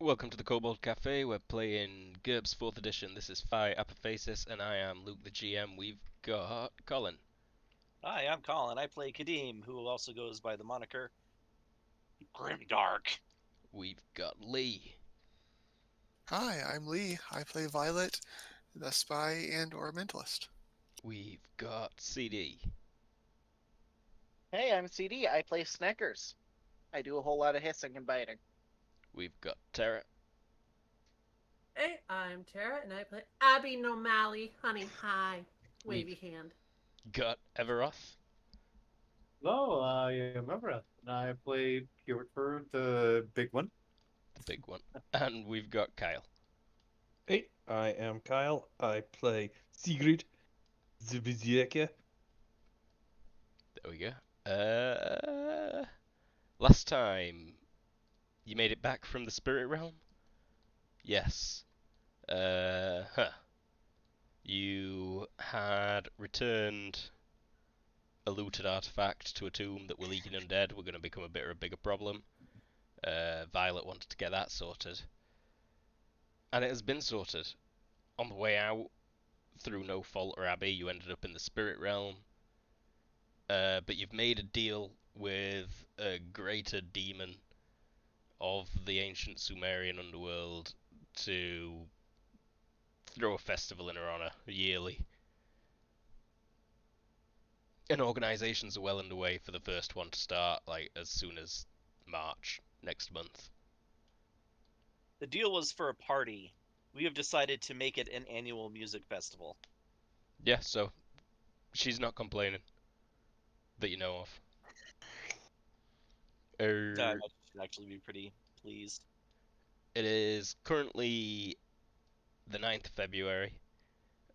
Welcome to the Kobold Cafe. We're playing GURPS 4th edition. This is Phi Apophasis, and I am Luke the GM. We've got Colin. Hi, I'm Colin. I play Kadeem, who also goes by the moniker Grimdark. We've got Lee. Hi, I'm Lee. I play Violet, the spy and/or mentalist. We've got CD. Hey, I'm CD. I play Sneckers. I do a whole lot of hissing and biting. We've got Tara. Hey, I'm Tara, and I play Abby Nomali. Honey, hi. Wavy hand. Got Everoth. Hello, I am Everett, and I play Pewitford, the big one. The big one. And we've got Kyle. Hey, I am Kyle. I play Sigrid Zvizieka. There we go. Last time, you made it back from the spirit realm? Yes. You had returned a looted artifact to a tomb that were leaking undead were going to become a bit of a bigger problem. Violet wanted to get that sorted. And it has been sorted. On the way out, through no fault or Abby, you ended up in the spirit realm. But you've made a deal with a greater demon of the ancient Sumerian underworld to throw a festival in her honor yearly. And organisations are well underway for the first one to start, like, as soon as March next month. The deal was for a party. We have decided to make it an annual music festival. Yeah, so she's not complaining that you know of. I should actually be pretty pleased. It is currently the 9th of February.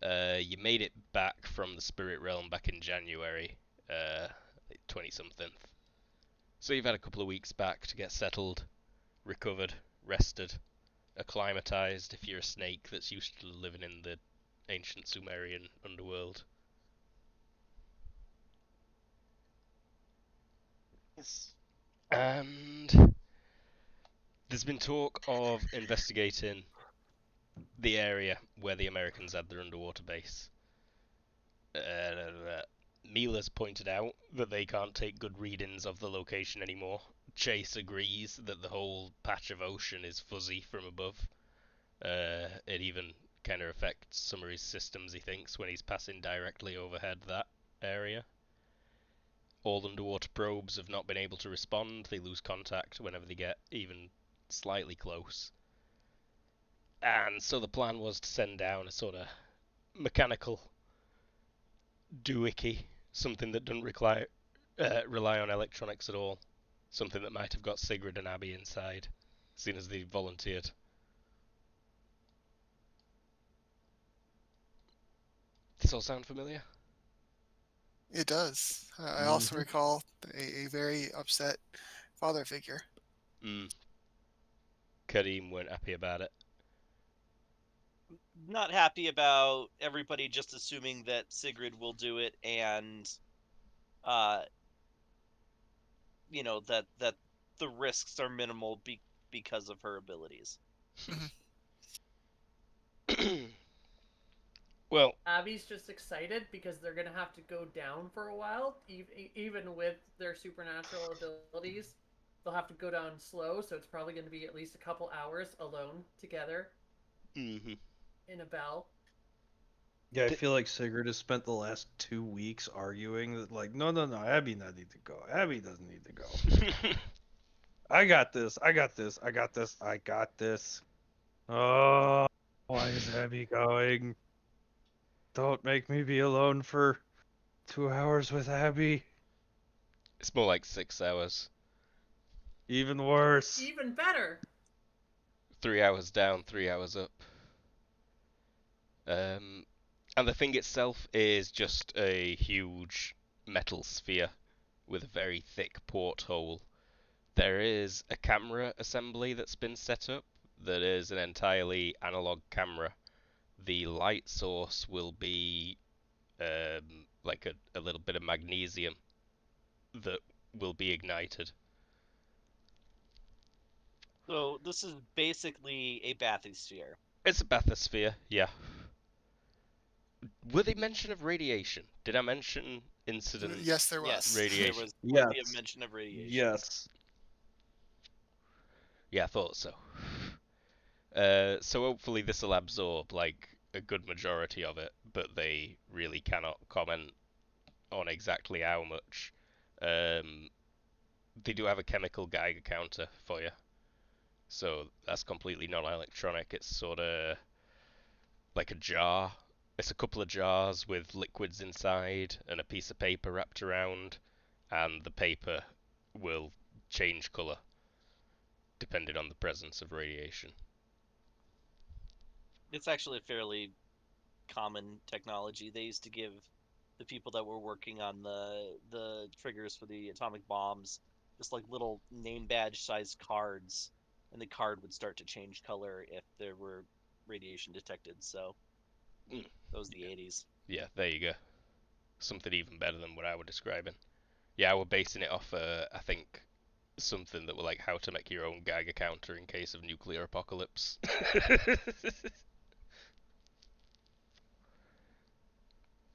You made it back from the spirit realm back in January, 20-something. So you've had a couple of weeks back to get settled, recovered, rested, acclimatized if you're a snake that's used to living in the ancient Sumerian underworld. Yes. And there's been talk of investigating the area where the Americans had their underwater base. Mila's pointed out that they can't take good readings of the location anymore. Chase agrees that the whole patch of ocean is fuzzy from above. It even kind of affects some of his systems, he thinks, when he's passing directly overhead that area. All underwater probes have not been able to respond. They lose contact whenever they get even slightly close. And so the plan was to send down a sort of mechanical doohickey, something that doesn't rely on electronics at all. Something that might have got Sigrid and Abby inside, seeing as they volunteered. Does this all sound familiar? It does. I also recall a very upset father figure. Kareem weren't happy about it. Not happy about everybody just assuming that Sigrid will do it and that the risks are minimal because of her abilities. Well, Abby's just excited because they're gonna have to go down for a while, even with their supernatural abilities. They'll have to go down slow, so it's probably going to be at least a couple hours alone together in a bell. Yeah, I feel like Sigrid has spent the last 2 weeks arguing that, like, no, Abby doesn't need to go. Abby doesn't need to go. I got this. I got this. I got this. I got this. Oh, why is Abby going? Don't make me be alone for 2 hours with Abby. It's more like 6 hours. Even worse. Even better. 3 hours down, 3 hours up. And the thing itself is just a huge metal sphere with a very thick porthole. There is a camera assembly that's been set up that is an entirely analog camera. The light source will be like a little bit of magnesium that will be ignited. So this is basically a bathysphere. It's a bathysphere, yeah. Were they mention of radiation? Did I mention incident Yes, there Yes, was. there radiation? was plenty of Yes. mention of radiation. Yes. Yeah, I thought so. So hopefully this will absorb like a good majority of it, but they really cannot comment on exactly how much. They do have a chemical Geiger counter for you, so that's completely non-electronic. It's sort of like a jar. It's a couple of jars with liquids inside and a piece of paper wrapped around, and the paper will change color depending on the presence of radiation. It's actually a fairly common technology. They used to give the people that were working on the triggers for the atomic bombs just like little name badge sized cards, and the card would start to change color if there were radiation detected. So Mm. that was the 80s. Yeah, there you go. Something even better than what I was describing. Yeah, we're basing it off, I think, something that were like how to make your own Geiger counter in case of nuclear apocalypse.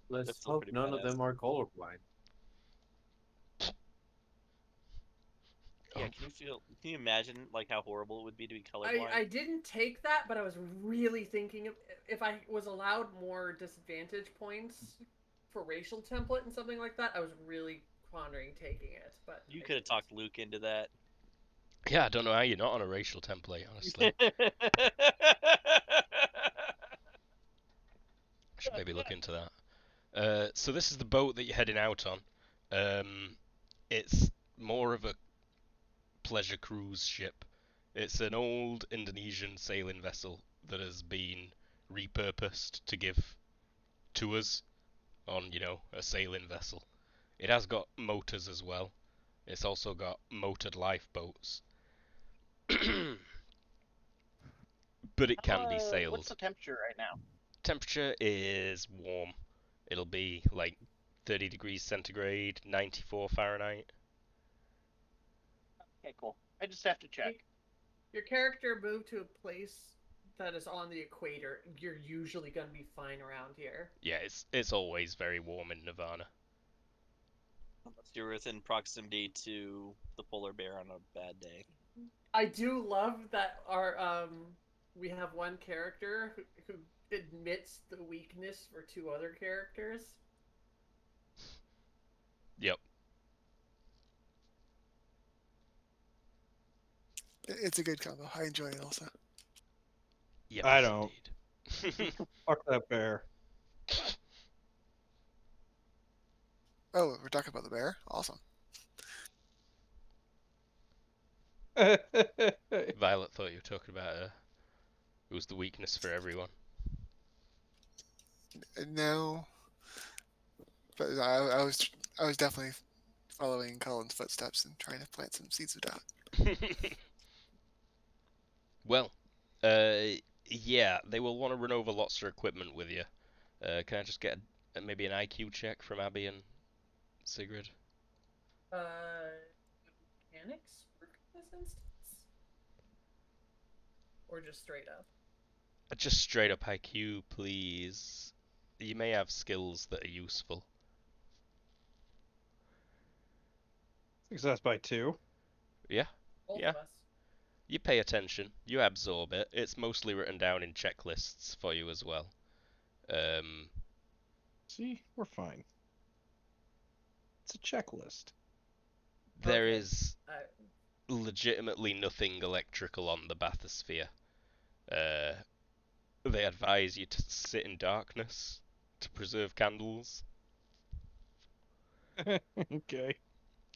Let's That's still hope pretty none of badass. them are colorblind. Yeah, Oh, can you imagine like how horrible it would be to be colorblind? I didn't take that, but I was really thinking of if I was allowed more disadvantage points for racial template and something like that. I was really pondering taking it, but You I could have didn't. talked Luke into that. yeah, I don't know how you're not on a racial template, honestly. Should maybe look into that. So this is the boat that you're heading out on. It's more of a pleasure cruise ship. It's an old Indonesian sailing vessel that has been repurposed to give tours on, a sailing vessel. It has got motors as well. It's also got motored lifeboats. But it can be What's the sailed. temperature right now? Temperature is warm. It'll be like 30 degrees centigrade, 94 Fahrenheit. Okay, cool. I just have to check. Your character moved to a place that is on the equator. You're usually going to be fine around here. Yeah, it's always very warm in Nirvana. Unless you're within proximity to the polar bear on a bad day. I do love that our we have one character who admits the weakness for two other characters. Yep. It's a good combo. I enjoy it also. Yep. I don't. Indeed. Fuck that bear. Oh, we're talking about the bear? Awesome. Violet thought you were talking about it was the weakness for everyone. No, but I was definitely following Colin's footsteps and trying to plant some seeds of doubt. Well, yeah, they will want to run over lots of equipment with you. Can I just get maybe an IQ check from Abby and Sigrid? Mechanics work in this instance? Or just straight up? Just straight up IQ, please. You may have skills that are useful. Success by 2. Yeah, Both Yeah. of us. you pay attention, you absorb it. It's mostly written down in checklists for you as well. See, we're fine. It's a checklist. There Okay. is legitimately nothing electrical on the bathysphere. They advise you to sit in darkness to preserve candles. Okay.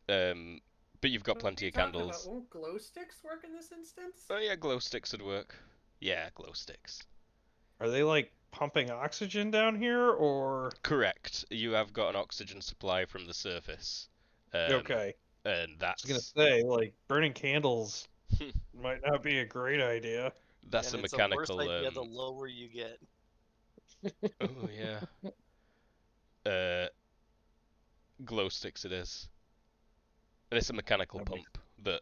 But you've got What plenty are you of talking candles. about? Won't glow sticks work in this instance? Oh yeah, glow sticks would work. Yeah, glow sticks. Are they like pumping oxygen down here, or Correct. You have got an oxygen supply from the surface. okay? And I was gonna that's say, like, burning candles might not be a great idea. that's And a it's a worse mechanical. idea the lower you get. Oh yeah. Glow sticks it is. And it's a mechanical That makes- pump that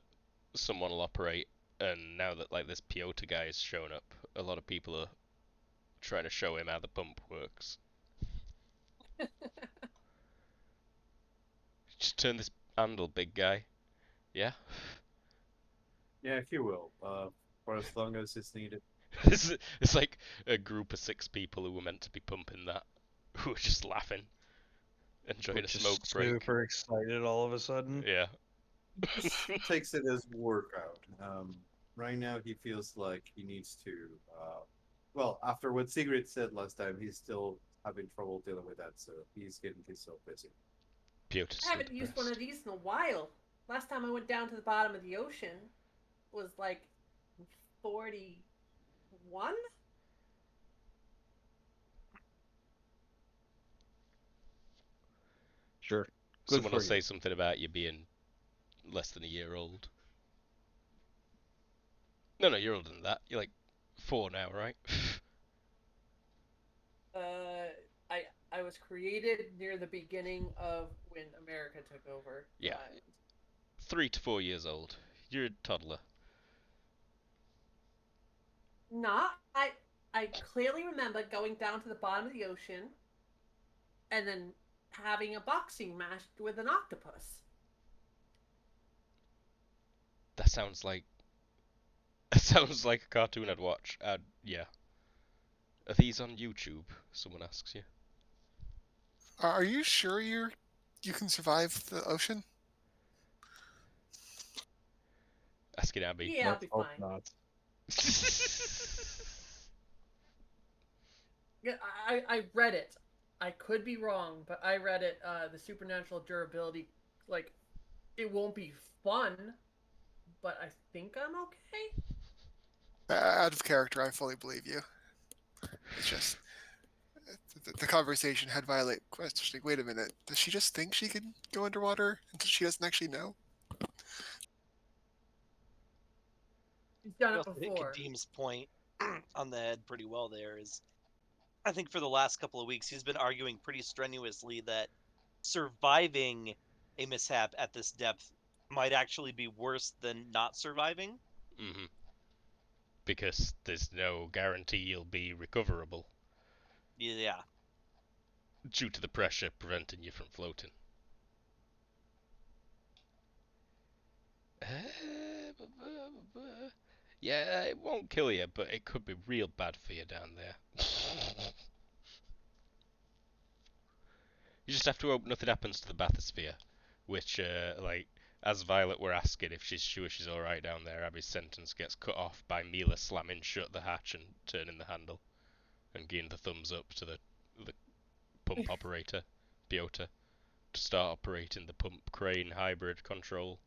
someone will operate. And now that like this Piotr guy has shown up, a lot of people are trying to show him how the pump works. Just turn this handle, big guy. Yeah. Yeah, if you will, for as long as it's needed. It's like a group of 6 people who were meant to be pumping that, who are just laughing, enjoying a Which is smoke break. super excited all of a sudden. Yeah. Just takes it as workout. Right now he feels like he needs to. Well, after what Sigrid said last time, he's still having trouble dealing with that, so he's getting himself busy. Piotr's I so haven't used one of depressed. these in a while. Last time I went down to the bottom of the ocean was like 41. Sure. Good Someone for will you. say something about you being less than a year old. No, you're older than that. You're like 4 now, right? Uh, I I was created near the beginning of when America took over the Yeah. island. 3 to 4 years old. You're a toddler. Not I clearly remember going down to the bottom of the ocean and then having a boxing match with an octopus. That sounds like a cartoon I'd watch. Yeah. Are these on YouTube? Someone asks you. Are you sure you can survive the ocean? Asking Abby. Yeah, I'll Let's be hope fine. not. Yeah, I read it. I could be wrong, but I read it. The supernatural durability, like, it won't be fun, but I think I'm okay. Out of character, I fully believe you. It's just the conversation had Violet questioning. Wait a minute, does she just think she can go underwater until she doesn't actually know? He's done You it also hit before. Kadim's point on the head pretty well there. Is I think for the last couple of weeks he's been arguing pretty strenuously that surviving a mishap at this depth might actually be worse than not surviving. Hmm. Because there's no guarantee you'll be recoverable Yeah. due to the pressure preventing you from floating. Yeah, it won't kill you, but it could be real bad for you down there. You just have to hope nothing happens to the bathysphere, which, like, as Violet were asking if she's sure she's alright down there, Abby's sentence gets cut off by Mila slamming shut the hatch and turning the handle, and giving the thumbs up to the pump operator, Piotr, to start operating the pump crane hybrid control.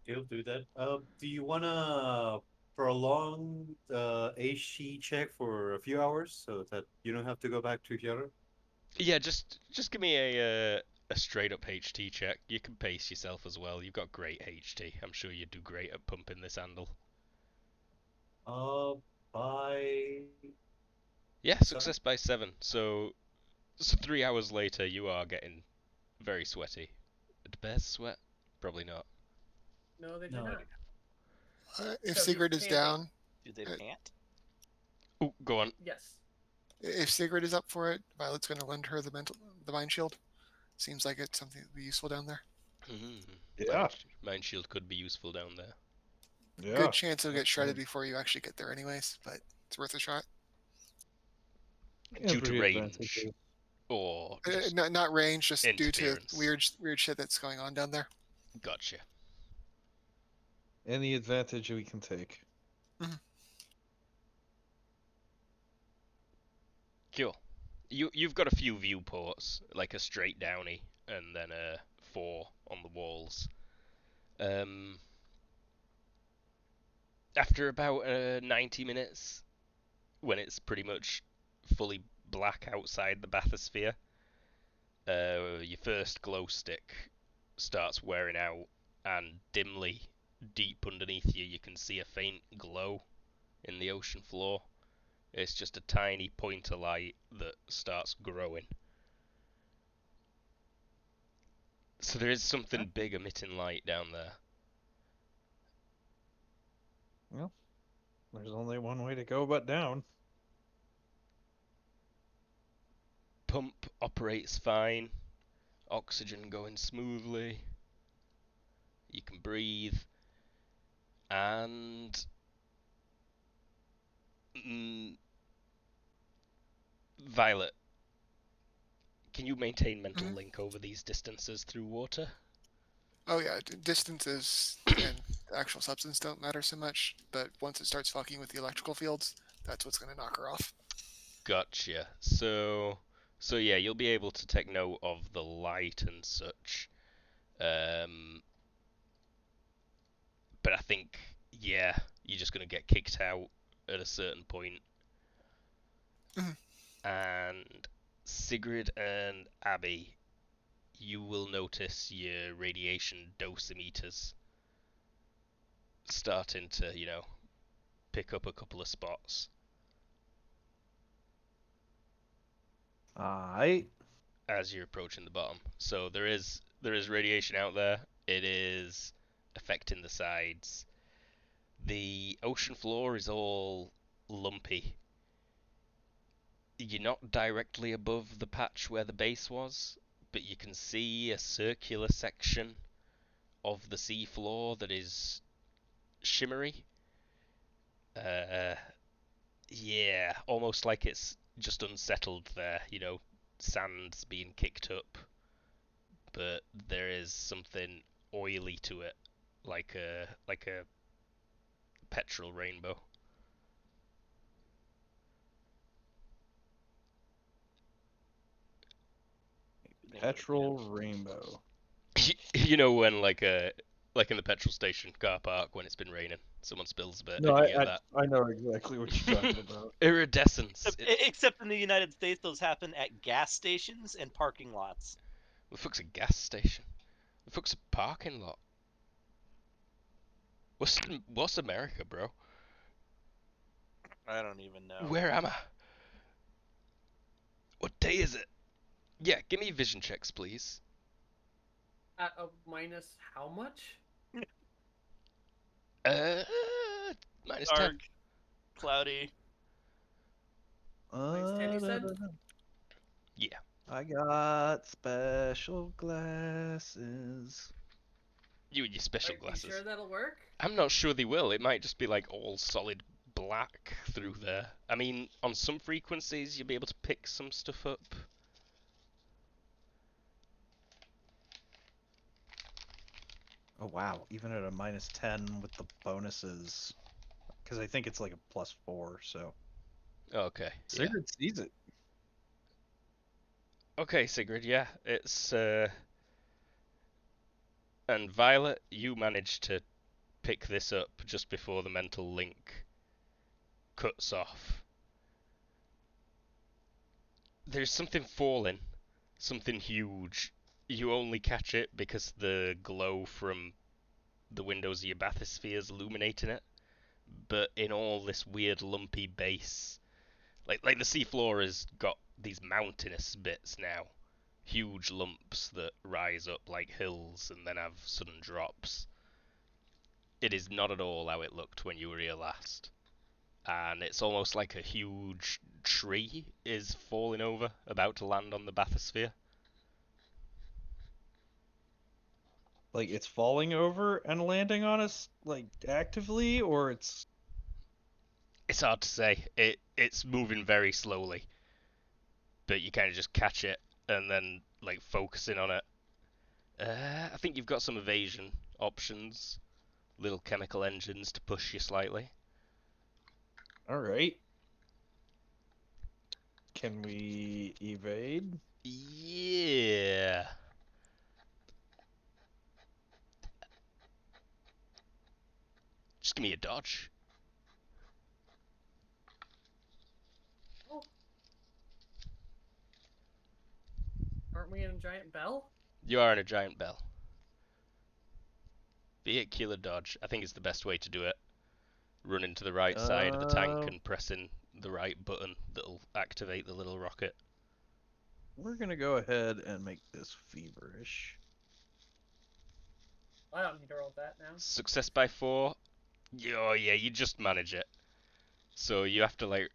He'll do that. Do you wanna prolong the AC check for a few hours so that you don't have to go back to Kyoto? Yeah, just give me a straight up HT check. You can pace yourself as well. You've got great HT. I'm sure you do great at pumping this handle. By Yeah, 7? success by 7. So 3 hours later, you are getting very sweaty. Do bears sweat? Probably not. No, they do No, not. If So he's Sigrid is panting. down, Do they Uh, pant? Oh, go on. Yes. if Sigrid is up for it, Violet's going to lend her the mind shield. Seems like it's something that would be useful down there. Yeah. Mind shield could be useful down there. Yeah. Good chance it'll get that's shredded fine. before you actually get there, anyways. But it's worth a shot. Due to Every range, advantage is- or just Not range, just due to interference. weird shit that's going on down there. Gotcha. Any advantage we can take. Cool. You've got a few viewports, like a straight downy, and then 4 on the walls. After about 90 minutes, when it's pretty much fully black outside the bathysphere, your first glow stick starts wearing out, and dimly, deep underneath you, you can see a faint glow in the ocean floor. It's just a tiny pointer light that starts growing. So there is something big emitting light down there. Well, there's only one way to go but down. Pump operates fine. Oxygen going smoothly. You can breathe. And Violet, can you maintain mental Mhm. link over these distances through water? Oh yeah, distances and the actual substance don't matter so much, but once it starts fucking with the electrical fields, that's what's going to knock her off. Gotcha. So yeah, you'll be able to take note of the light and such. But I think, yeah, you're just gonna get kicked out at a certain point. Mhm. And Sigrid and Abby, you will notice your radiation dosimeters starting to, pick up a couple of spots I as you're approaching the bottom. So there is radiation out there. It is affecting the sides. The ocean floor is all lumpy. You're not directly above the patch where the base was, but you can see a circular section of the sea floor that is shimmery. Uh, yeah, almost like it's just unsettled there, sand's being kicked up, but there is something oily to it, like a petrol rainbow. Name it petrol again. rainbow. You know when like in the petrol station car park when it's been raining, someone spills a bit No, and you I, get I that I know exactly what you're talking about. iridescence. Except in the United States, those happen at gas stations and parking lots. The fuck's a gas station? The fuck's a parking lot? What's America, bro? I don't even know. Where am I? What day is it? Yeah, give me vision checks, please. At a minus how much? Uh, minus 10. Dark, cloudy. Minus 10, you Da, said? da, da. Yeah. I got special glasses. You and your special Are you glasses. sure that'll work? I'm not sure they will. It might just be like all solid black through there. I mean, on some frequencies you'll be able to pick some stuff up. Oh wow, even at a minus 10 with the bonuses, because I think it's like a +4. So Okay, yeah. Sigurd sees it. Okay, Sigrid, yeah. It's and Violet, you managed to pick this up just before the mental link cuts off. There's something falling, something huge. You only catch it because the glow from the windows of your bathysphere is illuminating it. But in all this weird lumpy base, like the seafloor has got these mountainous bits now, huge lumps that rise up like hills and then have sudden drops. It is not at all how it looked when you were here last. And it's almost like a huge tree is falling over, about to land on the bathysphere. Like it's falling over and landing on us, like actively, or it's It's hard to say. It's moving very slowly, but you kind of just catch it and then like focusing on it. I think you've got some evasion options, little chemical engines to push you slightly. all right. Can we evade? Yeah. Just give me a dodge. Oh, aren't we in a giant bell? You are in a giant bell. Vehicular dodge. I think it's the best way to do it. Running to the right side of the tank and pressing the right button that'll activate the little rocket. We're gonna go ahead and make this feverish. I don't need to roll that now. Success by 4. Oh yeah, you just manage it. So you have to like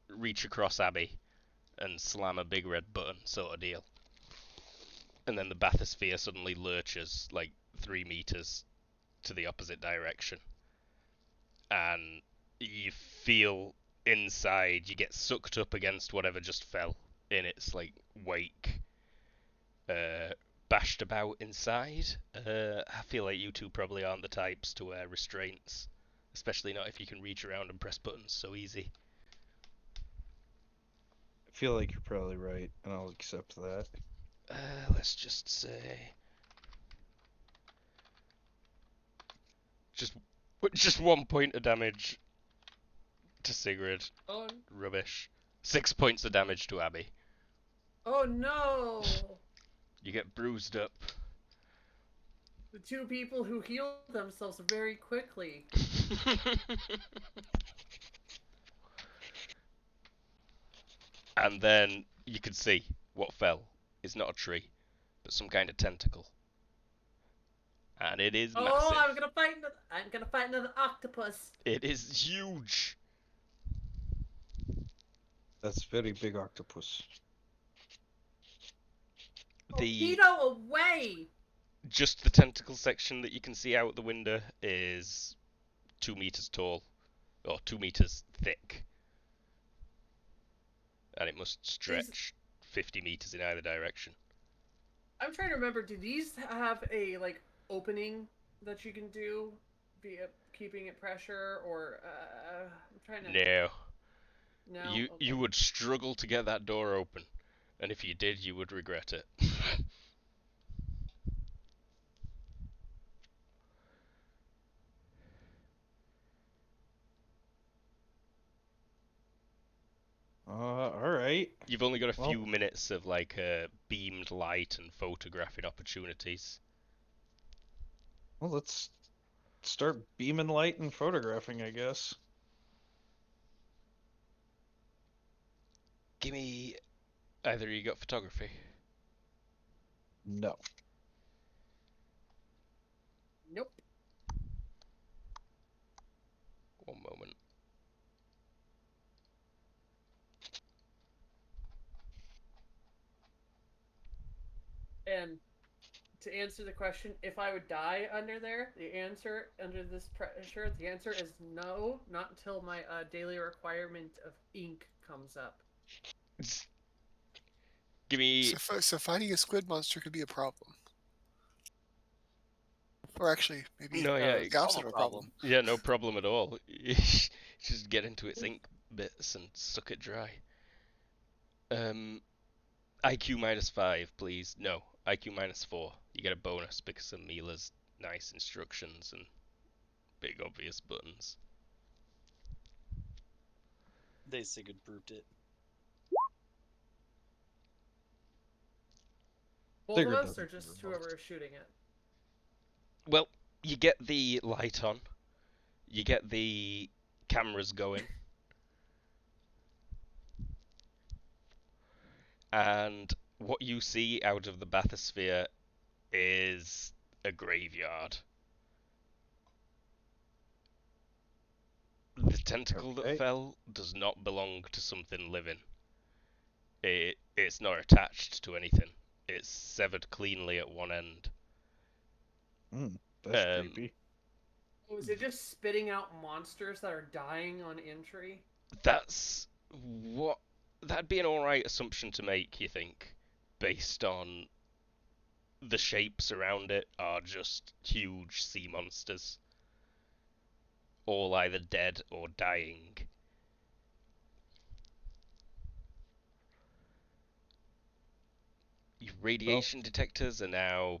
reach across Abby and slam a big red button, sort of deal. And then the bathysphere suddenly lurches like 3 meters to the opposite direction, and you feel inside. You get sucked up against whatever just fell in its like wake, bashed about inside. I feel like you two probably aren't the types to wear restraints, especially not if you can reach around and press buttons so easy. I feel like you're probably right, and I'll accept that. Let's just say just just 1 point of damage to Sigrid. Oh, Rubbish. 6 points of damage to Abby. oh no! You get bruised up. The two people who healed themselves very quickly. And then you can see what fell is not a tree, but some kind of tentacle. And it is Oh, massive. I'm gonna fight another octopus. It is huge. That's very big octopus. The Torpedo away! just the tentacle section that you can see out the window is 2 meters tall, or 2 meters thick, and it must stretch 50 meters in either direction. I'm trying to remember. Do these have a like opening that you can do via keeping it pressure, or I'm trying to. No, No. you Okay. you would struggle to get that door open, and if you did, you would regret it. Alright. You've only got a Well- few minutes of like beamed light and photographing opportunities. Well, let's start beaming light and photographing, I guess. Give me either you got photography. No. Nope. One moment. And to answer the question, if I would die under there, the answer under this pressure, the answer is no, not until my daily requirement of ink comes up. Give me So fighting a squid monster could be a problem. Or actually, maybe no, yeah, the opposite of a problem. yeah, no problem at all. Just get into its ink bits and suck it dry. IQ -5, please. No, IQ -4. You get a bonus because of Mila's nice instructions and big obvious buttons. They Sigurd brute it. Both Sigurd of us, doesn't or just deserve whoever both. is shooting it? Well, you get the light on. You get the cameras going. And what you see out of the bathysphere is a graveyard. The tentacle Okay. that fell does not belong to something living. It's not attached to anything. It's severed cleanly at one end. That's creepy. Oh, is it just spitting out monsters that are dying on entry? That'd be an alright assumption to make, you think, based on the shapes around it are just huge sea monsters. All either dead or dying. Your radiation detectors are now,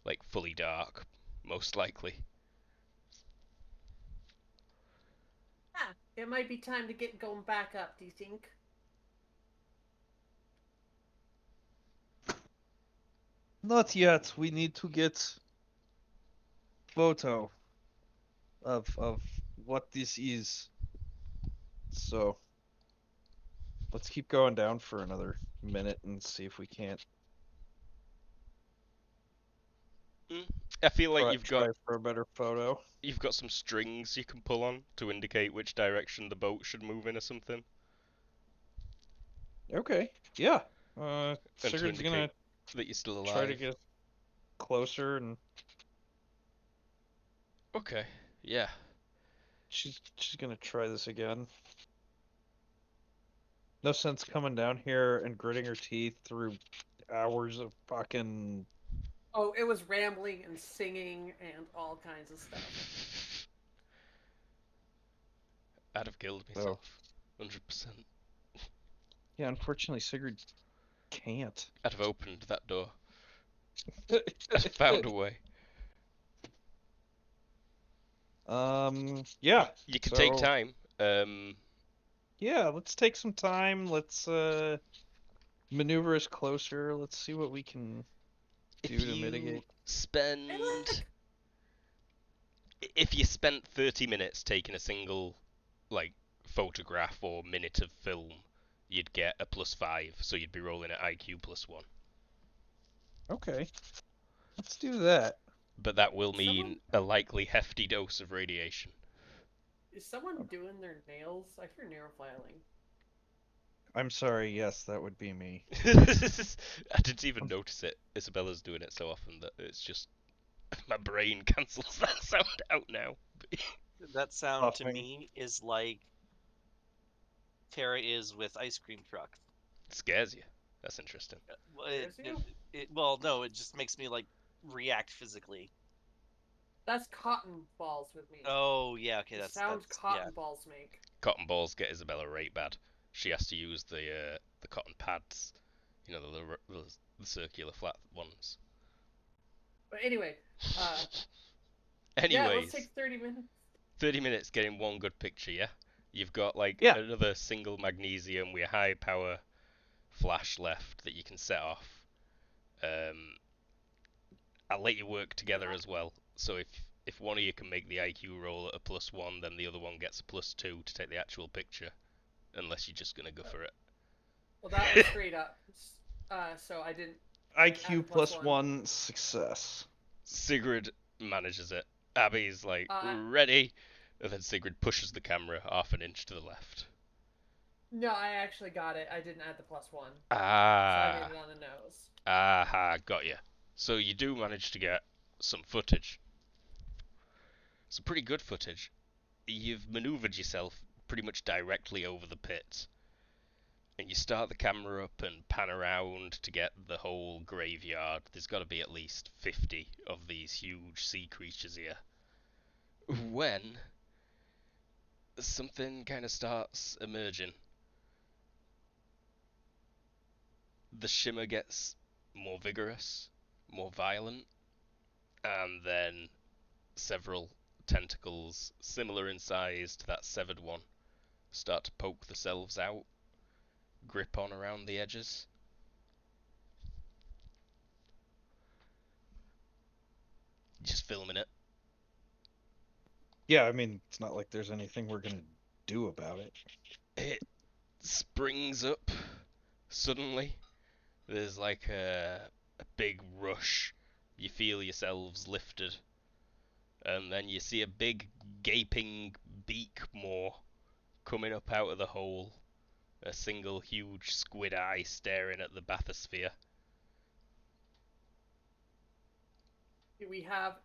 like fully dark, most likely. Ah, it might be time to get going back up, do you think? Not yet. We need to get photo of what this is. So let's keep going down for another minute and see if we can't I feel like Try for a better photo. you've got some strings you can pull on to indicate which direction the boat should move in or something, Okay. Yeah. and to Sigurd's gonna indicate that you're still try to alive. get closer, and Okay, yeah. she's gonna try this again. No sense coming down here and gritting her teeth through hours of fucking. Oh, it was rambling and singing and all kinds of stuff. I'd have killed myself, 100%. Yeah, unfortunately, Sigurd can't. I'd have opened that door. I'd have found a way. Yeah. You can take so- time. Yeah, let's take some time. Let's maneuver us closer. Let's see what we can do If to you mitigate. spend, if you spent 30 minutes taking a single, like, photograph or minute of film, you'd get a +5, so you'd be rolling at IQ +1. Okay. Let's do that. But that will mean Someone- a likely hefty dose of radiation. Is someone doing their nails? I hear nail filing. I'm sorry, yes, that would be me. I didn't even notice it. Isabella's doing it so often that it's just my brain cancels that sound out now. That sound to Puffing. me is like Tara is with ice cream trucks. It scares you. That's interesting. Well, Scares you? well, no, it just makes me like react physically. That's cotton balls with me. Oh yeah, okay, the that's sound that's cotton yeah. balls make. Cotton balls get Isabella right bad. She has to use the cotton pads, you know, the circular flat ones. But anyway, yeah, Anyways, let's take 30 minutes. 30 minutes getting one good picture, yeah? You've got like Yeah. another single magnesium with a high power flash left that you can set off. I'll let you work together as well. So if one of you can make the IQ roll at a +1, then the other one gets a +2 to take the actual picture. Unless you're just gonna go for it. Well, that was straight up. So I didn't. IQ Add plus +1 success. Sigrid manages it. Abby's like, Uh, ready. And then Sigrid pushes the camera half an inch to the left. No, I actually got it. I didn't add the +1. So I Ah. made it on the nose. Aha, got you. So you do manage to get some footage. Some pretty good footage. You've maneuvered yourself pretty much directly over the pit. And you start the camera up and pan around to get the whole graveyard. There's got to be at least 50 of these huge sea creatures here. When something kind of starts emerging. The shimmer gets more vigorous, more violent, and then several tentacles, similar in size to that severed one, start to poke themselves out, grip on around the edges. Just filming it. Yeah, I mean, it's not like there's anything we're gonna do about it. It springs up suddenly. There's like a big rush. You feel yourselves lifted. And then you see a big gaping beak maw coming up out of the hole. A single huge squid eye staring at the bathysphere. Do we have?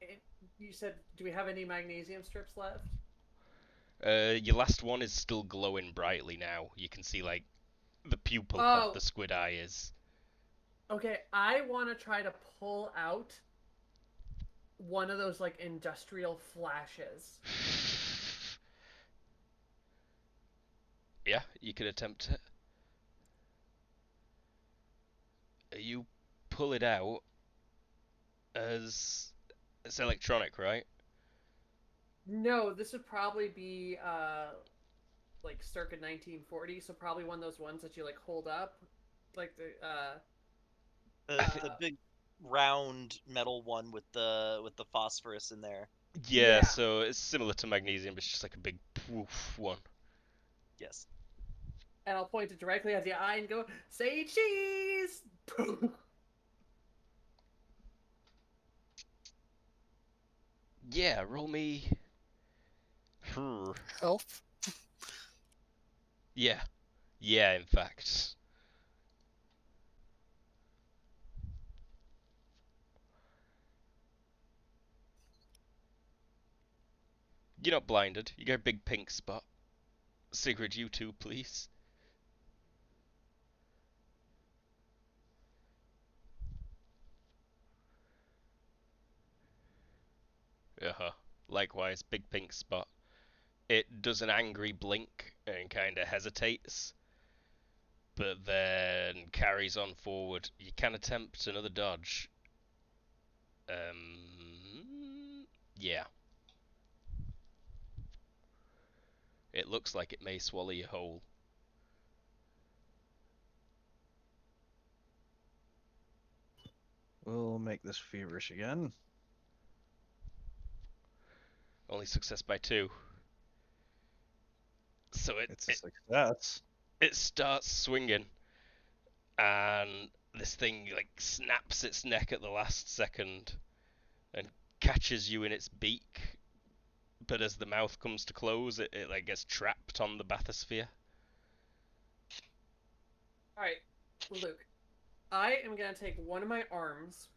You said, do we have any magnesium strips left? Your last one is still glowing brightly now. You can see like the pupil of the squid eye is. Okay, I want to try to pull out one of those like industrial flashes. Yeah, you could attempt it. You pull it out as it's electronic, right? No, this would probably be like circa 1940, so probably one of those ones that you like hold up, like The big round metal one with the phosphorus in there. Yeah, Yeah. so it's similar to magnesium, but it's just like a big poof one. Yes. and I'll point it directly at the eye and go, "Say cheese!" Yeah, roll me. Health. Yeah. Yeah, in fact. You're not blinded. You got a big pink spot. Sigrid, you too, please. Uh-huh. Likewise, big pink spot. It does an angry blink and kind of hesitates, but then carries on forward. You can attempt another dodge. Yeah. It looks like it may swallow you whole. We'll make this feverish again. Only success by 2. So It's a success. it starts swinging, and this thing like snaps its neck at the last second and catches you in its beak. But as the mouth comes to close, it like gets trapped on the bathysphere. All right, Luke. I am gonna take one of my arms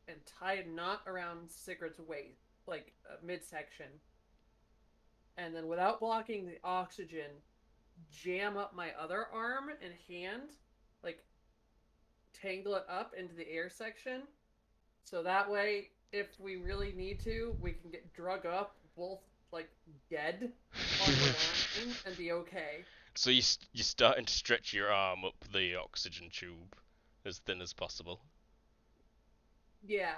and tie a knot around Sigurd's waist, like midsection, and then without blocking the oxygen, jam up my other arm and hand, like tangle it up into the air section, so that way, if we really need to, we can get drug up, both like dead on the line, and be okay. So you're starting to stretch your arm up the oxygen tube as thin as possible. Yeah,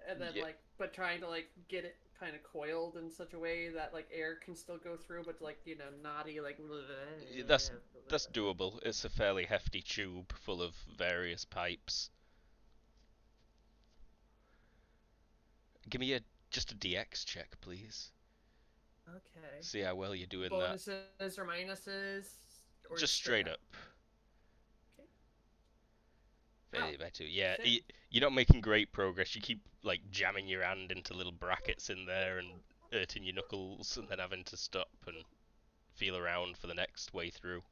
and then Yeah. like, but trying to like get it kind of coiled in such a way that like air can still go through, but like naughty like. That's doable. It's a fairly hefty tube full of various pipes. Give me just a DX check, please. Okay. See how well you're doing Bonuses or minuses? Or that. Just straight up. Okay. Fairly by 2. Yeah, Shit. you're not making great progress. You keep like jamming your hand into little brackets in there and hurting your knuckles, and then having to stop and feel around for the next way through.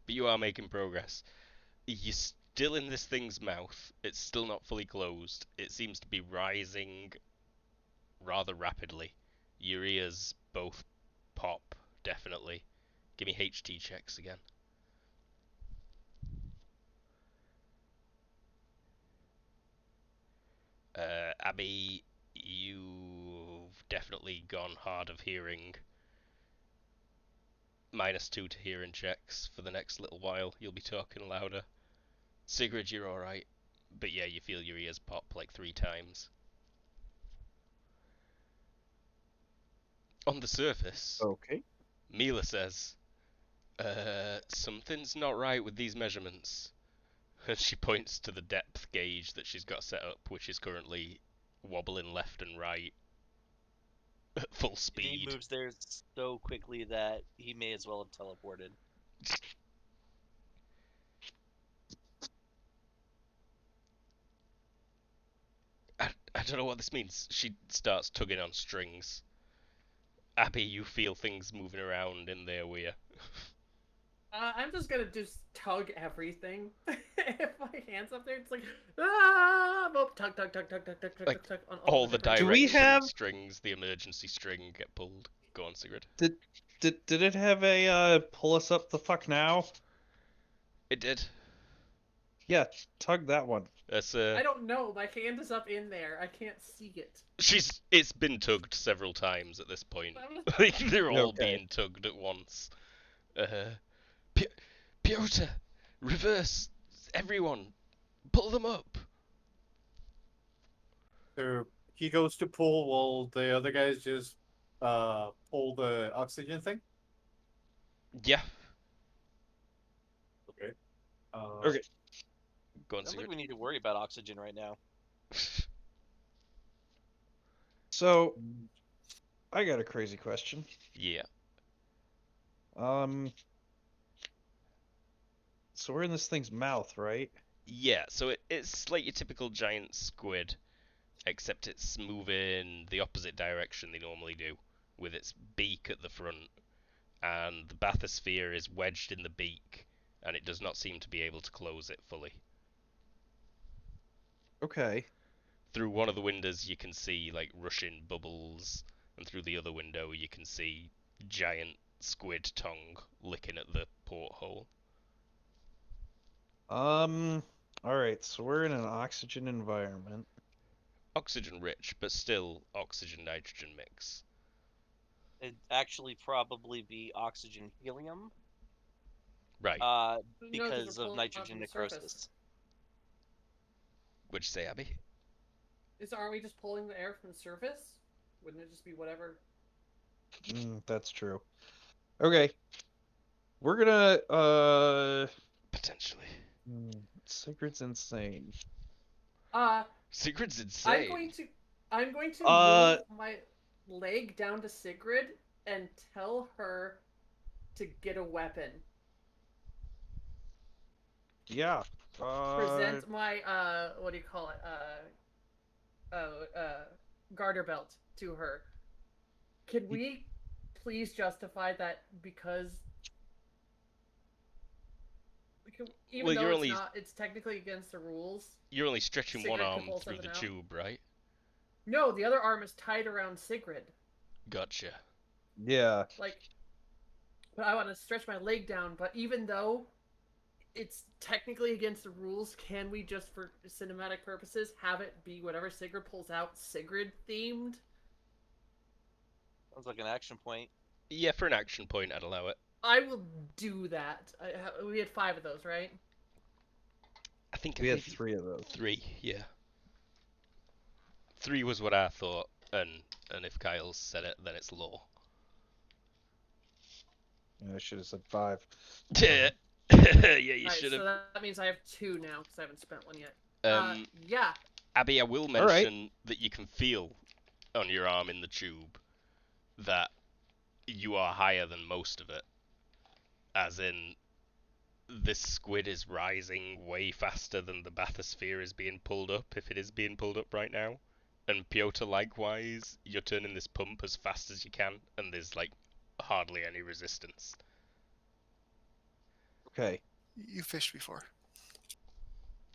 But you are making progress. You're still in this thing's mouth. It's still not fully closed. It seems to be rising rather rapidly. Your ears both pop, definitely. Give me HT checks again. Abby, you've definitely gone hard of hearing. -2 to hearing checks for the next little while. You'll be talking louder. Sigrid, you're alright. But yeah, you feel your ears pop like 3 times. On the surface, Okay. Mila says, something's not right with these measurements. And she points to the depth gauge that she's got set up, which is currently wobbling left and right at full speed. He moves there so quickly that he may as well have teleported. I don't know what this means. She starts tugging on strings. Abby, you feel things moving around in there with you. I'm just gonna just tug everything. If my hand's up there, it's like tug, tug, tug, tug, tug, tug, tug, Like, tug on all the different- Do we direction have- strings, the emergency string get pulled. Go on, Sigrid. Did it have a pull us up the fuck now? It did. Yeah, tug that one. That's I don't know. My hand is up in there. I can't see it. It's been tugged several times at this point. Like, they're all Okay. being tugged at once. Piotr, reverse, everyone, pull them up. So he goes to pull while the other guys just pull the oxygen thing. Yeah. Okay. Okay. Go I on, don't think Sigrid. we need to worry about oxygen right now. So, I got a crazy question. Yeah. So we're in this thing's mouth, right? Yeah, so it's like your typical giant squid. except it's moving the opposite direction they normally do, with its beak at the front, and the bathysphere is wedged in the beak, and it does not seem to be able to close it fully. Okay. Through one of the windows you can see like rushing bubbles, and through the other window you can see giant squid tongue licking at the porthole. All right, so we're in an oxygen environment. Oxygen rich, but still oxygen nitrogen mix. It'd actually probably be oxygen helium, Right. No, because we're of pulling out nitrogen from the surface. necrosis. What'd you say, Abby? Aren't we just pulling the air from the surface? Wouldn't it just be whatever? That's true. Okay. We're gonna Potentially. Secret's insane. Secret's insane. I'm going to Uh, move my leg down to Sigrid and tell her to get a weapon. Yeah. Present my what do you call it? Garter belt to her. Can we please justify that because even Well, though you're it's only- not, it's technically against the rules. You're only stretching one Sigrid could arm pull through the something out. tube, right? No, the other arm is tied around Sigrid. Gotcha. Yeah. Like, but I want to stretch my leg down. But even though it's technically against the rules, can we just, for cinematic purposes, have it be whatever Sigrid pulls out, Sigrid themed? Sounds like an action point. Yeah, for an action point, I'd allow it. I will do that. We had 5 of those, right? I think We I had gave you 3 of those. 3, yeah. 3 was what I thought, and if Kyle's said it, then it's law. Yeah, I should have said 5. Yeah, you Alright, should so have. that means I have 2 now because I haven't spent one yet. Yeah. Abby, I will All right. mention that you can feel on your arm in the tube that you are higher than most of it. As in, this squid is rising way faster than the bathysphere is being pulled up, if it is being pulled up right now. And Piotr, likewise, you're turning this pump as fast as you can, and there's, like, hardly any resistance. Okay. You fished before.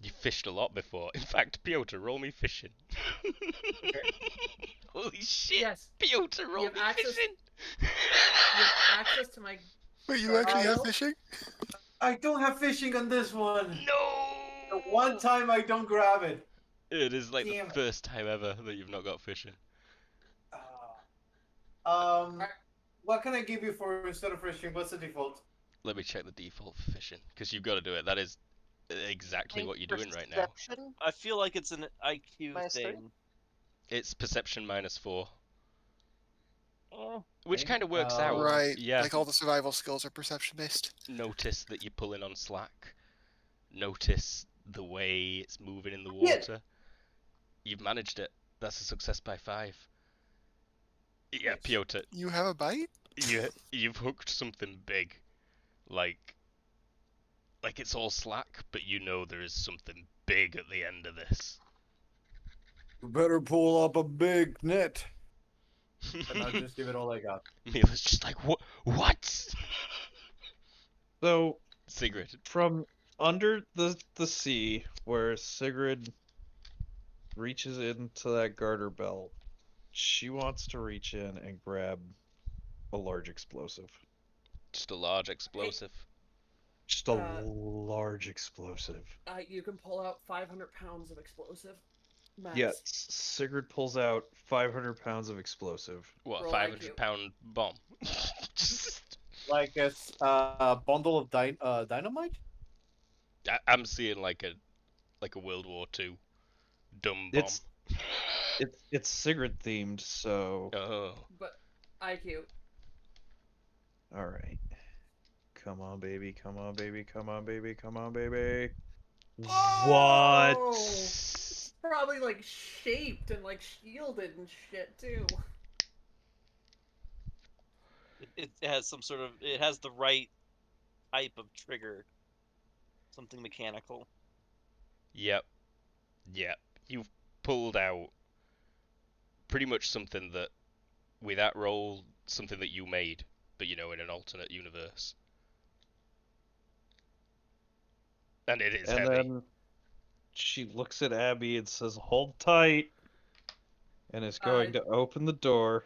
You fished a lot before. In fact, Piotr, roll me fishing. Holy shit! Yes. Piotr, roll have me access- fishing! You have access to my. Wait, you actually have Kyle? fishing? I don't have fishing on this one. No! The one time I don't grab it. It is like Damn the it. first time ever that you've not got fishing. What can I give you for instead of fishing? What's the default? Let me check the default for fishing, because you've got to do it. That is exactly what you're doing right now. Perception? I feel like it's an IQ Minus 3? thing. It's perception -4, Oh, which Okay. kind of works out. Right. Yeah. Like all the survival skills are perception based. Notice that you're pulling on slack. Notice the way it's moving in the Yeah. water. You've managed it. That's a success by 5. Yeah, Nice. Piotr, You have a bite? you've hooked something big. Like it's all slack, but you know there is something big at the end of this. You better pull up a big net. And I'll just give it all I got. Mila's just like, what? So Sigrid. from under the sea, where Sigrid reaches into that garter belt, she wants to reach in and grab a large explosive. Just a large explosive. Just a large explosive. You can pull out 500 pounds of explosive. Max. Yes, Sigrid pulls out 500 pounds of explosive. What, Roll 500-pound bomb? Just... Like a bundle of dynamite? I'm seeing like a World War II dumb bomb. It's Sigrid themed, so Oh. But IQ. all right. Come on, baby. Come on, baby. Come on, baby. Come on, baby. What? Oh! It's probably like shaped and like shielded and shit too. it has some sort of. It has the right type of trigger. Something mechanical. Yep. Yep. You've pulled out pretty much something that, with that role, something that you made, but in an alternate universe. And it is And heavy. then she looks at Abby and says, "Hold tight," and is going to open the door.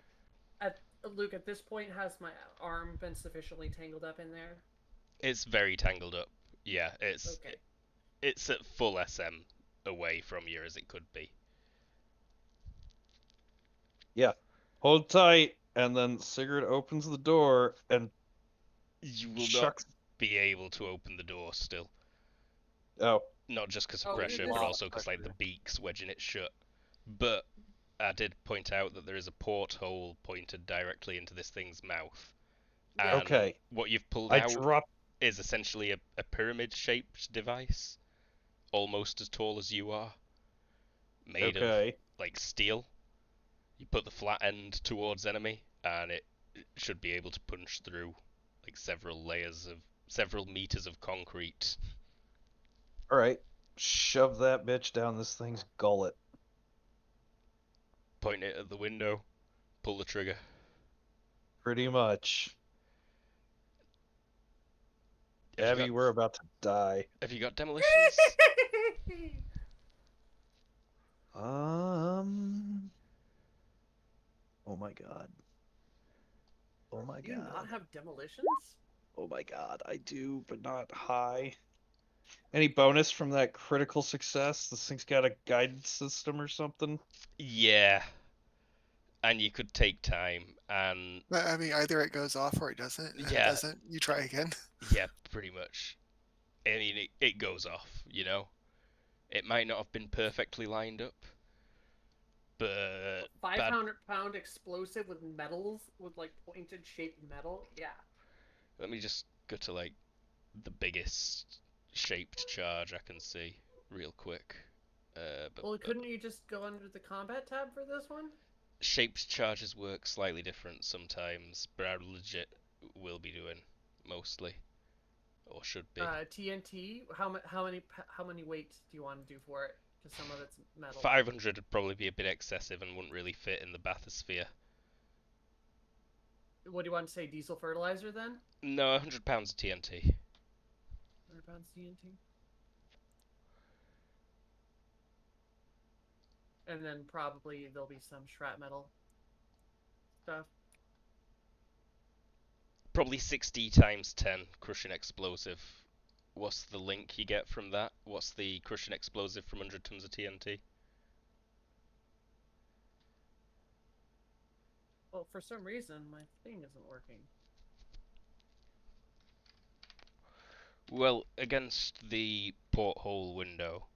Luke, at this point, has my arm been sufficiently tangled up in there? It's very tangled up. Yeah, Okay. it's at full SM away from you as it could be. Yeah, hold tight. And then Sigurd opens the door and You will chucks. not be able to open the door still. Oh, Not just because of Oh, pressure, this- but Lot also of because like the pressure. beak's wedging it shut. But I did point out that there is a porthole pointed directly into this thing's mouth. Yeah. And okay. what you've pulled I out dropped. is essentially a pyramid-shaped device, almost as tall as you are, made of Okay. like steel. You put the flat end towards enemy, and it should be able to punch through like several meters of concrete. All right. Shove that bitch down this thing's gullet. Point it at the window, pull the trigger. Pretty much. Have you Abby, got we're about to die. demolitions? Oh my god. Oh my Do you not god. have demolitions? Oh my god. I do, but not high. Any bonus from that critical success? This thing's got a guidance system or something? Yeah, and you could take time, and I mean, either it goes off or it doesn't. And if it yeah, doesn't, you try again. yeah, pretty much. I mean, it goes off, It might not have been perfectly lined up, but 500-pound explosive with metals, with like pointed shaped metal. Yeah. let me just go to like the biggest shaped charge I can see real quick. Well, couldn't you just go under the combat tab for this one? Shaped charges work slightly different sometimes, but I legit will be doing mostly, or should be. TNT. How many weights do you want to do for it? Because some of it's metal. 500 would probably be a bit excessive and wouldn't really fit in the bathysphere. What do you want to say? Diesel fertilizer then? No, 100 pounds of TNT. 100 pounds TNT. And then probably there'll be some shrapnel stuff. Probably 60 times 10 crushing explosive. What's the link you get from that? What's the crushing explosive from 100 tons of TNT? Well, for some reason, my thing isn't working. Well, against the porthole window.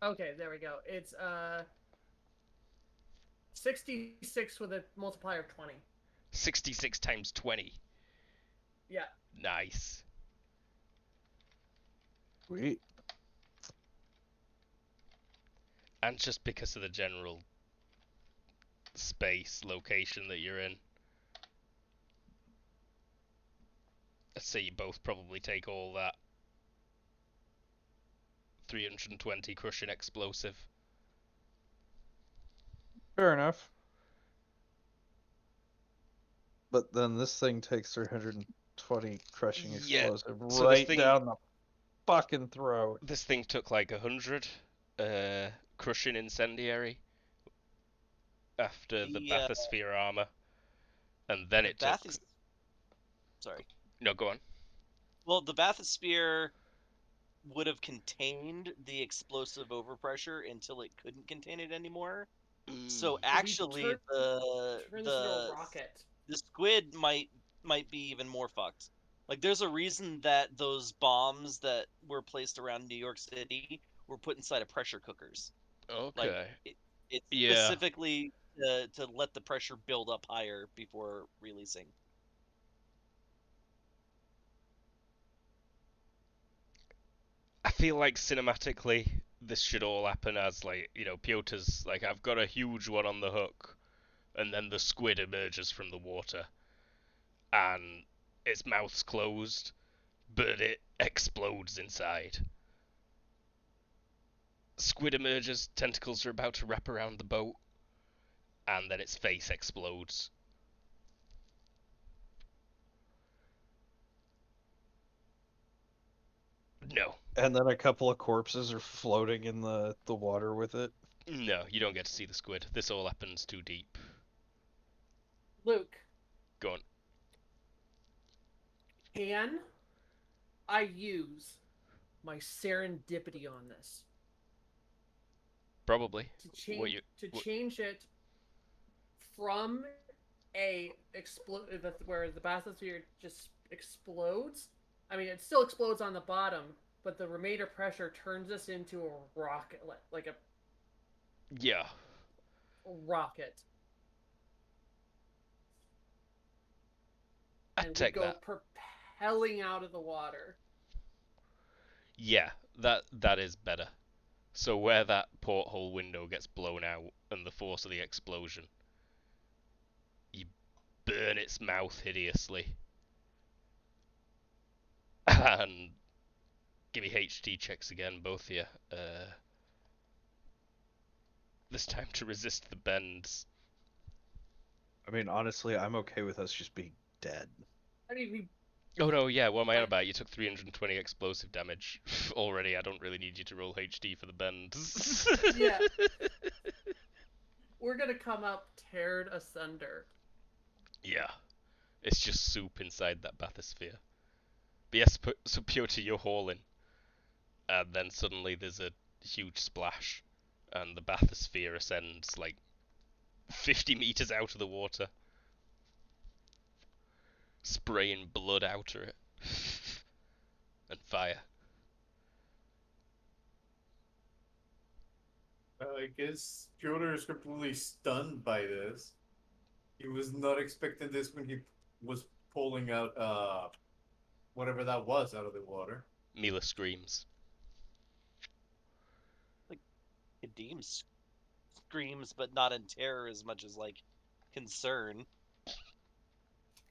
Okay, there we go. It's 66 with a multiplier of 20. 66 times 20. Yeah. Nice. Sweet. And just because of the general space location that you're in, I'd say you both probably take all that 320 crushing explosive. Fair enough. But then this thing takes 320 crushing Yeah, explosive so this right thing- down the fucking throat. This thing took like 100 crushing incendiary after the The, bathysphere armor, and then it took. Sorry. No, go on. Well, the bathysphere would have contained the explosive overpressure until it couldn't contain it anymore. So actually, turn the this into a rocket. the squid might be even more fucked. Like, there's a reason that those bombs that were placed around New York City were put inside of pressure cookers. Like, Okay. it's Yeah. specifically to let the pressure build up higher before releasing. I feel like cinematically, this should all happen as like Piotr's like, I've got a huge one on the hook, and then the squid emerges from the water, and its mouth's closed, but it explodes inside. Squid emerges, tentacles are about to wrap around the boat, and then its face explodes. No. And then a couple of corpses are floating in the water with it. No, you don't get to see the squid. This all happens too deep. Luke, Go on. can I use my serendipity on this Probably. to change What you- what- change it from a where the bathysphere just explodes? I mean, it still explodes on the bottom, but the remainder pressure turns us into a rocket, like a Yeah. rocket. I'd And we take go that. propelling out of the water. Yeah, that is better. So where that porthole window gets blown out and the force of the explosion, you burn its mouth hideously. And give me HT checks again, both of you. This time to resist the bends. I mean, honestly, I'm okay with us just being dead. I mean, we Oh no, yeah, what am I on about? You took 320 explosive damage already. I don't really need you to roll HD for the bends. Yeah. We're gonna come up teared asunder. Yeah. It's just soup inside that bathysphere. But yes, so Piotr, you're hauling. And then suddenly there's a huge splash. And the bathysphere ascends like 50 meters out of the water. Spraying blood out of it. And fire. I guess Piotr is completely stunned by this. He was not expecting this when he was pulling out whatever that was out of the water. Mila screams. Kadeem screams, but not in terror as much as like concern.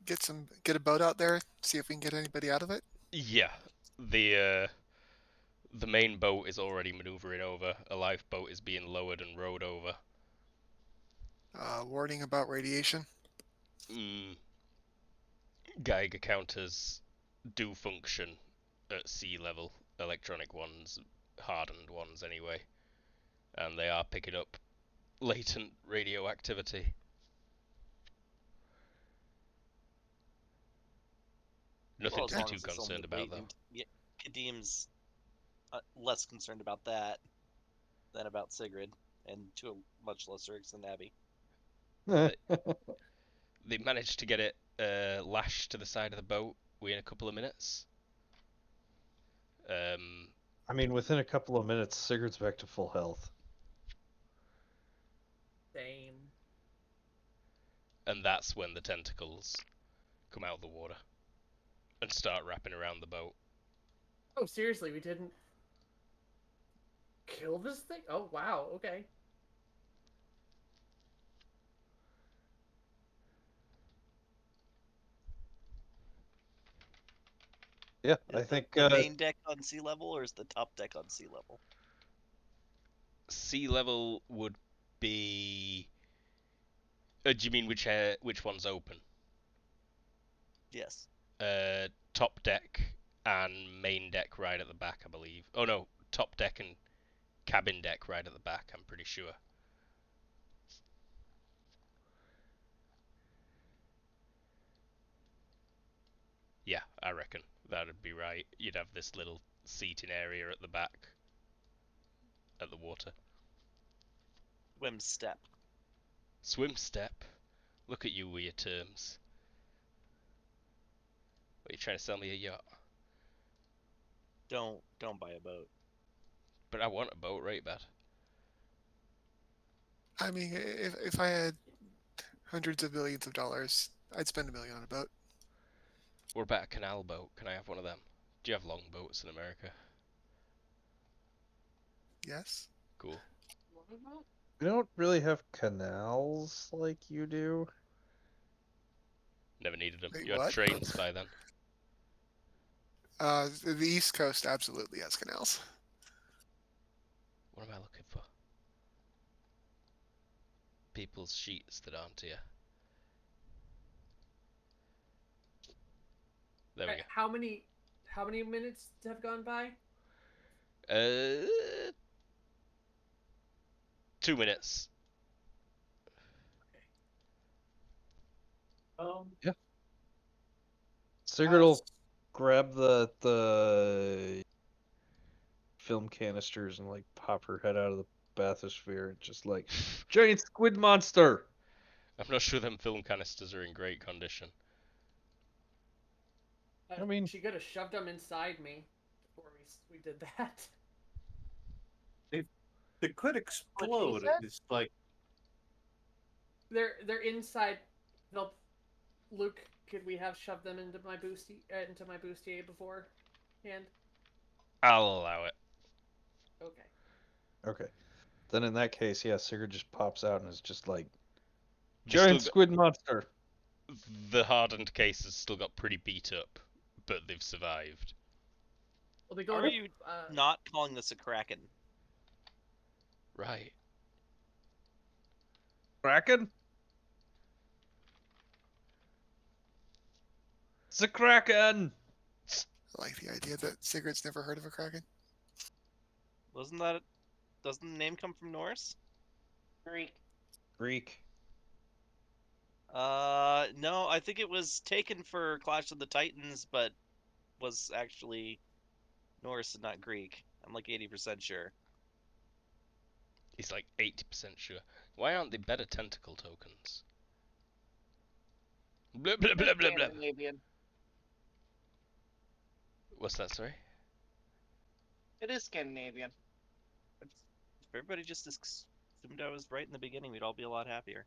Get a boat out there, see if we can get anybody out of it. Yeah. The main boat is already maneuvering over. A lifeboat is being lowered and rowed over. Warning about radiation. Geiger counters do function at sea level. Electronic ones, hardened ones anyway. And they are picking up latent radioactivity. Nothing Well, to as be long too as it's only concerned about, though. latent. Yeah, Kadeem's less concerned about that than about Sigrid, and to a much lesser extent Abby. They managed to get it lashed to the side of the boat within a couple of minutes. I mean, within a couple of minutes, Sigurd's back to full health. Same. And that's when the tentacles come out of the water and start wrapping around the boat. Oh, seriously, we didn't kill this thing? Oh, wow, okay. Yeah, Is I think the main deck on sea level, or is the top deck on sea level? Sea level would be. Do you mean which one's open? Yes. Top deck and main deck right at the back, I believe. Oh no, top deck and cabin deck right at the back, I'm pretty sure. Yeah, I reckon that'd be right. You'd have this little seating area at the back at the water. Swim step. Swim step. Look at you with your terms. What, are you trying to sell me a yacht? Don't buy a boat. But I want a boat right bad. I mean, if I had hundreds of billions of dollars, I'd spend $1 million on a boat. What about a canal boat? Can I have one of them? Do you have long boats in America? Yes. Cool. we don't really have canals like you do. Never needed them. Wait, You had what? trains by then. The East Coast absolutely has canals. What am I looking for? People's sheets that aren't here. There we Alright, how many minutes have gone by? go. 2 minutes. Yeah. Sigurd Uh, will grab the film canisters and like pop her head out of the bathysphere and just like giant squid monster. I'm not sure them film canisters are in great condition. I mean- she could have shoved them inside me before we did that. They could explode. said? It's like They're inside. They'll Luke, could we have shoved them into my bustier beforehand? I'll allow it. Okay. Okay. Then in that case, yeah, Sigurd just pops out and is just like They giant still squid monster. the hardened case has still got pretty beat up, but they've survived. Well, they go. How are you not calling this a kraken? Right. Kraken? It's a kraken. I like the idea that Sigurd's never heard of a kraken. Wasn't that? Doesn't the name come from Norse? Greek. Greek. No, I think it was taken for Clash of the Titans, but was actually Norse and not Greek. I'm like 80% sure. He's like 80% sure. Why aren't they better tentacle tokens? Blah blah blah blah blah. Scandinavian. What's that, sorry? It is Scandinavian. If everybody just assumed I was right in the beginning, we'd all be a lot happier.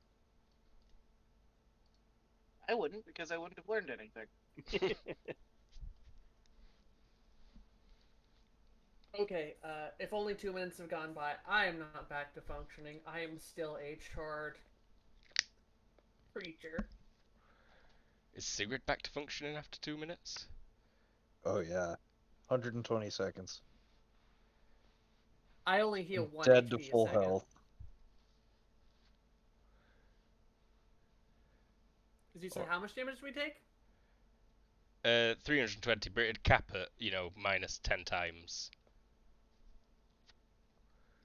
I wouldn't, because I wouldn't have learned anything. Okay. If only 2 minutes have gone by, I am not back to functioning. I am still a charred creature. Is Sigrid back to functioning after 2 minutes? Oh yeah. 120 seconds. I only heal 1 Dead to HP a full second. health. Did you say how much damage do we take? 320, but it'd cap at, minus 10 times.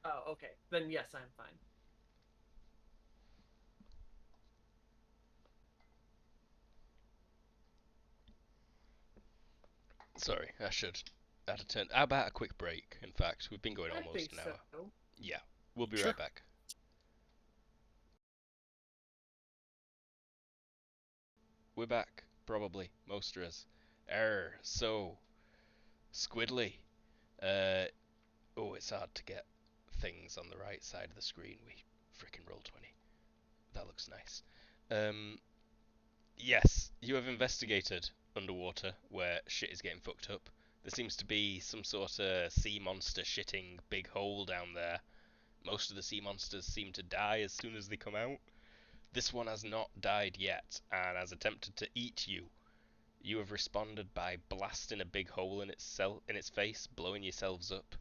Oh, okay. Then yes, I'm fine. Sorry, I should add a turn. How about a quick break? In fact, we've been going I almost think an hour. so. Yeah, we'll be Sure. right back. We're back, probably, most of us. So, Squidly. It's hard to get things on the right side of the screen. We frickin' roll 20. That looks nice. Yes, you have investigated underwater where shit is getting fucked up. There seems to be some sort of sea monster shitting big hole down there. Most of the sea monsters seem to die as soon as they come out. This one has not died yet and has attempted to eat you. You have responded by blasting a big hole in its face, blowing yourselves up,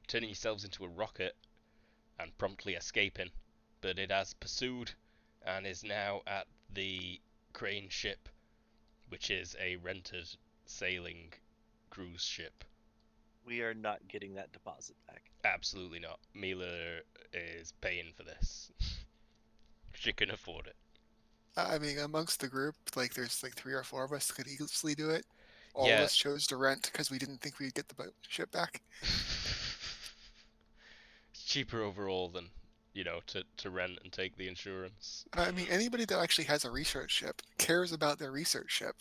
turning yourselves into a rocket, and promptly escaping. But it has pursued and is now at the crane ship, which is a rented sailing cruise ship. We are not getting that deposit back. Absolutely not. Mila is paying for this. She can afford it. I mean, amongst the group, like there's like 3 or 4 of us that could easily do it. All Yeah. of us chose to rent because we didn't think we'd get the ship back. It's cheaper overall than, to rent and take the insurance. I mean, anybody that actually has a research ship cares about their research ship.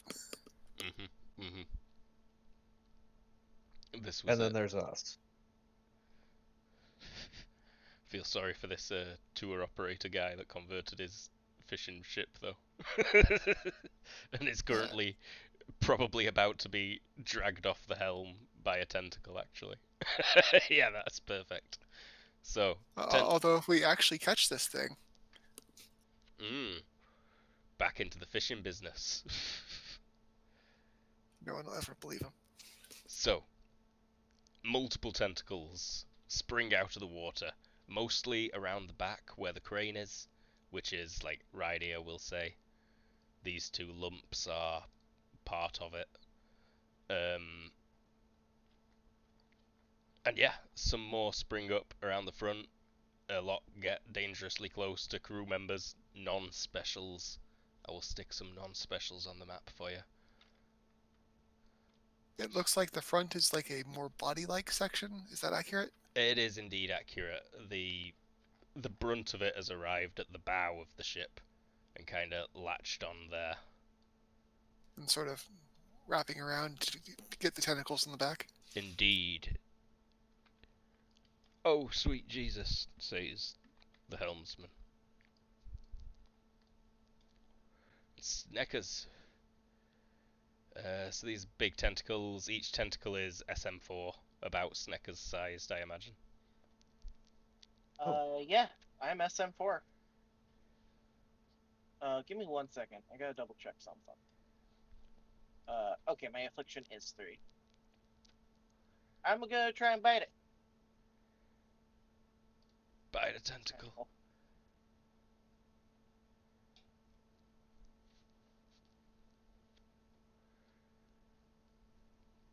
This was And then there's us. Feel sorry for this tour operator guy that converted his fishing ship, though. And it's currently probably about to be dragged off the helm by a tentacle, actually. Yeah, that's perfect. So, Although if we actually catch this thing, back into the fishing business. no one will ever believe him. So, multiple tentacles spring out of the water, mostly around the back where the crane is, which is like right here, we'll say. These two lumps are part of it. And yeah, some more spring up around the front. A lot get dangerously close to crew members, non-specials. I will stick some non-specials on the map for you. It looks like the front is like a more body-like section. Is that accurate? It is indeed accurate. The brunt of it has arrived at the bow of the ship and kind of latched on there. And sort of wrapping around to get the tentacles in the back. Indeed. Oh, sweet Jesus, says the helmsman. Sneckers. So these big tentacles, each tentacle is SM4, about Snecker's sized, I imagine. Yeah, I'm SM4. Give me 1 second. I gotta double check something. Okay, my affliction is 3. I'm gonna try and bite it. Bite a tentacle.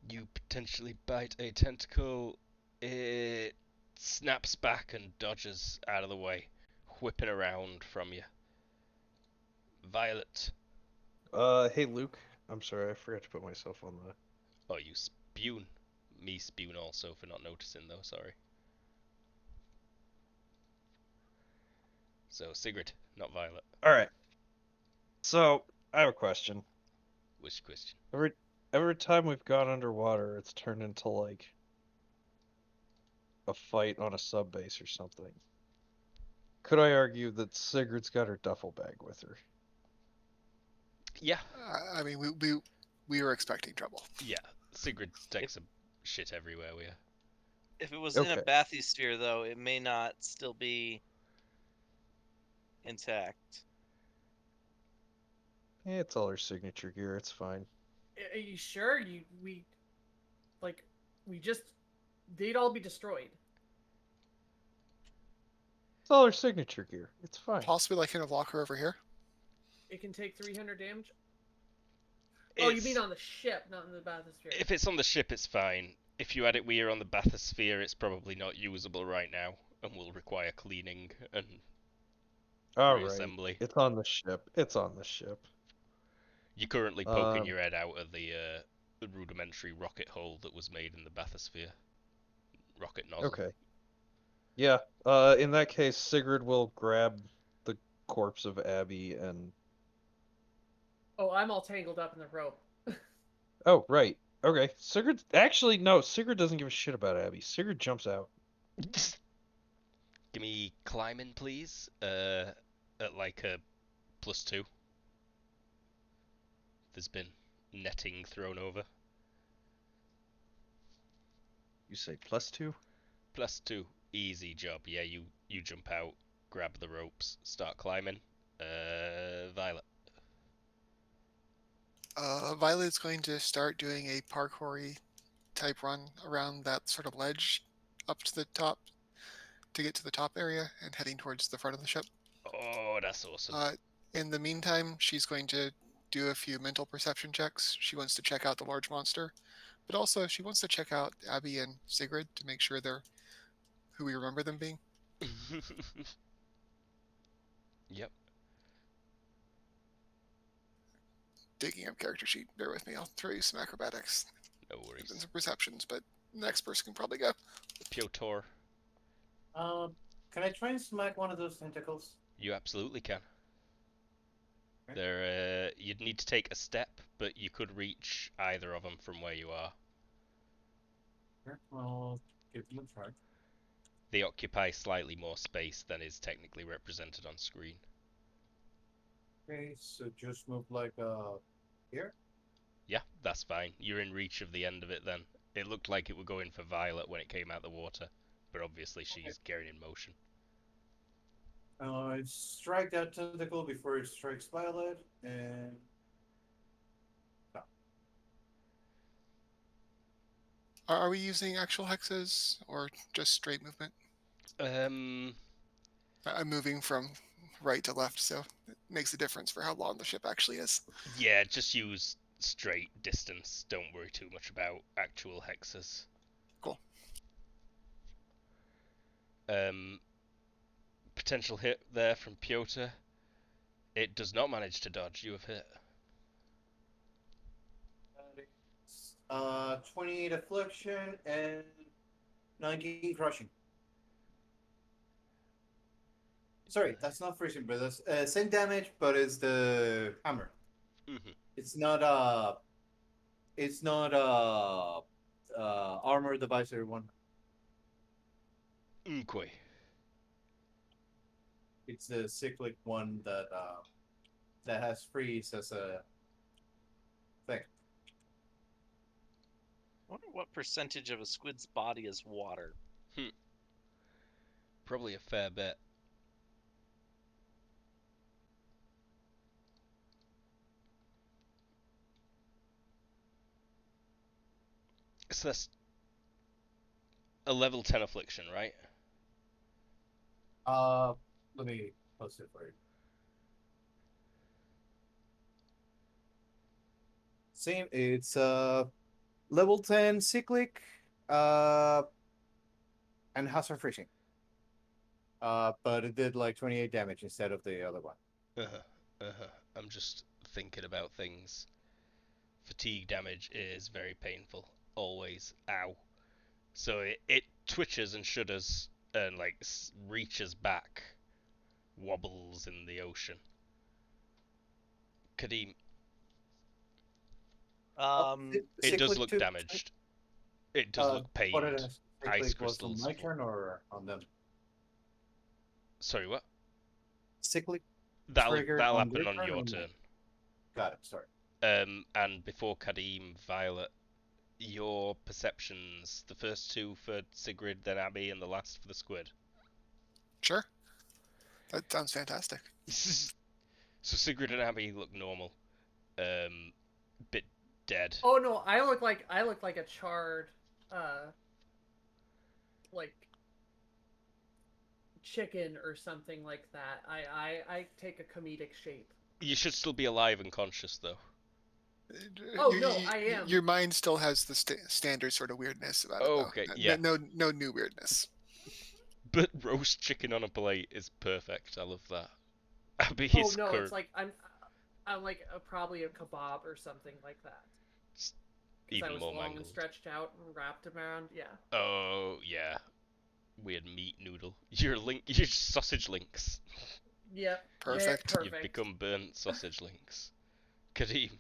You potentially bite a tentacle. It snaps back and dodges out of the way, whipping around from you. Violet. Hey Luke. I'm sorry, I forgot to put myself on the. Oh, you spoon. Me spoon also for not noticing though, sorry. So, Sigrid, not Violet. Alright. So, I have a question. Which question? Every time we've gone underwater, it's turned into like a fight on a sub base or something. Could I argue that Sigurd's got her duffel bag with her? Yeah. I mean, we were expecting trouble. Yeah. Sigrid takes a shit everywhere we are. If it was in a Okay. bathysphere, though, it may not still be intact. It's all her signature gear. It's fine. Are you sure? They'd all be destroyed. It's all her signature gear. It's fine. Possibly like in a locker over here. It can take 300 damage. Oh, you mean on the ship, not in the bathysphere? If it's on the ship, it's fine. If you had it where on the bathysphere, it's probably not usable right now and will require cleaning and All right. reassembly. It's on the ship. It's on the ship. You're currently poking your head out of the rudimentary rocket hole that was made in the bathysphere. Rocket nozzle. Okay. Yeah. In that case, Sigrid will grab the corpse of Abby and. Oh, I'm all tangled up in the rope. Oh, right. Okay. Sigrid. Actually, no. Sigrid doesn't give a shit about Abby. Sigrid jumps out. Give me climbing, please. At like a +2. There's been netting thrown over. You say +2? +2. Easy job. Yeah, you jump out, grab the ropes, start climbing. Violet. Violet's going to start doing a parkour type run around that sort of ledge up to the top to get to the top area and heading towards the front of the ship. Oh, that's awesome. In the meantime, she's going to do a few mental perception checks. She wants to check out the large monster, but also she wants to check out Abby and Sigrid to make sure they're who we remember them being. Yep. Digging up character sheet. Bear with me. I'll throw you some acrobatics No and worries. some perceptions, but the next person can probably go. Piotr, Can I try and smack one of those tentacles? you absolutely can. Okay. There, you'd need to take a step, but you could reach either of them from where you are. Sure. I'll give them a try. They occupy slightly more space than is technically represented on screen. Okay, so just move like here. Yeah, that's fine. You're in reach of the end of it then. It looked like it would go in for Violet when it came out the water, but obviously she's carrying in motion. Strike that tentacle before it strikes Violet, and Are we using actual hexes or just straight movement? I'm moving from right to left, so it makes a difference for how long the ship actually is. Yeah, just use straight distance. Don't worry too much about actual hexes. Cool. Potential hit there from Piotr. It does not manage to dodge. You have hit. 28 affliction and 19 crushing. Sorry, that's not freezing, but that's same damage, but it's the hammer. Mm-hmm. It's not armor divisor one. Okay. It's the cyclic one that has freeze as a thing. I wonder what percentage of a squid's body is water. Probably a fair bit. So that's a level 10 affliction, right? Let me post it for you. Same, it's level 10 cyclic and hazard freezing. But it did like 28 damage instead of the other one. I'm just thinking about things. Fatigue damage is very painful. Always. Ow. So it twitches and shudders and like reaches back, wobbles in the ocean. Kadeem, it does look damaged. It does look What pained. Ice was on crystals. my turn or on them? Sorry, what? Cyclic That'll triggered happen their on your or turn. Got it. Sorry. And before Kadeem, Violet, your perceptions. The first two for Sigrid, then Abby, and the last for the squid. Sure. That sounds fantastic. So Sigrid and Abby look normal. Bit dead. Oh no, I look like a charred, like chicken or something like that. I take a comedic shape. You should still be alive and conscious, though. Oh no, I am. Your mind still has the standard sort of weirdness about it, though. Okay, yeah. No new weirdness. But roast chicken on a plate is perfect. I love that. Abby Oh is no, current. it's like I'm like probably a kebab or something like that. Even I was more long mangled. and stretched out and wrapped around. Yeah. Oh yeah, weird meat noodle. You're sausage links. Yep. Perfect. Yeah, perfect. You've become burnt sausage links. Kadeem.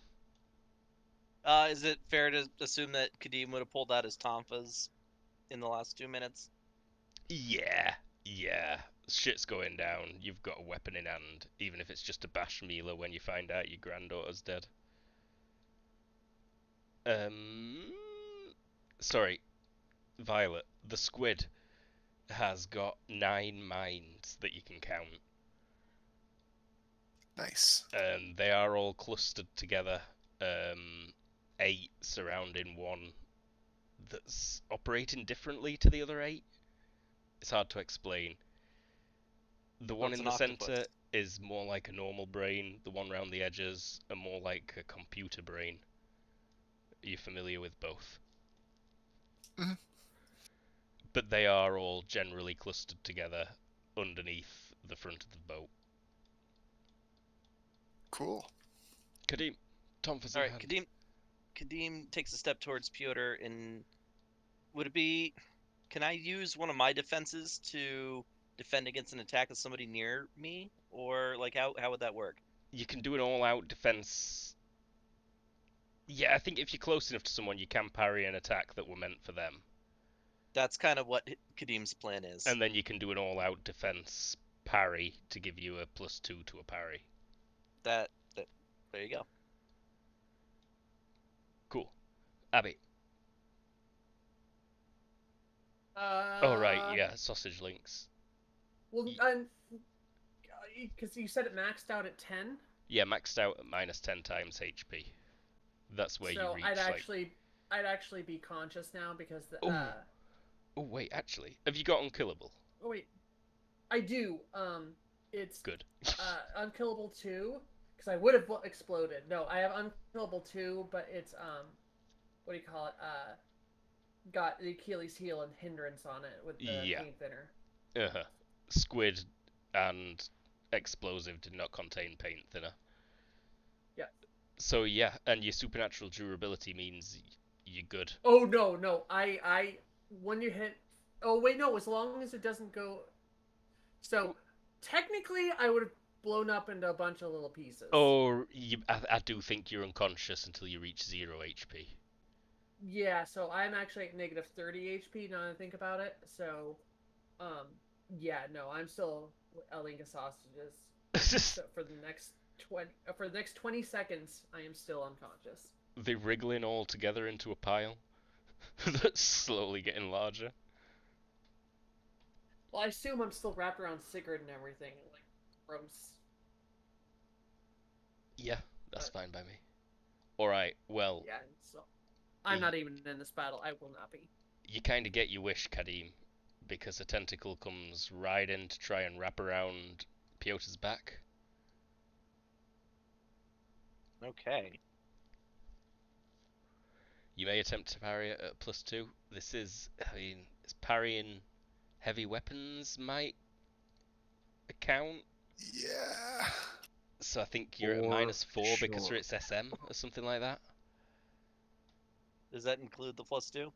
Is it fair to assume that Kadeem would have pulled out his tonfas in the last 2 minutes? Yeah. Shit's going down. You've got a weapon in hand, even if it's just a bash mealer when you find out your granddaughter's dead. Sorry, Violet. The squid has got 9 minds that you can count. Nice. They are all clustered together. 8 surrounding one that's operating differently to the other 8. It's hard to explain. The one it's in an the octopus. center is more like a normal brain. The one around the edges are more like a computer brain. Are you familiar with both? Mhm. But they are all generally clustered together underneath the front of the boat. Cool. Kadeem, Tom for All right, hand. Kadeem takes a step towards Piotr, and would it be? Can I use one of my defenses to defend against an attack of somebody near me, or like how would that work? You can do an all-out defense. Yeah, I think if you're close enough to someone, you can parry an attack that were meant for them. That's kind of what Kadeem's plan is. And then you can do an all-out defense parry to give you a +2 to a parry. There you go. Cool. Abby. Oh right, yeah, sausage links. Well, because you said it maxed out at 10. Yeah, maxed out at -10 times HP. That's where you reach. I'd I'd actually be conscious now because the Oh. Oh wait, actually, have you got unkillable? oh wait, I do. It's Good. unkillable 2 because I would have exploded. No, I have unkillable 2, but it's what do you call it? Got the Achilles heel and hindrance on it with the Yeah. paint thinner. Uh-huh. Squid and explosive did not contain paint thinner. Yeah. So yeah, and your supernatural durability means you're good. Oh no. I when you hit. Oh wait, no. As long as it doesn't go. So technically, I would have blown up into a bunch of little pieces. Or I do think you're unconscious until you reach 0 HP. Yeah, so I'm actually at negative 30 HP now that I think about it. So, yeah, no, I'm still a link of sausages. So for the next 20 seconds, I am still unconscious. They're wriggling all together into a pile that's slowly getting larger. Well, I assume I'm still wrapped around Sigurd and everything. Like, gross. Yeah, that's fine by me. Alright, well, Yeah, so I'm not even in this battle. I will not be. you kind of get your wish, Kadim, because a tentacle comes right in to try and wrap around Piotr's back. Okay. You may attempt to parry it at +2. This is, I mean, is parrying heavy weapons might account? Yeah. So I think you're at For -4 because sure. it's SM or something like that. Does that include the +2?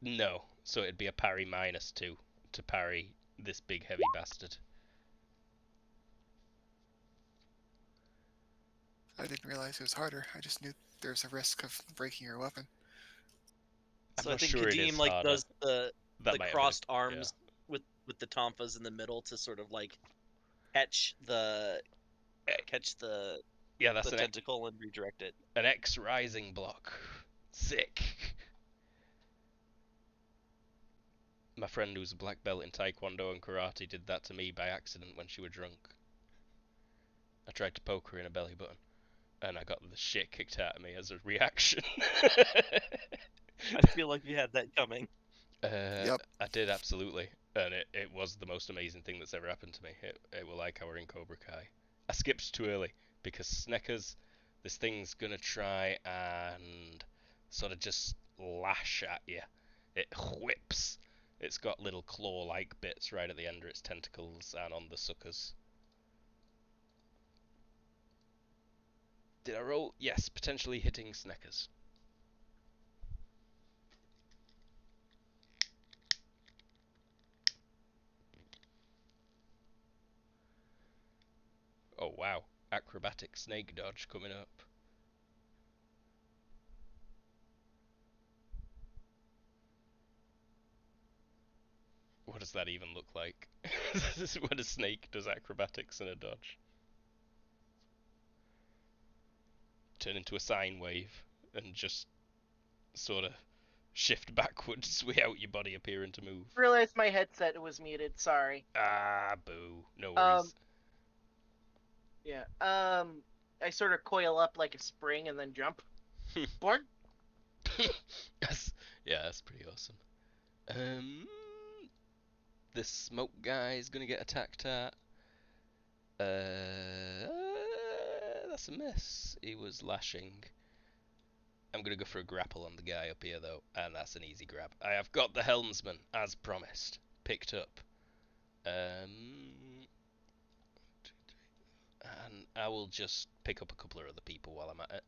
No, so it'd be a parry -2 to parry this big heavy bastard. I didn't realize it was harder. I just knew there was a risk of breaking your weapon. I'm So I not think sure it is Kadeem like harder. does the That might have crossed been, arms with the tonfas in the middle to sort of like catch the yeah, that's the tentacle and redirect it. an X rising block. Sick. My friend who's a black belt in Taekwondo and karate did that to me by accident when she was drunk. I tried to poke her in a belly button, and I got the shit kicked out of me as a reaction. I feel like you had that coming. Yep. I did, absolutely. And it was the most amazing thing that's ever happened to me. It was like I were in Cobra Kai. I skipped too early, because Sneckers, this thing's gonna try and sort of just lash at you. It whips. It's got little claw-like bits right at the end of its tentacles and on the suckers. Did I roll? Yes, potentially hitting Sneckers. Oh wow, acrobatic snake dodge coming up. What does that even look like? When a snake does acrobatics in a dodge. Turn into a sine wave and just sort of shift backwards without your body appearing to move. Realized my headset was muted. Sorry. Ah, boo. No worries. Yeah. I sort of coil up like a spring and then jump. Born? Yeah, that's pretty awesome. This smoke guy is gonna get attacked at. That's a miss. He was lashing. I'm gonna go for a grapple on the guy up here though, and that's an easy grab. I have got the helmsman, as promised, picked up. And I will just pick up a couple of other people while I'm at it.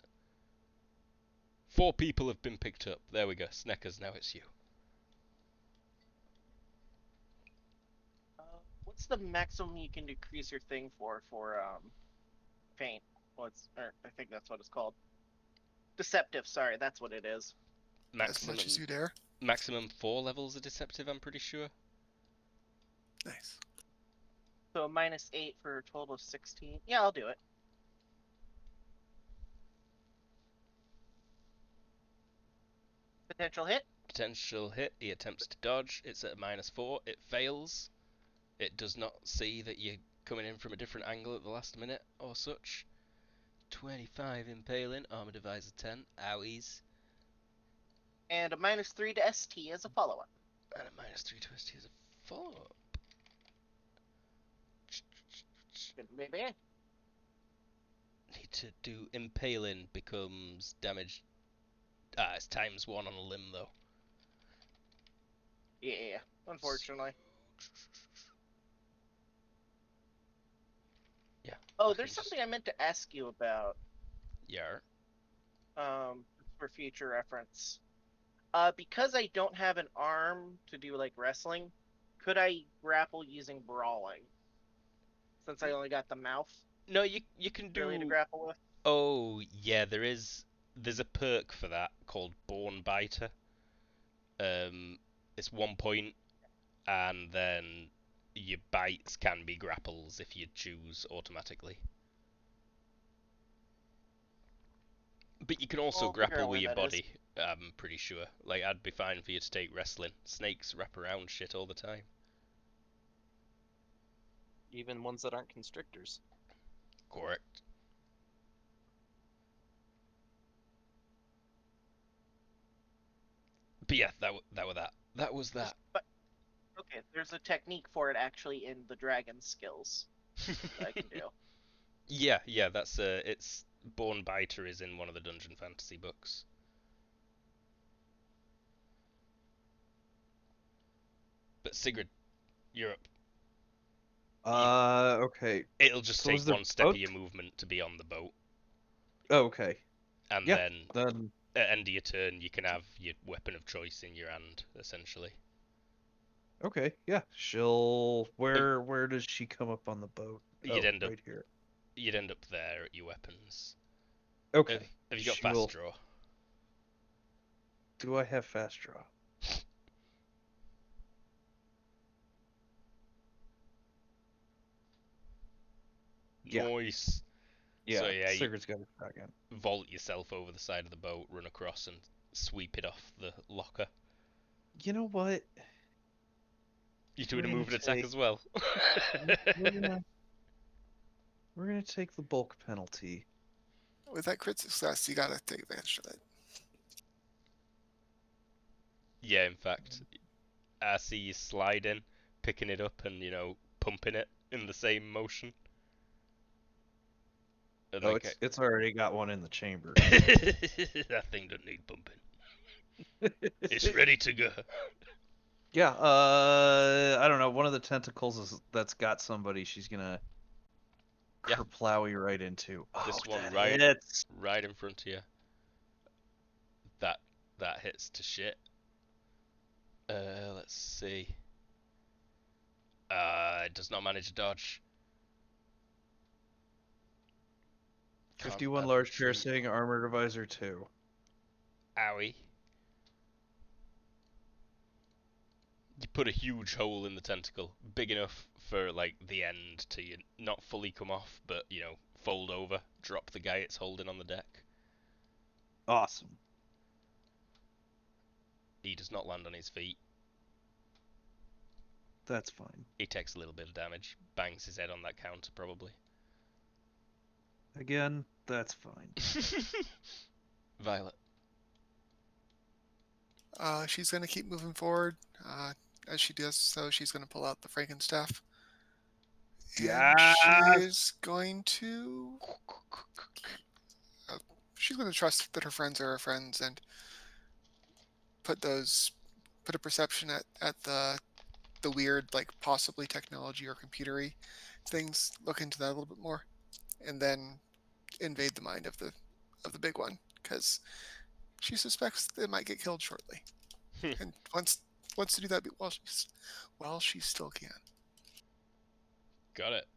4 people have been picked up. There we go. Sneckers, now it's you. What's the maximum you can decrease your thing for paint? I think that's what it's called. Deceptive. Sorry, that's what it is. As much as you dare. Maximum 4 levels of deceptive, I'm pretty sure. Nice. So a -8 for a total of 16. Yeah, I'll do it. Potential hit. Potential hit. He attempts to dodge. It's at a -4. It fails. It does not see that you're coming in from a different angle at the last minute or such. 25 impaling. Armor divisor 10. Owies. and a -3 to ST as a follow-up. And a -3 to ST as a follow-up. Maybe. Need to do impaling becomes damage. It's ×1 on a limb though. Yeah, unfortunately. Yeah. Oh, I there's can just- something I meant to ask you about. Yeah. For future reference. Because I don't have an arm to do like wrestling, could I grapple using brawling? Since I only got the mouth No, you can really to do. grapple with. Oh yeah, there's a perk for that called Born Biter. It's 1 point, and then your bites can be grapples if you choose automatically. But you can also I'll figure grapple out with where your that is. body. I'm pretty sure. Like I'd be fine for you to take wrestling. Snakes wrap around shit all the time. Even ones that aren't constrictors. Correct. But yeah, that was that. That was that. But okay, there's a technique for it actually in the dragon skills that I can do. Yeah, that's it's Born Biter is in one of the Dungeon Fantasy books. But Sigrid, you're up. Okay. It'll just So is take there one step of boat? your movement to be on the boat, Okay. and Yeah. then Then at end of your turn you can have your weapon of choice in your hand, essentially. okay. Yeah. She'll. Where does she come up on the boat? You'd Oh, end up right here. you'd end up there at your weapons. Okay. Have you got She fast will- draw? Do I have fast draw? Yeah. Nice. Yeah. So yeah, you Sigurd's got a shotgun. vault yourself over the side of the boat, run across, and sweep it off the locker. You know what? You doing a We're gonna move and attack take- as well? We're gonna take the bulk penalty. With that crit success, you gotta take advantage of it. Yeah, in fact, I see you sliding, picking it up, and pumping it in the same motion. And Oh, like it's already got one in the chamber. that thing doesn't need pumping. It's ready to go. Yeah, I don't know. One of the tentacles that's got somebody. She's gonna Yeah. kerplowy right into. This Oh, one that right- hits. Right in front of you. That hits to shit. Let's see. It does not manage to dodge. Can't 51 add large retreat. piercing, armor divisor 2. Owie. You put a huge hole in the tentacle, big enough for like the end to not fully come off, but fold over, drop the guy it's holding on the deck. Awesome. He does not land on his feet. That's fine. He takes a little bit of damage, bangs his head on that counter probably. Again, that's fine. Violet. She's gonna keep moving forward. As she does so, she's gonna pull out the Frankenstaff. And Yes! she is going to. She's gonna trust that her friends are her friends and put a perception at the weird, like possibly technology or computery things. Look into that a little bit more, and then invade the mind of the big one because she suspects they might get killed shortly, and wants to do that while she still can. Got it.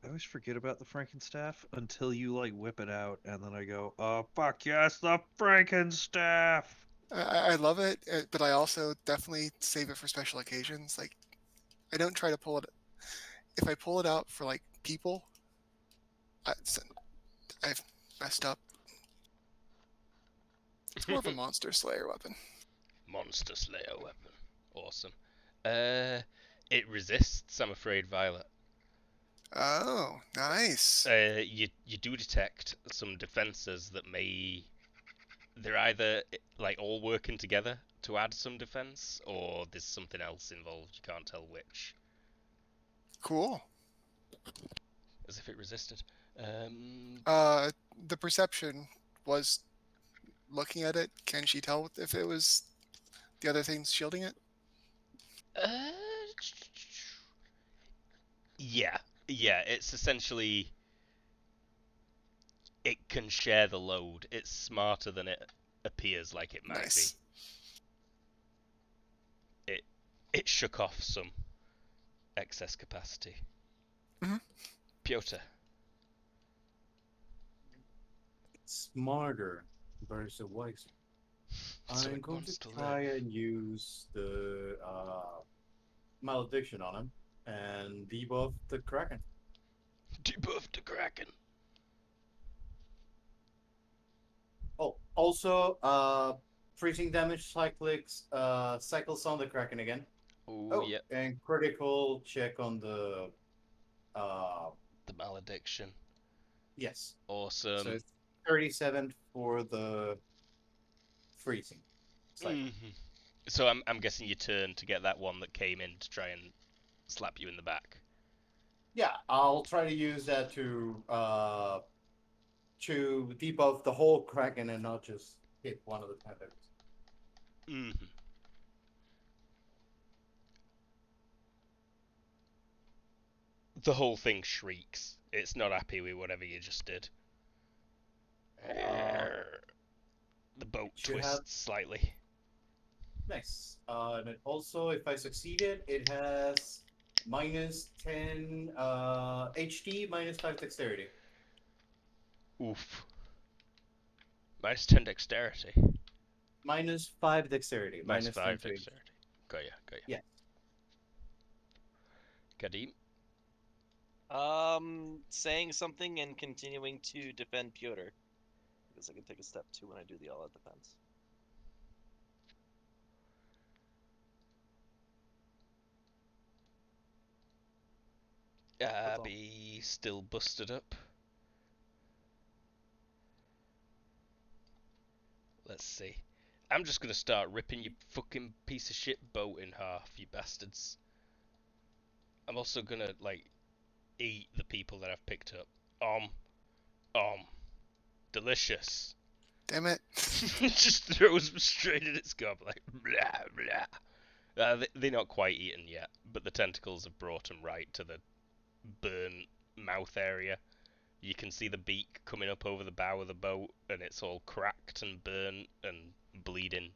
I always forget about the Frankenstaff until you like whip it out, and then I go, "Oh fuck yes, the Frankenstaff!" I love it, but I also definitely save it for special occasions. Like, I don't try to pull it. If I pull it out for like people, I've messed up. It's more of a monster slayer weapon. Monster Slayer weapon. Awesome. It resists, I'm afraid, Violet. Oh, nice. You do detect some defenses that may they're either like all working together to add some defense, or there's something else involved. You can't tell which. Cool. As if it resisted. Um, The perception was looking at it. Can she tell if it was the other things shielding it? uh, yeah, yeah. It's essentially it can share the load. It's smarter than it appears like it might be. Nice. It shook off some excess capacity. Mhm. Piotr. Smarter versus wiser. So I'm it going to wants to try live. and use the malediction on him and debuff the Kraken. Debuff the Kraken. Oh, also, freezing damage cycles on the Kraken again. Oh, Oh, yeah. and critical check on the uh The malediction. yes. So Awesome. it's 37 for the freezing cycle. Hmm. So I'm guessing you turn to get that one that came in to try and slap you in the back. Yeah, I'll try to use that to debuff the whole Kraken and not just hit one of the tentacles. Hmm. The whole thing shrieks. It's not happy with whatever you just did. Uh, The boat you have twists slightly. nice. And it also, if I succeeded, it has minus 10 HD, minus 5 dexterity. Oof. Minus 10 dexterity. Minus 5 dexterity. Minus Minus 10 5 to HD. dexterity. Got ya, got ya. Yeah. Kadim? Saying something and continuing to defend Piotr. Because I can take a step 2 when I do the all-out defense. That's all. Abby still busted up. Let's see. I'm just gonna start ripping your fucking piece of shit boat in half, you bastards. I'm also gonna, like, eat the people that I've picked up. Delicious. Damn it. Just throws them straight in its gob, like, blah, blah. They're not quite eaten yet, but the tentacles have brought them right to the burnt mouth area. You can see the beak coming up over the bow of the boat, and it's all cracked and burnt and bleeding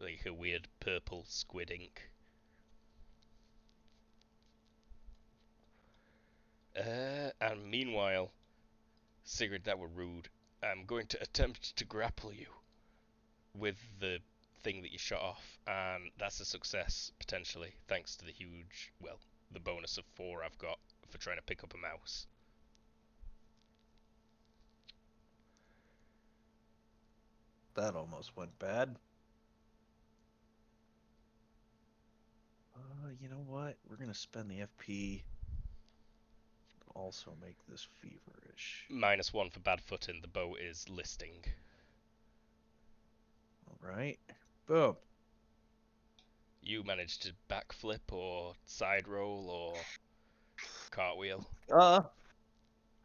like a weird purple squid ink. And meanwhile, Sigurd, that were rude. I'm going to attempt to grapple you with the thing that you shot off, and that's a success, potentially, thanks to the huge, well, the bonus of 4 I've got for trying to pick up a mouse. That almost went bad. You know what? We're gonna spend the FP. Also make this feverish. -1 for bad footing, the boat is listing. Alright. Boom. You managed to backflip or side roll or cartwheel. I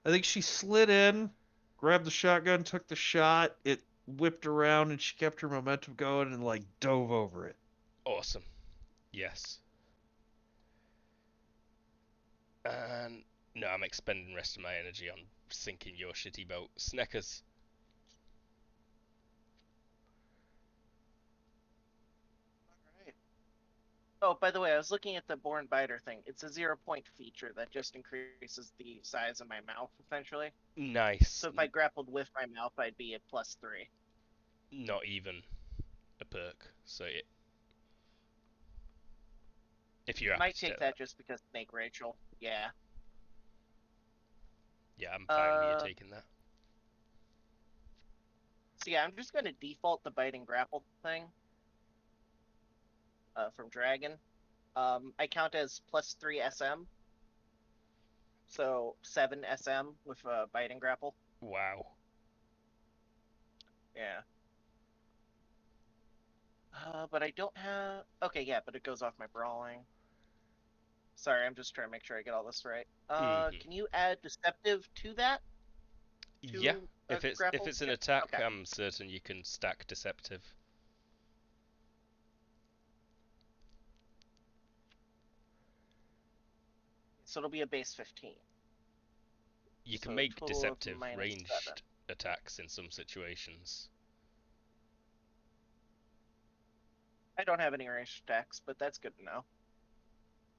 think she slid in, grabbed the shotgun, took the shot, it whipped around, and she kept her momentum going and, like, dove over it. Awesome. Yes. And no, I'm expending the rest of my energy on sinking your shitty boat. Sneckers. Alright. Oh, by the way, I was looking at the Born Biter thing. It's a 0-point feature that just increases the size of my mouth, essentially. Nice. So if I grappled with my mouth, I'd be at +3. Not even a perk. So if you're happy Might to take that just because Snake Rachel. Yeah. yeah, I'm fine with you taking that. So yeah, I'm just going to default the Bite and Grapple thing from Dragon. I count as +3 SM. So 7 SM with bite and grapple. Wow. Yeah. But I don't have. Okay, yeah, but it goes off my brawling. Sorry, I'm just trying to make sure I get all this right. Mhm. Can you add deceptive to that? Yeah. To If it's grapple? an Yeah, attack, okay. I'm certain you can stack deceptive. So it'll be a base 15. You can So make total of deceptive -7. ranged attacks in some situations. I don't have any ranged attacks, but that's good to know.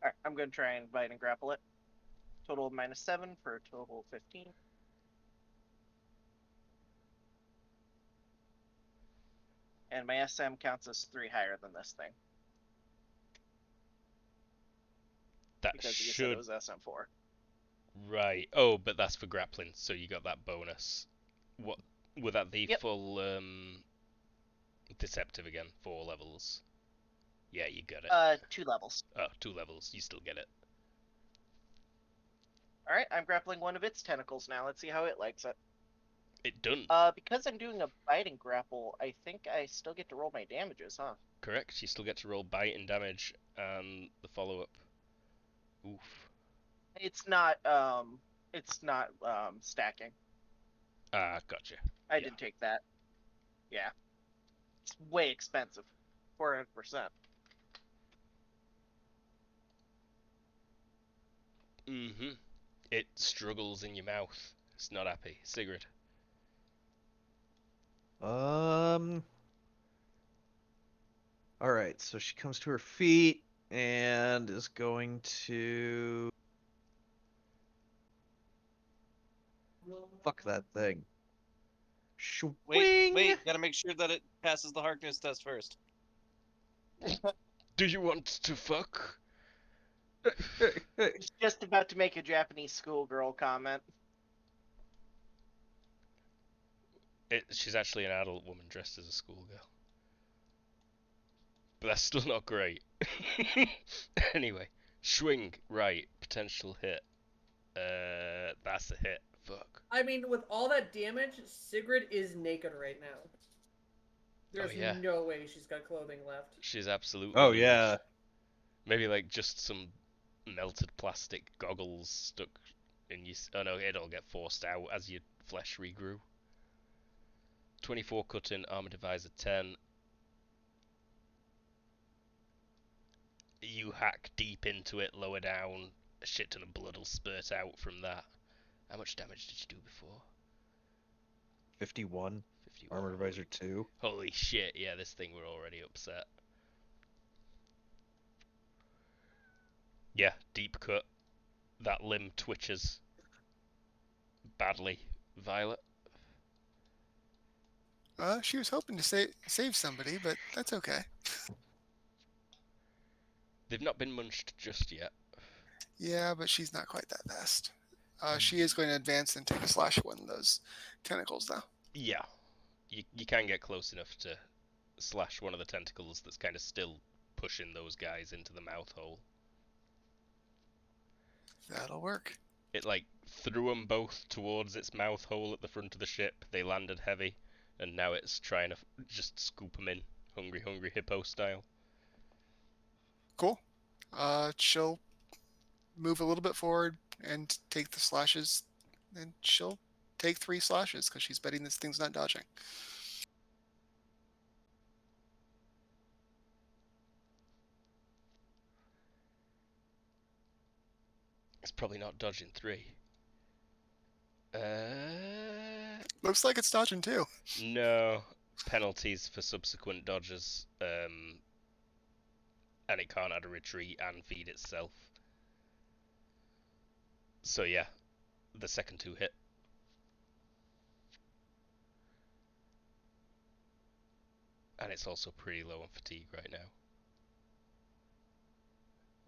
Alright, I'm going to try and bite and grapple it. Total of -7 for a total of 15. And my SM counts as 3 higher than this thing. That Because you said should it was SM4. right. Oh, but that's for grappling, so you got that bonus. What would that be? Yep. Full deceptive again, 4 levels. Yeah, you got it. 2 levels. Oh, 2 levels, you still get it. Alright, I'm grappling one of its tentacles now. Let's see how it likes it. It done. Because I'm doing a biting grapple, I think I still get to roll my damages, huh? Correct. You still get to roll bite and damage and the follow up. Oof. It's not stacking. Ah, gotcha. I Yeah. did take that. Yeah. It's way expensive. 400%. Mhm. It struggles in your mouth. It's not happy. Sigrid. All right, so she comes to her feet and is going to fuck that thing. Swing. Wait, gotta make sure that it passes the Harkness test first. Do you want to fuck? It's just about to make a Japanese schoolgirl comment. She's actually an adult woman dressed as a schoolgirl. But that's still not great. Anyway, swing, right, potential hit. That's a hit. Fuck. I mean, with all that damage, Sigrid is naked right now. There's yeah. no way she's got clothing left. She's absolutely. Oh, nude. yeah. Maybe like just some melted plastic goggles stuck in you. Oh no, it'll get forced out as your flesh regrew. 24 cutting, armor divisor 10. You hack deep into it, lower down. A shit ton of blood will spurt out from that. How much damage did you do before? 51. 51. Armor Divisor 2. Holy shit, yeah, this thing were already upset. Yeah, deep cut. That limb twitches badly. Violet? She was hoping to save somebody, but that's okay. They've not been munched just yet. Yeah, but she's not quite that fast. She is going to advance and take a slash at one of those tentacles, though. Yeah. You can get close enough to slash one of the tentacles that's kind of still pushing those guys into the mouth hole. That'll work. It like threw them both towards its mouth hole at the front of the ship. They landed heavy, and now it's trying to just scoop them in, hungry hippo style. Cool. She'll move a little bit forward and take the slashes, and she'll take 3 slashes because she's betting this thing's not dodging. It's probably not dodging 3. Looks like it's dodging 2. No. Penalties for subsequent dodges, and it can't add a retreat and feed itself. So yeah, the second 2 hit. And it's also pretty low on fatigue right now.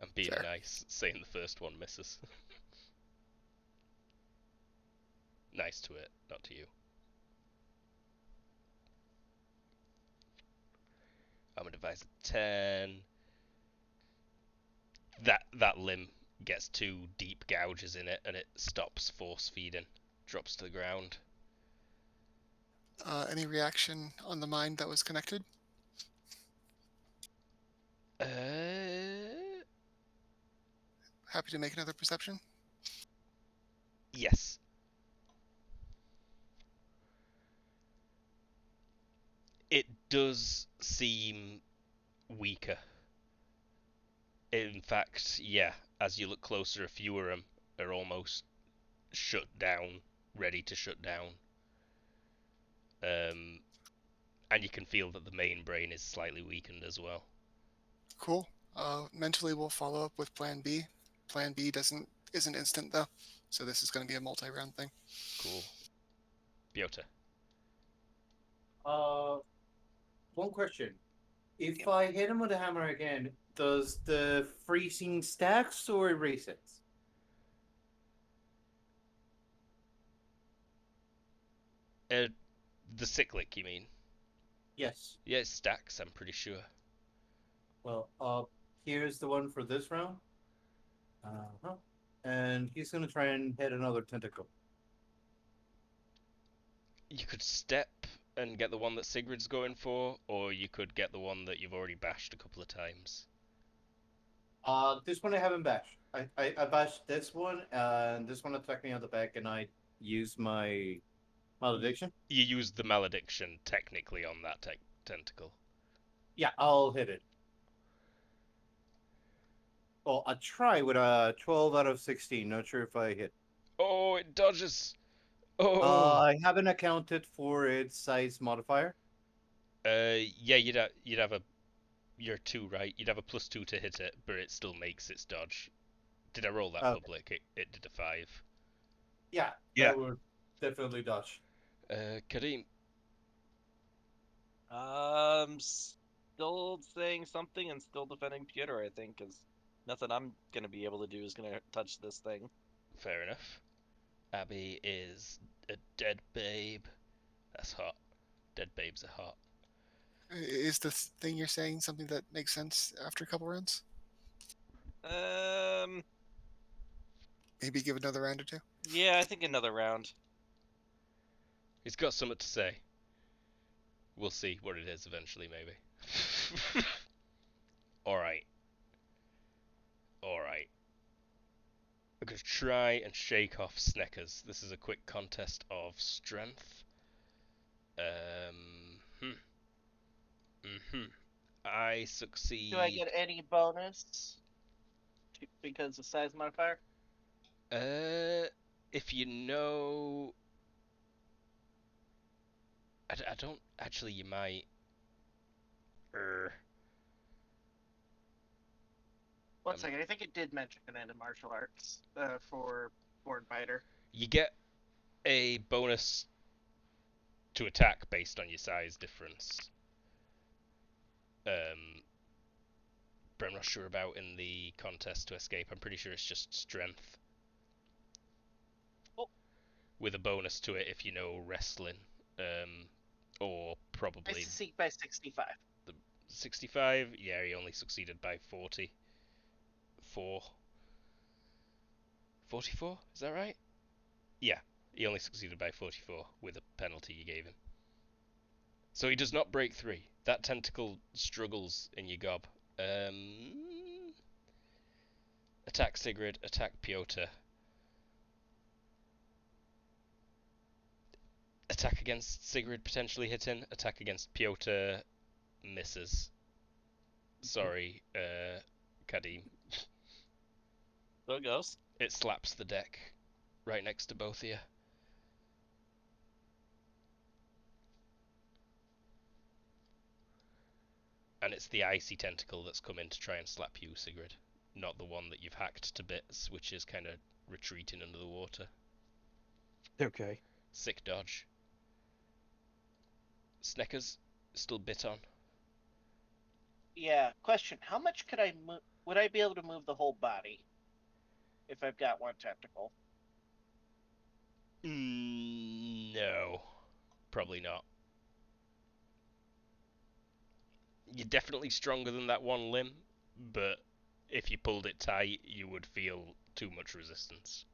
I'm being Fair. nice, saying the first one misses. Nice to it, not to you. I'm gonna devise a 10. That limb gets 2 deep gouges in it, and it stops force feeding, drops to the ground. Any reaction on the mind that was connected? Happy to make another perception. Yes. It does seem weaker. In fact, yeah, as you look closer, a few of them are almost shut down, ready to shut down. And you can feel that the main brain is slightly weakened as well. Cool. Mentally, we'll follow up with Plan B. Plan B isn't instant though, so this is going to be a multi-round thing. Cool. Piotr. One question. If I hit him with a hammer again, does the freezing stacks or erase it? The cyclic, you mean? Yes. Yeah, it stacks, I'm pretty sure. Well, here's the one for this round. Uh-huh. And he's gonna try and hit another tentacle. You could step and get the one that Sigrid's going for, or you could get the one that you've already bashed a couple of times. This one I haven't bashed. I bashed this one, and this one attacked me on the back, and I used my malediction. You used the malediction technically on that tentacle. Yeah, I'll hit it. Well, I try with a 12 out of 16. Not sure if I hit. Oh, it dodges. Oh. I haven't accounted for its size modifier. Yeah, you'd have a. You're 2, right? You'd have a +2 to hit it, but it still makes its dodge. Did I roll that Okay. public? It did a 5. Yeah, that would definitely dodge. Kareem. Still saying something and still defending Peter, I think, because nothing I'm gonna be able to do is gonna touch this thing. Fair enough. Abby is a dead babe. That's hot. Dead babes are hot. Is the thing you're saying something that makes sense after a couple rounds? Maybe give another round or two. Yeah, I think another round. He's got something to say. We'll see what it is eventually, maybe. Alright. Alright. I'm going to try and shake off Sneckers. This is a quick contest of strength. I succeed. Do I get any bonus because of size modifier? If you know... I don't... Actually, you might... One second, I think it did mention it in martial arts for Born Fighter. You get a bonus to attack based on your size difference. But I'm not sure about in the contest to escape. I'm pretty sure it's just strength. Oh. With a bonus to it if you know wrestling. Or I probably succeed by 65. 65. Yeah, he only succeeded by 44. 44? Is that right? Yeah, he only succeeded by 44 with a penalty you gave him. So he does not break 3. That tentacle struggles in your gob. Attack Sigrid, attack Piotr. Attack against Sigrid potentially hitting. Attack against Piotr misses. Sorry, Kadim. So it goes. It slaps the deck right next to both of you. And it's the icy tentacle that's come in to try and slap you, Sigrid. Not the one that you've hacked to bits, which is kind of retreating under the water. Okay. Sick dodge. Sneckers, still bit on. Yeah. Question: how much could I move? Would I be able to move the whole body if I've got one tentacle? No, probably not. You're definitely stronger than that one limb, but if you pulled it tight, you would feel too much resistance.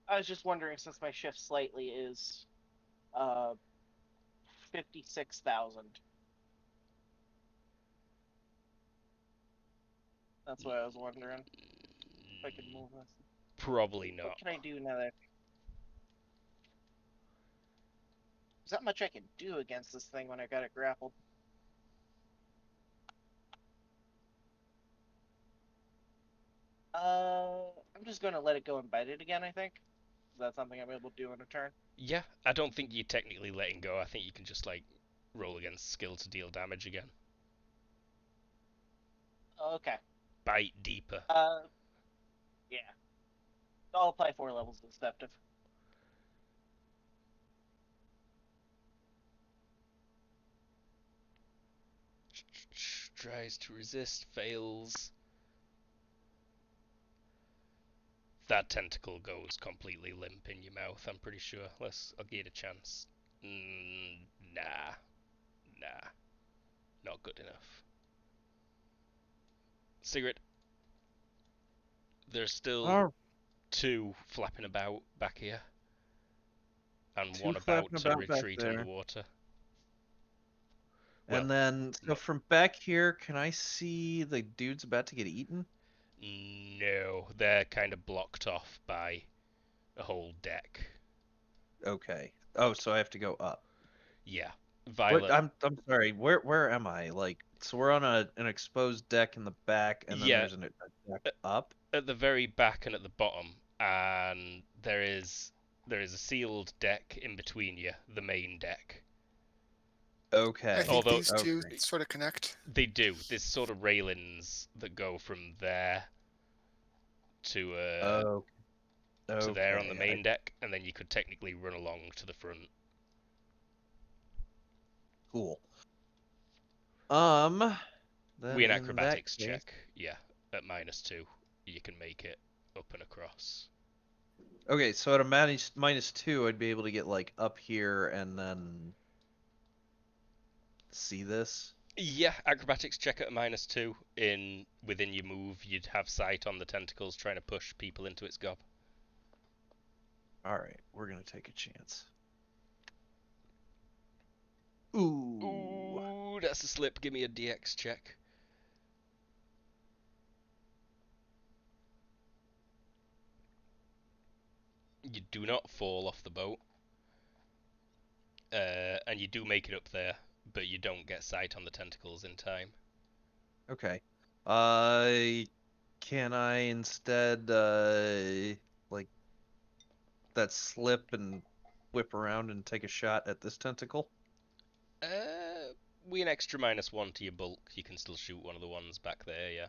I was just wondering, since my shift slightly is 56,000. That's what I was wondering. If I could move this. Probably not. What can I do now that there's not much I can do against this thing when I got it grappled. I'm just gonna let it go and bite it again, I think. Is that something I'm able to do in a turn? Yeah, I don't think you're technically letting go. I think you can just like roll against skill to deal damage again. Okay. Bite deeper. Yeah. I'll apply 4 levels of deceptive. Tries to resist, fails. That tentacle goes completely limp in your mouth, I'm pretty sure. I'll give it a chance. Nah. Not good enough. Sigrid, there's still 2 flapping about back here. And 2 one about flapping to about back retreat there. underwater. And then, so from back here, can I see the dudes about to get eaten? No, they're kind of blocked off by a whole deck. Okay. Oh, so I have to go up. Yeah. What? Violet. I'm sorry. Where am I? Like, so we're on an exposed deck in the back, and then there's a deck up. At the very back and at the bottom, and there is a sealed deck in between you, the main deck. Okay. I think these two sort of connect. They do. There's sort of railings that go from there to to there on the main deck, and then you could technically run along to the front. Cool. We an acrobatics check, yeah, at -2, you can make it up and across. Okay, so at a -2, I'd be able to get like up here and then see this. Yeah, acrobatics check at a -2. Within your move, you'd have sight on the tentacles trying to push people into its gob. All right, we're gonna take a chance. Ooh, that's a slip. Give me a DX check. You do not fall off the boat, and you do make it up there, but you don't get sight on the tentacles in time. Okay. Can I instead like that slip and whip around and take a shot at this tentacle? We an extra -1 to your bulk. You can still shoot one of the ones back there, yeah.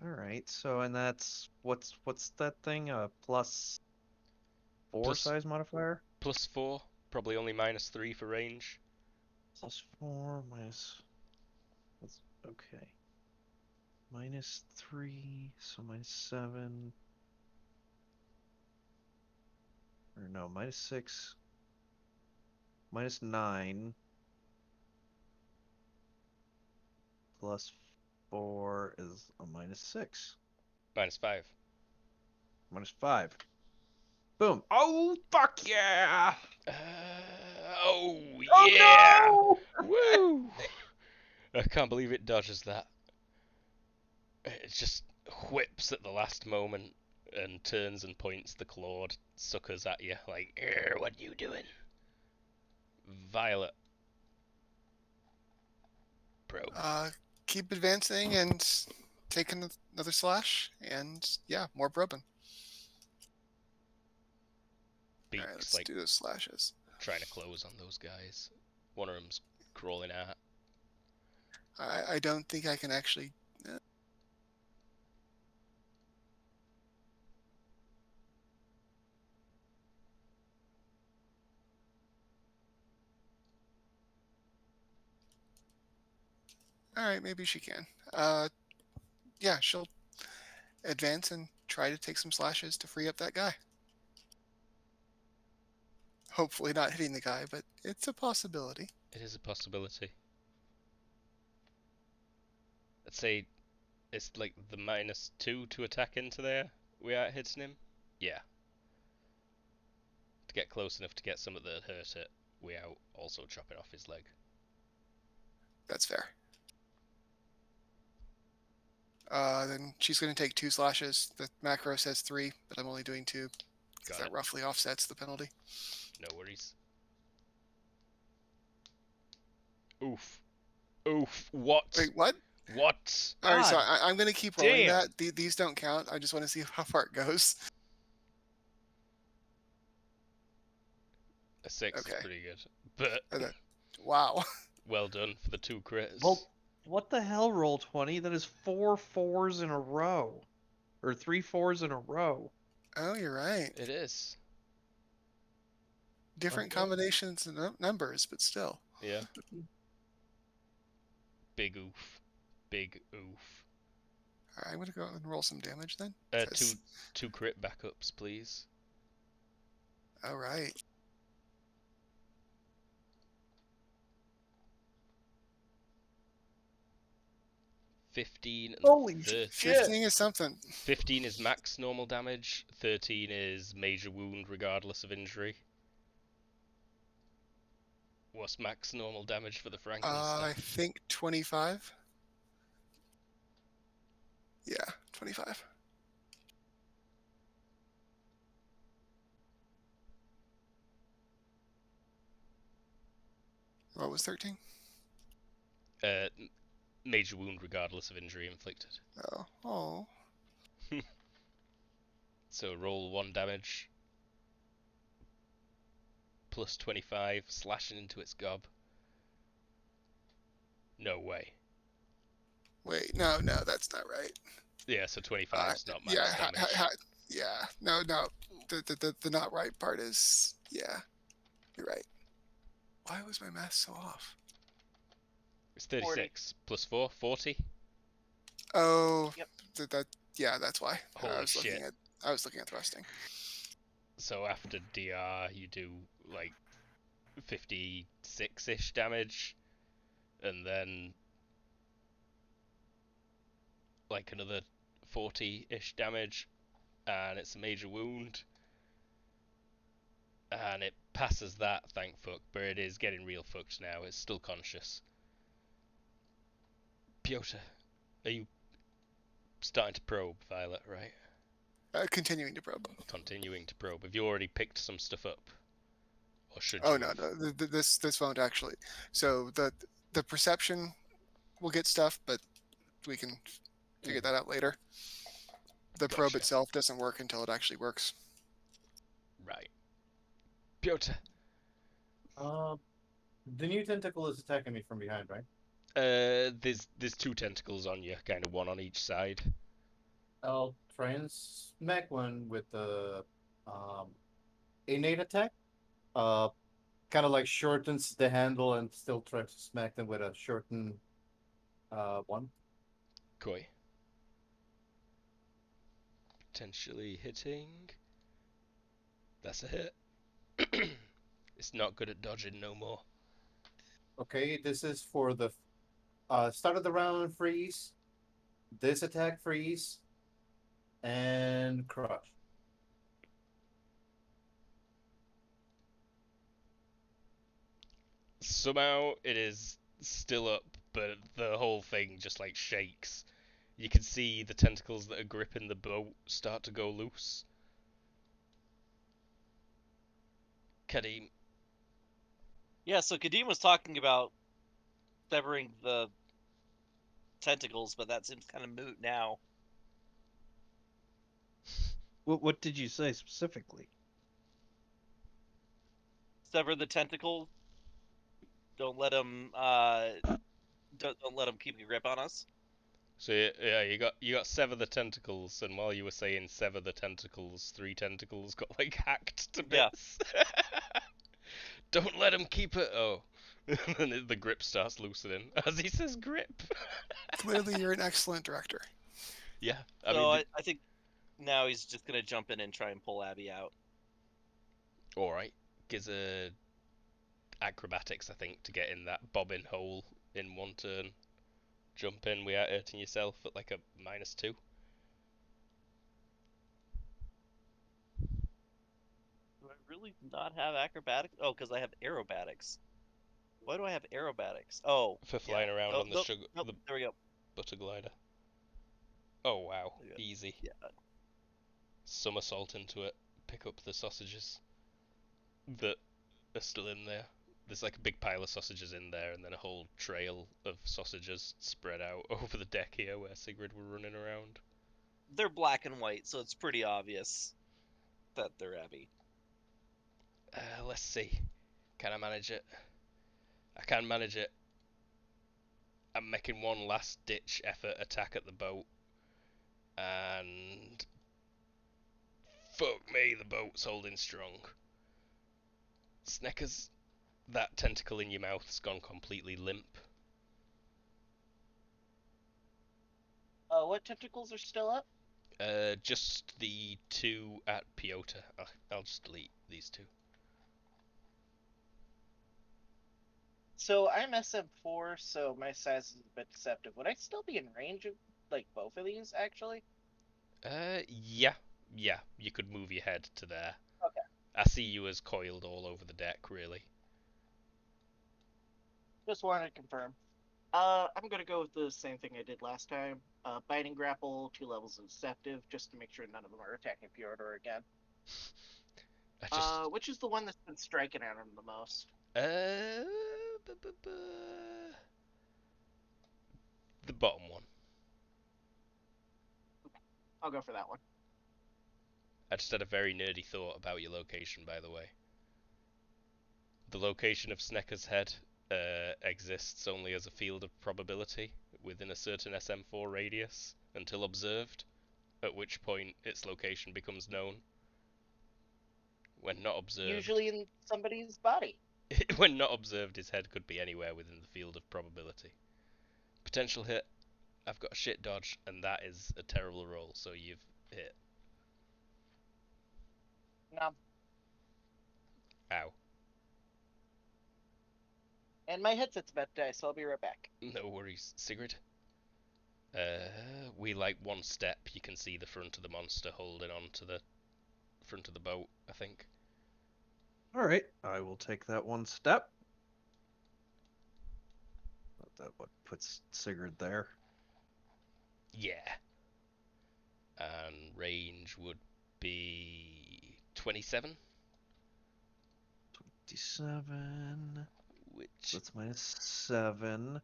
All right. So, and that's what's that thing? +4 size modifier? +4. Probably only -3 for range. +4 minus. That's okay. -3, so -7. Or no, -6. -9. +4 is a -6. -5. -5. Boom. Oh, fuck yeah! Oh yeah! No! Woo! I can't believe it dodges that. It just whips at the last moment and turns and points the clawed suckers at you like, what are you doing? Violet. Probe. Keep advancing and take another slash, and yeah, more probing. Beaks, all right, let's do those slashes. Trying to close on those guys. One of them's crawling out. I don't think I can actually. All right, maybe she can. Yeah, she'll advance and try to take some slashes to free up that guy. Hopefully not hitting the guy, but it's a possibility. It is a possibility. Let's say it's like the -2 to attack into there without hitting him. Yeah. To get close enough to get something that hurt it without also chopping off his leg. That's fair. Then she's going to take 2 slashes. The macro says 3, but I'm only doing 2. Because Got that it. roughly offsets the penalty. No worries. Oof. Oof. What? Wait, what? What? All right, so God I'm going to keep rolling damn. that. These don't count. I just want to see how far it goes. A 6 Okay. is pretty good. But And then- wow. well done for the 2 crits. Well, what the hell, roll 20? That is 4 4s in a row, or 3 4s in a row. Oh, you're right. It is. Different Okay. combinations and numbers, but still. Yeah. Big oof. Big oof. All right, I'm going to go and roll some damage then. Two 'cause- two crit backups, please. All right. Fifteen and Holy 13. 15 is something. 15 is max normal damage. 13 is major wound regardless of injury. What's max normal damage for the I Frankenstein? think 25. Yeah, 25. What was 13? Major wound regardless of injury inflicted. Oh. So roll 1 damage. Plus 25, slashing into its gob. No way. Wait, no, that's not right. Yeah, so 25 is not max Yeah, damage. yeah. No. The not right part is, yeah. You're right. Why was my math so off? It's 36 plus 4, 40. Oh, Yep. Yeah, that's why. Holy I was shit. looking at thrusting. So after DR, you do like 56-ish damage, and then like another 40-ish damage, and it's a major wound. And it passes that, thank fuck, but it is getting real fucked now. It's still conscious. Piotr, are you starting to probe, Violet, right? Continuing to probe. Continuing to probe. Have you already picked some stuff up? Or should Oh you no, have? no, this won't actually. So the perception will get stuff, but we can figure that out later. The probe Gotcha. itself doesn't work until it actually works. Right. Piotr, The new tentacle is attacking me from behind, right? there's 2 tentacles on you, kind of one on each side. I'll try and smack one with the innate attack. Kind of like shortens the handle and still tries to smack them with a shortened one. Koi. Potentially hitting. That's a hit. It's not good at dodging no more. Okay, this is for the start of the round freeze. This attack freeze. And crush. Somehow it is still up, but the whole thing just like shakes. You can see the tentacles that are gripping the boat start to go loose. Kadim, Yeah, so Kadim was talking about severing the tentacles, but that seems kind of moot now. What did you say specifically? Sever the tentacle. Don't let him. Don't let him keep a grip on us. so yeah, you got sever the tentacles, and while you were saying sever the tentacles, 3 tentacles got like hacked to Yeah. bits. Don't let him keep it. Oh, and then the grip starts loosening as he says grip. Clearly, you're an excellent director. Yeah, So I think now he's just gonna jump in and try and pull Abby out. all right. Gives a acrobatics, I think, to get in that bobbin hole in one turn. Jump in without hurting yourself at like a -2. Do I really not have acrobatics? Oh, because I have aerobatics. Why do I have aerobatics? Oh, For yeah. flying around Oh, on the nope, sugar, nope, the there we go. butter glider. Oh wow, Yeah. easy. Yeah. Somersault into it, pick up the sausages that are still in there. There's like a big pile of sausages in there, and then a whole trail of sausages spread out over the deck here where Sigrid were running around. They're black and white, so it's pretty obvious that they're Abby. Let's see. Can I manage it? I can manage it. I'm making one last ditch effort attack at the boat. And fuck me, the boat's holding strong. Sneckers, that tentacle in your mouth's gone completely limp. What tentacles are still up? Just the two at Piotr. I'll just delete these two. So I'm SM4, so my size is a bit deceptive. Would I still be in range of like both of these actually? Yeah. You could move your head to there. Okay. I see you as coiled all over the deck, really. Just wanted to confirm. I'm gonna go with the same thing I did last time. Biting grapple, 2 levels of deceptive, just to make sure none of them are attacking Fjordor again. I just. Which is the one that's been striking at him the most? The bottom one. I'll go for that one. I just had a very nerdy thought about your location, by the way. The location of Snecker's head exists only as a field of probability within a certain SM4 radius until observed, at which point its location becomes known. When not observed, Usually in somebody's body. when not observed, his head could be anywhere within the field of probability. Potential hit. I've got a shit dodge, and that is a terrible roll. So you've hit. No. Ow. And my headset's about to die, so I'll be right back. No worries, Sigrid. We like one step. You can see the front of the monster holding on to the front of the boat, I think. All right, I will take that one step. That what puts Sigurd there. Yeah. And range would be 27. 27. Which. So that's -7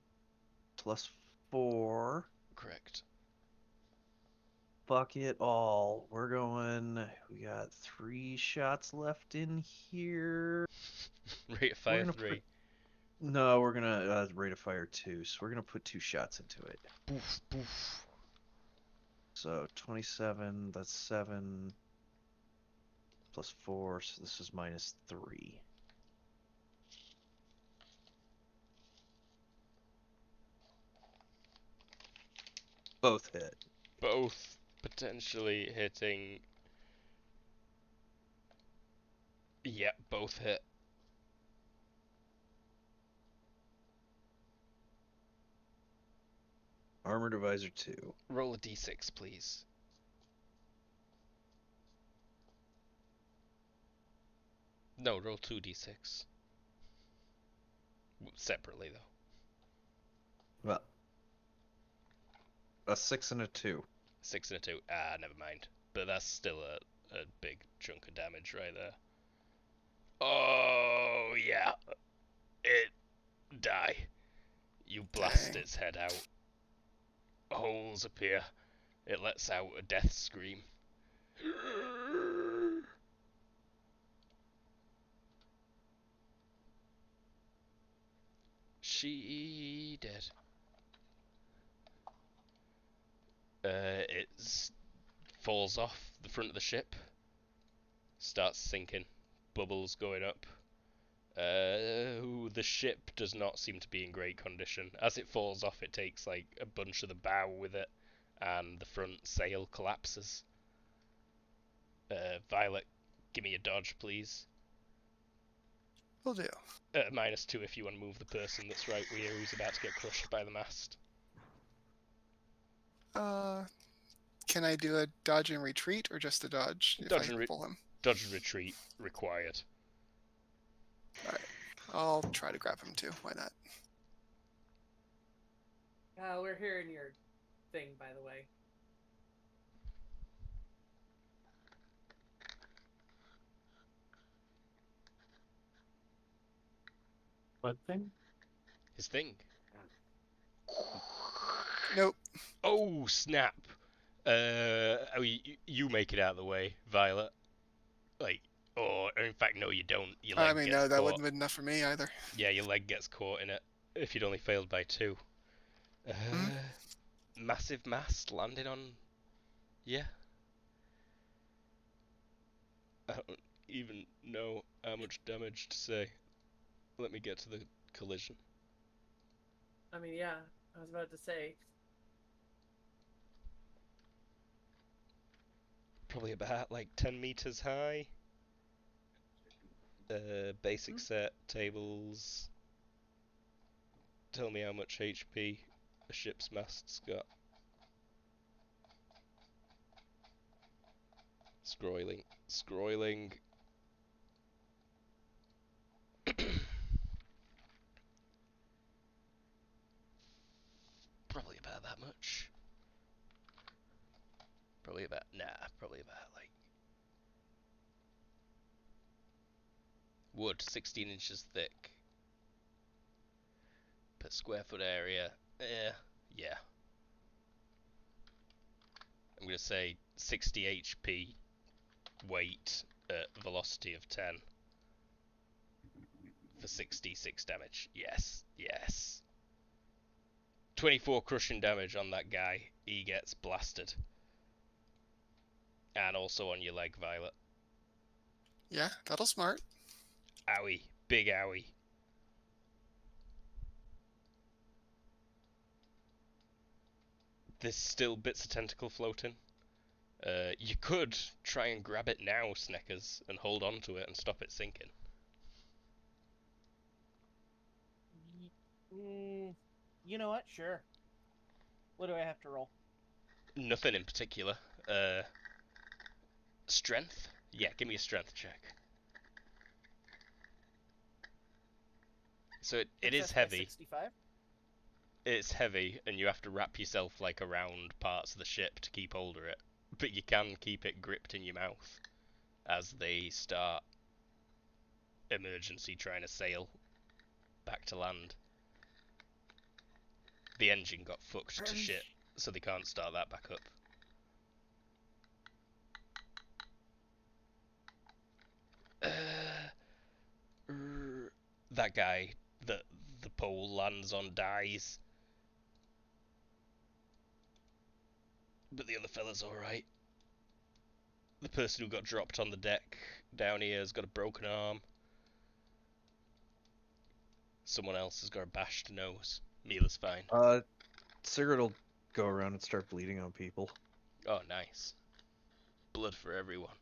plus 4. Correct. Fuck it all. We're going. We got 3 shots left in here. Rate of fire 3. No, we're gonna rate of fire 2. So we're gonna put 2 shots into it. Boof, boof. So 27. That's 7 plus 4. So this is -3. Both hit. Both potentially hitting. Yeah, both hit. Armor divisor 2. Roll a d6, please. No, roll 2d6. Separately, though. Well, a 6 and a 2. 6 and a 2. Ah, never mind. But that's still a big chunk of damage right there. Oh, yeah. It die. You blast Dang. its head out. Holes appear. It lets out a death scream. She dead. It falls off the front of the ship. Starts sinking. Bubbles going up. The ship does not seem to be in great condition. As it falls off, it takes like a bunch of the bow with it, and the front sail collapses. Violet, give me a dodge, please. Will do. -2 if you want to move the person that's right where you who's about to get crushed by the mast. Can I do a dodge and retreat, or just a dodge if Dodge I and pull him? Dodge and retreat required. Alright. I'll try to grab him too. Why not? We're hearing your thing, by the way. What thing? His thing. Nope. Oh snap! You make it out of the way, Violet. Like, or in fact, no, you don't. Your leg I mean, gets no, that caught. wouldn't have been enough for me either. Yeah, your leg gets caught in it. If you'd only failed by 2. Massive mast landing on. Yeah. I don't even know how much damage to say. Let me get to the collision. I mean, yeah, I was about to say. Probably about like 10 meters high. Basic set tables. Tell me how much HP a ship's mast's got. Scroiling. Probably about that much. Probably about like wood, 16 inches thick per square foot area. Yeah. I'm gonna say 60 HP weight at velocity of 10 for 66 damage. Yes. 24 crushing damage on that guy. He gets blasted. And also on your leg, Violet. Yeah, that'll smart. Owie. Big owie. There's still bits of tentacle floating. You could try and grab it now, Sneckers, and hold on to it and stop it sinking. You know what? Sure. What do I have to roll? Nothing in particular. Strength? Yeah, give me a strength check. So it is Success by heavy. 65. It's heavy, and you have to wrap yourself like around parts of the ship to keep hold of it. But you can keep it gripped in your mouth as they start emergency trying to sail back to land. The engine got fucked to shit, so they can't start that back up. That guy that the pole lands on dies. But the other fella's alright. The person who got dropped on the deck down here has got a broken arm. Someone else has got a bashed nose. Mila's fine. Sigurd will go around and start bleeding on people. Oh, nice. Blood for everyone.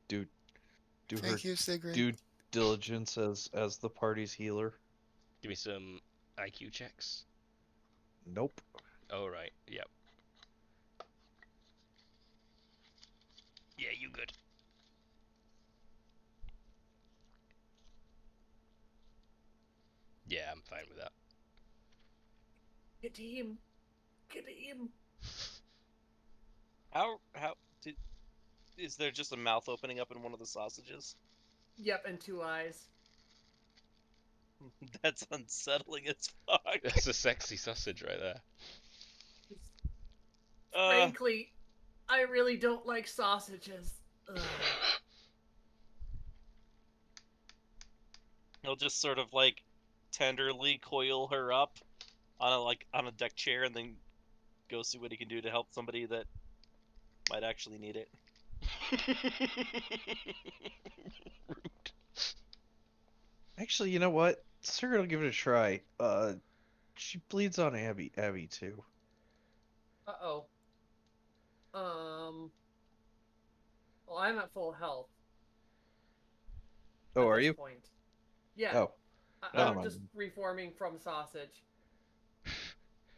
Do her Thank you, Sigrid. due diligence as the party's healer. Give me some IQ checks. Nope. Oh, right. Yep. Yeah, you good. Yeah, I'm fine with that. Get him. How did, is there just a mouth opening up in one of the sausages? Yep, and 2 eyes. That's unsettling as fuck. That's a sexy sausage right there. Frankly, I really don't like sausages. Ugh. He'll just sort of like tenderly coil her up on a deck chair and then go see what he can do to help somebody that might actually need it. Rude. Actually, you know what? Sigurd will give it a try. She bleeds on Abby too. Uh-oh. Well, I'm at full health. Oh, at are this you? point. Yeah. Oh, never I'm mind. just reforming from sausage.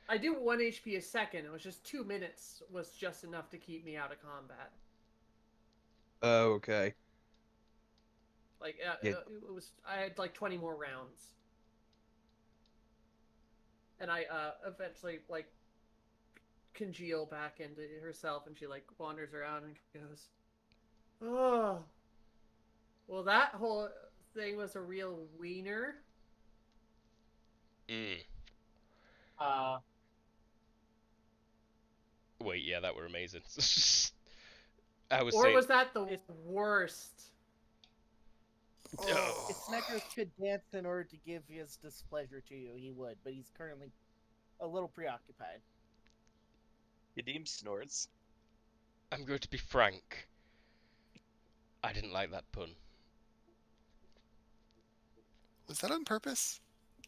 I do 1 HP a second. It was just 2 minutes was just enough to keep me out of combat. Oh, okay. Like Yeah. it was. I had like 20 more rounds, and I eventually like congeal back into herself, and she like wanders around and goes, "Oh, well, that whole thing was a real wiener." Mm. Uh, Wait, yeah, that were amazing. I was Or saying, was that the It's- worst? oh, If Sneckers could dance in order to give his displeasure to you, he would, but he's currently a little preoccupied. Yadim snorts. I'm going to be frank. I didn't like that pun. Was that on purpose?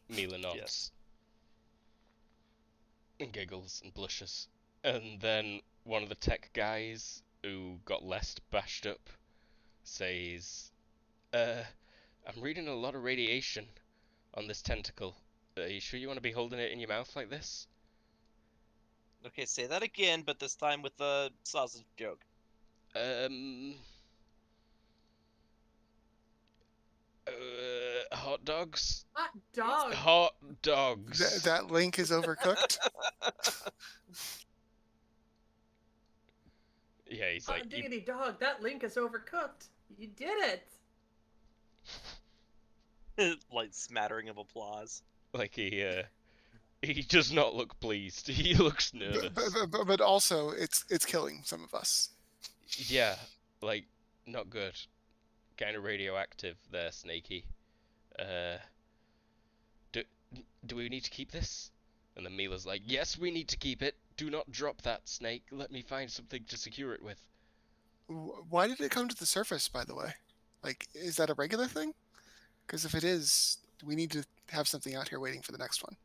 Mila nods Yes. and giggles and blushes. And then one of the tech guys who got less bashed up says, I'm reading a lot of radiation on this tentacle. Are you sure you want to be holding it in your mouth like this? Okay, say that again, but this time with a sausage joke. Um, hot dogs? Hot dog. Hot dogs. That link is overcooked. Yeah, he's Hot like, diggity dog. That link is overcooked. You did it. Light smattering of applause. like he does not look pleased. He looks nervous. But also, it's killing some of us. Yeah, like not good. Kind of radioactive there, Snaky. Uh, do do we need to keep this? And then Mila's like, yes, we need to keep it. Do not drop that, Snake. Let me find something to secure it with. Why did it come to the surface, by the way? Like, is that a regular thing? Because if it is, we need to have something out here waiting for the next one.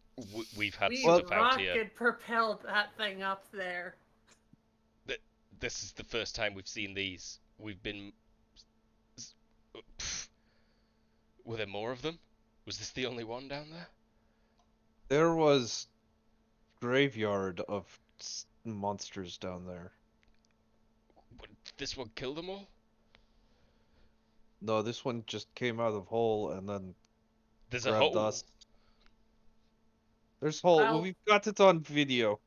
We've had We stuff out here. rocket propelled that thing up there. This is the first time we've seen these. We've been. Pff. Were there more of them? Was this the only one down there? There was graveyard of monsters down there. Did this one kill them all? No, this one just came out of hole and then There's a grabbed hole. us. There's hole. I'll- We've got it on video.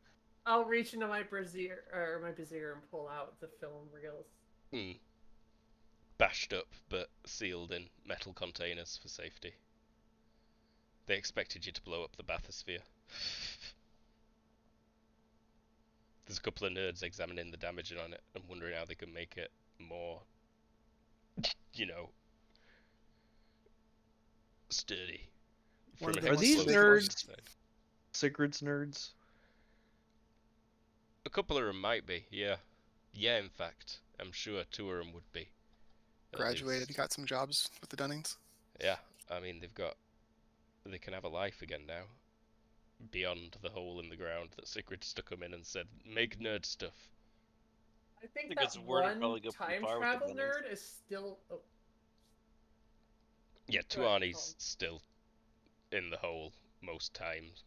I'll reach into my brassiere and pull out the film reels. Hmm. Bashed up, but sealed in metal containers for safety. They expected you to blow up the bathysphere. There's a couple of nerds examining the damage on it and wondering how they can make it more, sturdy. One of an them Are these wants to make explosive nerds? side. Sigurd's nerds? A couple of them might be, yeah. Yeah, in fact. I'm sure 2 of them would be. at Graduated, least. got some jobs with the Dunnings. Yeah, I mean, they can have a life again now. Beyond the hole in the ground that Sigrid stuck them in and said, make nerd stuff. I think think that it's word would one probably go pretty time far with the travel Dunnings. nerd is still. Oh, Yeah, Go ahead, Tuani's Colin. still in the hole most times.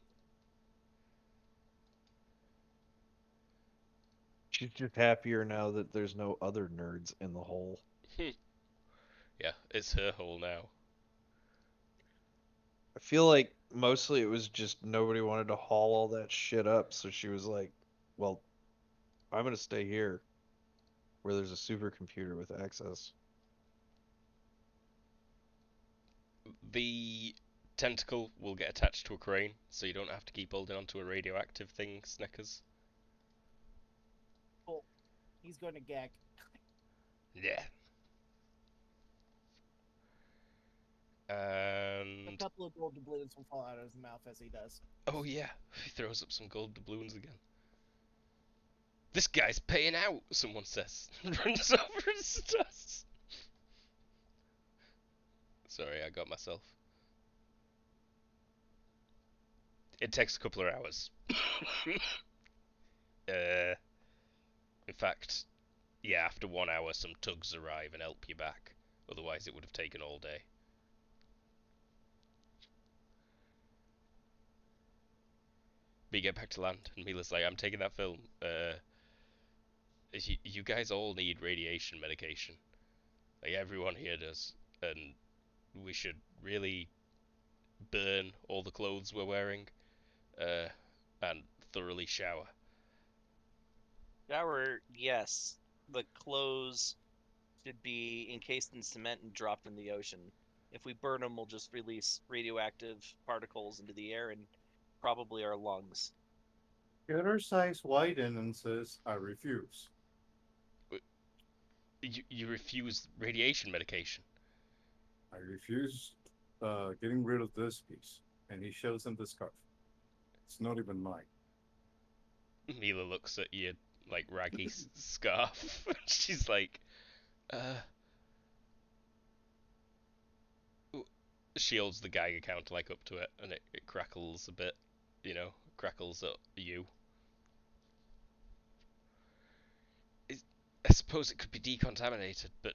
She's just happier now that there's no other nerds in the hole. Yeah, it's her hole now. I feel like mostly it was just nobody wanted to haul all that shit up, so she was like, well, I'm gonna stay here where there's a supercomputer with access. The tentacle will get attached to a crane, so you don't have to keep holding onto a radioactive thing, Snickers. He's going to gag. Yeah. A And couple of gold doubloons will fall out of his mouth as he does. oh yeah, he throws up some gold doubloons again. This guy's paying out, someone says. Runs over and starts. Sorry, I got myself. It takes a couple of hours. In fact, yeah, after 1 hour, some tugs arrive and help you back. Otherwise, it would have taken all day. we get back to land, and Mila's like, I'm taking that film. You guys all need radiation medication. Like, everyone here does. And we should really burn all the clothes we're wearing, and thoroughly shower. Shower, yes. The clothes should be encased in cement and dropped in the ocean. If we burn them, we'll just release radioactive particles into the air and probably our lungs. The other side's widen and says, I refuse. You refuse radiation medication. I refuse getting rid of this piece. And he shows him the scarf. It's not even mine. Mila looks at your, like, raggy scarf. She's like, she holds the Geiger counter, like, up to it, and it crackles a bit, crackles at you. I suppose it could be decontaminated, but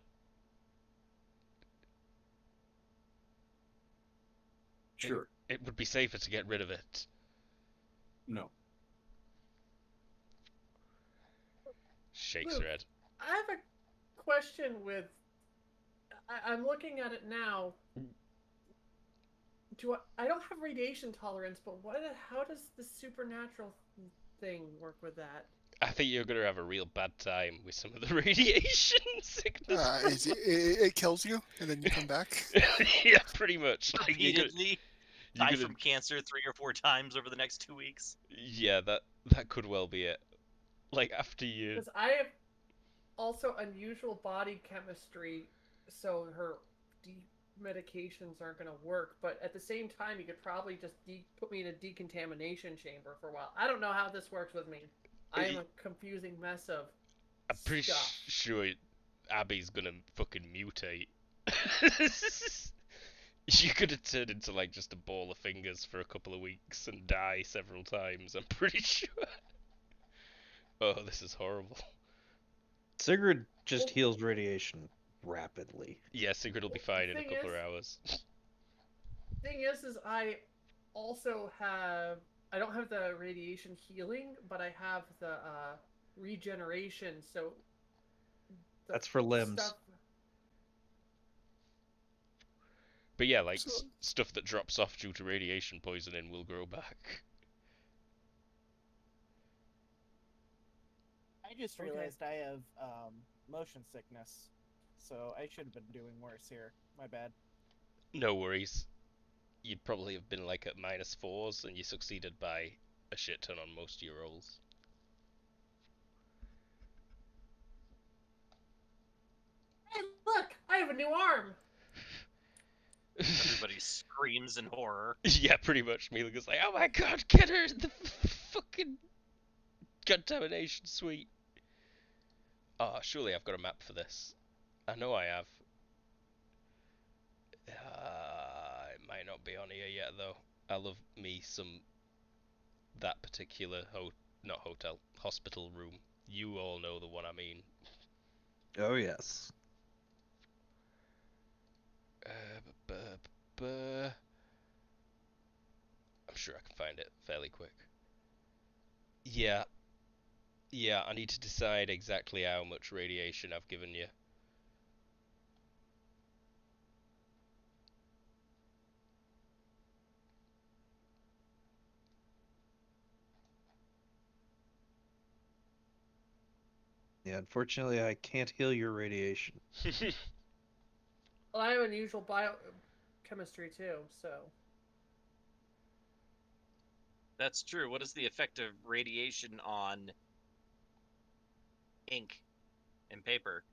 Sure. it would be safer to get rid of it. No. Shakes Luke, her head. I have a question with. I'm looking at it now. I don't have radiation tolerance, but how does the supernatural thing work with that? I think you're gonna have a real bad time with some of the radiation sickness. It kills you, and then you come back. Yeah, pretty much. Like, Repeatedly you're die gonna, from cancer 3 or 4 times over the next 2 weeks. yeah, that could well be it. Like, after you. Because I have also unusual body chemistry, so her medications aren't going to work. But at the same time, you could probably just put me in a decontamination chamber for a while. I don't know how this works with me. I am a confusing mess of I'm pretty stuff. sure Abby's gonna fucking mutate. You could have turned into, like, just a ball of fingers for a couple of weeks and die several times, I'm pretty sure. Oh, this is horrible. Sigrid just heals radiation rapidly. Yeah, Sigrid will be fine in a thing couple of is- hours. Thing is I also have. I don't have the radiation healing, but I have the regeneration. So That's for limbs. Stuff, But yeah, like, So- stuff that drops off due to radiation poisoning will grow back. I just realized I have motion sickness, so I should have been doing worse here. My bad. No worries. You'd probably have been, like, at -4s, and you succeeded by a shit ton on most of your rolls. Hey, look! I have a new arm! Everybody screams in horror. Yeah, pretty much. Mila goes like, oh my god, get her in the fucking contamination suite. Oh, surely I've got a map for this. I know I have. It might not be on here yet, though. I love me some that particular hospital room. You all know the one I mean. Oh yes. I'm sure I can find it fairly quick. Yeah, I need to decide exactly how much radiation I've given you. Yeah, unfortunately, I can't heal your radiation. Well, I have unusual biochemistry too, so. That's true. What is the effect of radiation on ink and paper?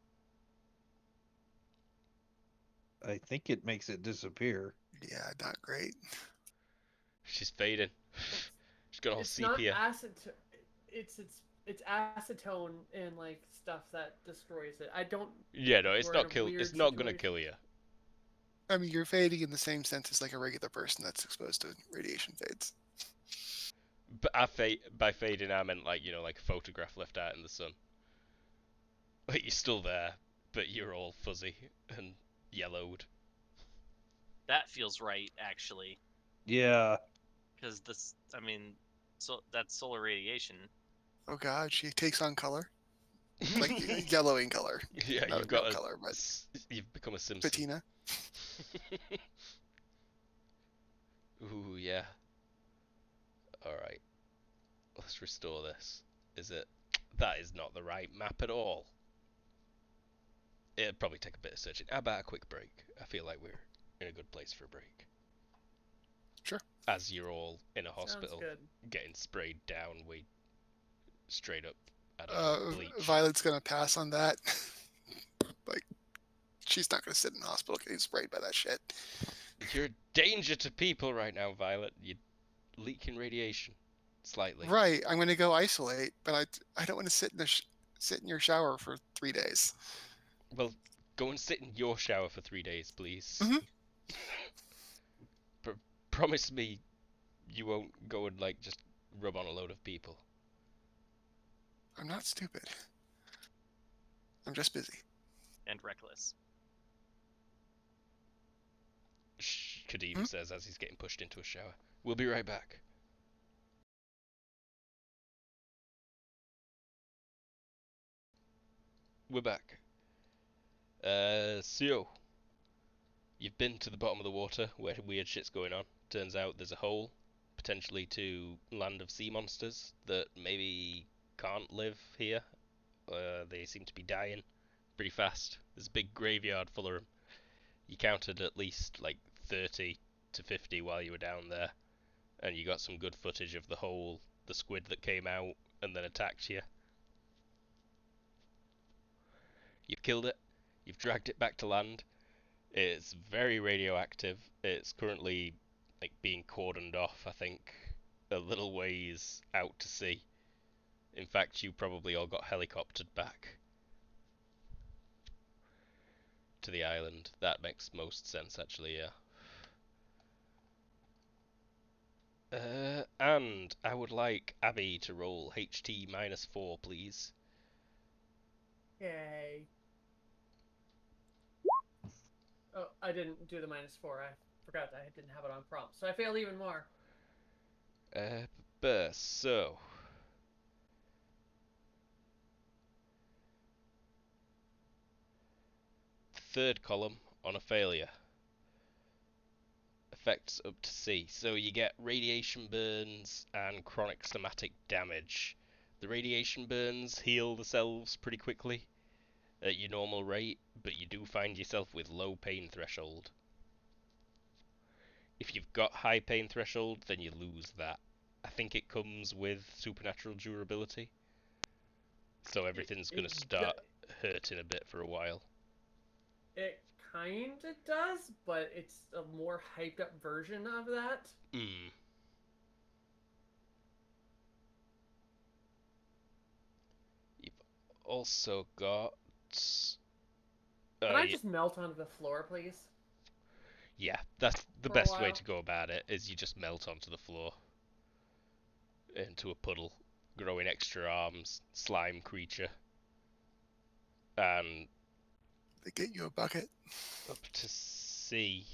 I think it makes it disappear. Yeah, not great. She's fading. She's got all It's not sepia. it's acetone and like stuff that destroys it. I don't. Yeah, no, it's we're not in a kill. weird It's not gonna situation. kill you. I mean, you're fading in the same sense as like a regular person that's exposed to radiation fades. But by fading, I meant, like, like a photograph left out in the sun. Like, you're still there, but you're all fuzzy and yellowed. That feels right, actually. Yeah. Because I mean, So that's solar radiation. Oh God, she takes on color, like yellowing color. Yeah, No, you've got no a, color, but you've become a Simpson. patina. Ooh, yeah. Alright, let's restore this. Is it? That is not the right map at all. It'd probably take a bit of searching. How about a quick break? I feel like we're in a good place for a break. Sure. As you're all in a Sounds hospital, good. getting sprayed down with straight up, I don't know, bleach. Violet's gonna pass on that. Like, she's not gonna sit in the hospital getting sprayed by that shit. You're a danger to people right now, Violet. You're leaking radiation. Slightly. Right, I'm gonna go isolate, but I don't want to sit in your shower for 3 days. Well, go and sit in your shower for 3 days, please. Mhm. Promise me you won't go and, like, just rub on a load of people. I'm not stupid. I'm just busy. And reckless. Shh, Kadim says as he's getting pushed into a shower. We'll be right back. We're back. So, you've been to the bottom of the water where weird shit's going on. Turns out there's a hole, potentially to land of sea monsters that maybe can't live here. They seem to be dying pretty fast. There's a big graveyard full of them. You counted at least like 30 to 50 while you were down there, and you got some good footage of the squid that came out and then attacked you. You've killed it. You've dragged it back to land. It's very radioactive. It's currently like being cordoned off, I think, a little ways out to sea. In fact, you probably all got helicoptered back to the island. That makes most sense, actually, yeah. And I would like Abby to roll HT -4, please. Yay. Oh, I didn't do the -4. I forgot I didn't have it on prompt. So I failed even more. So third column on a failure. Effects up to C. So you get radiation burns and chronic somatic damage. The radiation burns heal the cells pretty quickly at your normal rate, but you do find yourself with low pain threshold. If you've got high pain threshold, then you lose that. I think it comes with supernatural durability, so everything's going to start hurting a bit for a while. It kind of does, but it's a more hyped up version of that. Mm. You've also got... Can I just melt onto the floor, please? Yeah, that's the For a best way while? to go about it, is you just melt onto the floor. Into a puddle. Growing extra arms, slime creature. And They get you a bucket. up to C.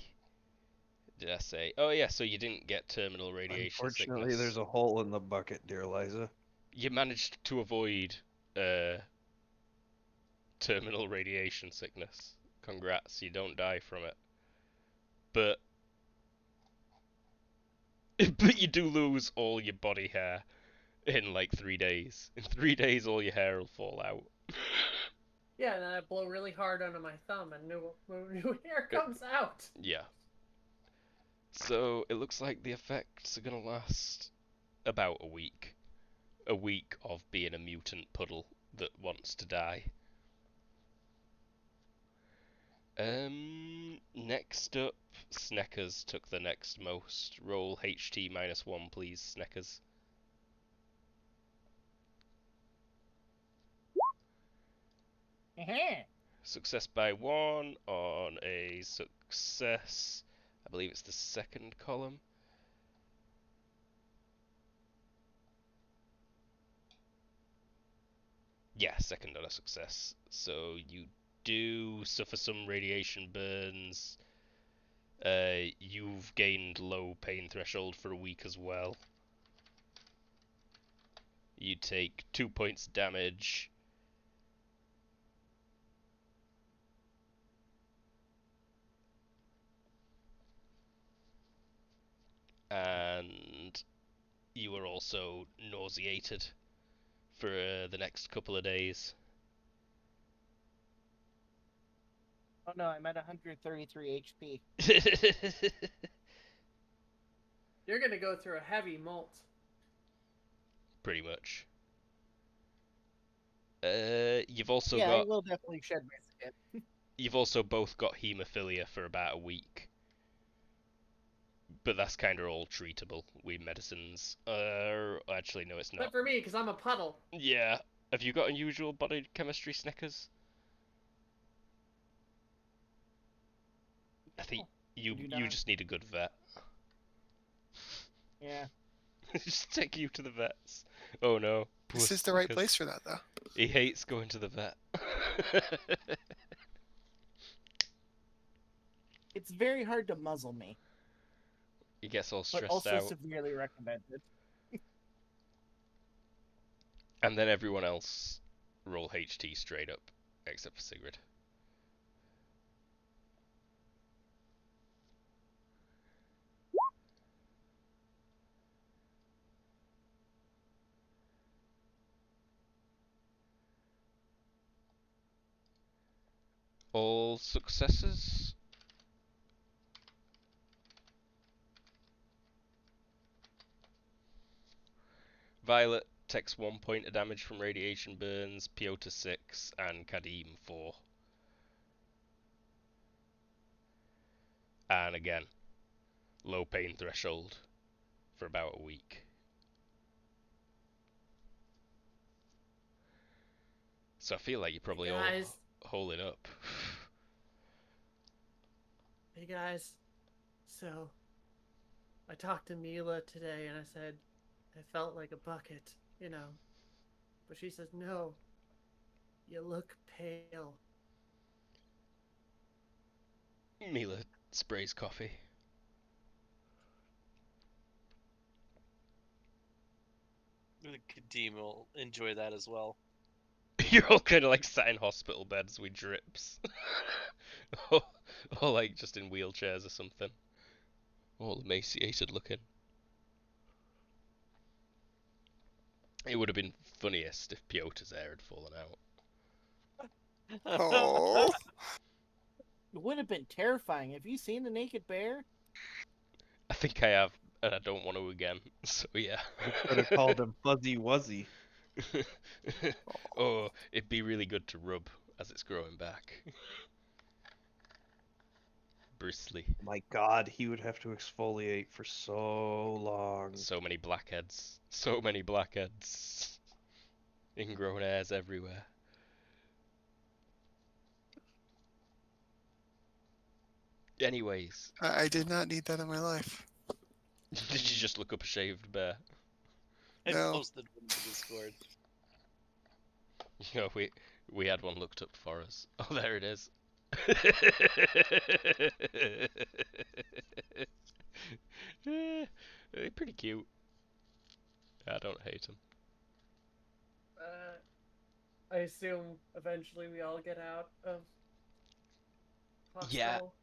Did I say? Oh yeah, so you didn't get terminal radiation Unfortunately, sickness. there's a hole in the bucket, dear Liza. You managed to avoid terminal radiation sickness. Congrats, you don't die from it. But but you do lose all your body hair in like 3 days. In 3 days all your hair will fall out. Yeah, and then I blow really hard onto my thumb and new hair comes out. Yeah. So it looks like the effects are gonna last about a week. A week of being a mutant puddle that wants to die. Next up, Sneckers took the next most. Roll HT -1, please, Sneckers. Success by 1 on a success. I believe it's the second column. Yeah, second on a success. So you do suffer some radiation burns. You've gained low pain threshold for a week as well. You take 2 points damage. And you are also nauseated for the next couple of days. Oh no, I'm at 133 HP. You're gonna go through a heavy molt. Pretty much. You've also Yeah, I got. will definitely shed my skin. You've also both got haemophilia for about a week. But that's kind of all treatable with medicines. Actually, no, it's not. But for me, because I'm a puddle. Yeah. Have you got unusual body chemistry Snickers? I think you do you not. just need a good vet. Yeah. Just take you to the vets. Oh no. Poor This is the right Snickers. place for that, though. He hates going to the vet. It's very hard to muzzle me, He gets all but stressed also out. severely recommended. And then everyone else roll HT straight up, except for Sigrid. All successes. Violet takes 1 point of damage from radiation burns, Piotr 6, and Kadim 4. And again, low pain threshold for about a week. So I feel like you're probably all Guys. holding up. Hey guys, so I talked to Mila today and I said I felt like a bucket, you know. But she says, no, you look pale. Mila sprays coffee. Kadim will enjoy that as well. You're all kind of like sat in hospital beds with drips. or like just in wheelchairs or something. All emaciated looking. It would have been funniest if Piotr's hair had fallen out. Oh, It would have been terrifying. Have you seen the naked bear? I think I have, and I don't want to again. So yeah. Could have called him Fuzzy Wuzzy. Oh, it'd be really good to rub as it's growing back. Bristly. My God, he would have to exfoliate for so long. So many blackheads. So many blackheads. Ingrown hairs everywhere. Anyways, I did not need that in my life. did you just look up a shaved bear? I No. posted one to Discord. You know, we had one looked up for us. Oh, there it is. They're pretty cute. I don't hate them. I assume eventually we all get out of Yeah, hospital.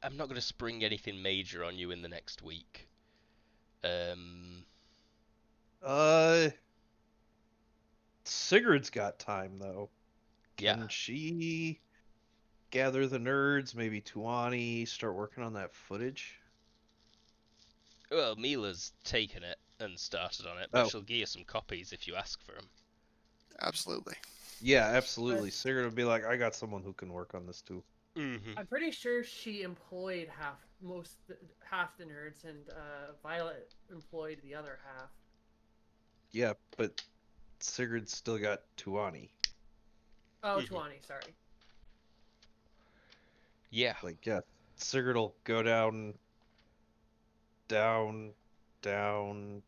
I'm not going to spring anything major on you in the next week. Sigurd's got time though. Can Yeah. she gather the nerds? Maybe Tuani start working on that footage. Well, Mila's taken it and started on it, but Oh. she'll give you some copies if you ask for them. Absolutely. Yeah, absolutely. Sigurd will be like, I got someone who can work on this too. Mm-hmm. I'm pretty sure she employed half the nerds, and Violet employed the other half. Yeah, but Sigurd's still got Tuani. Oh, Mhm. Tuani, sorry. Yeah. Like, yeah, Sigurd will go down, down, and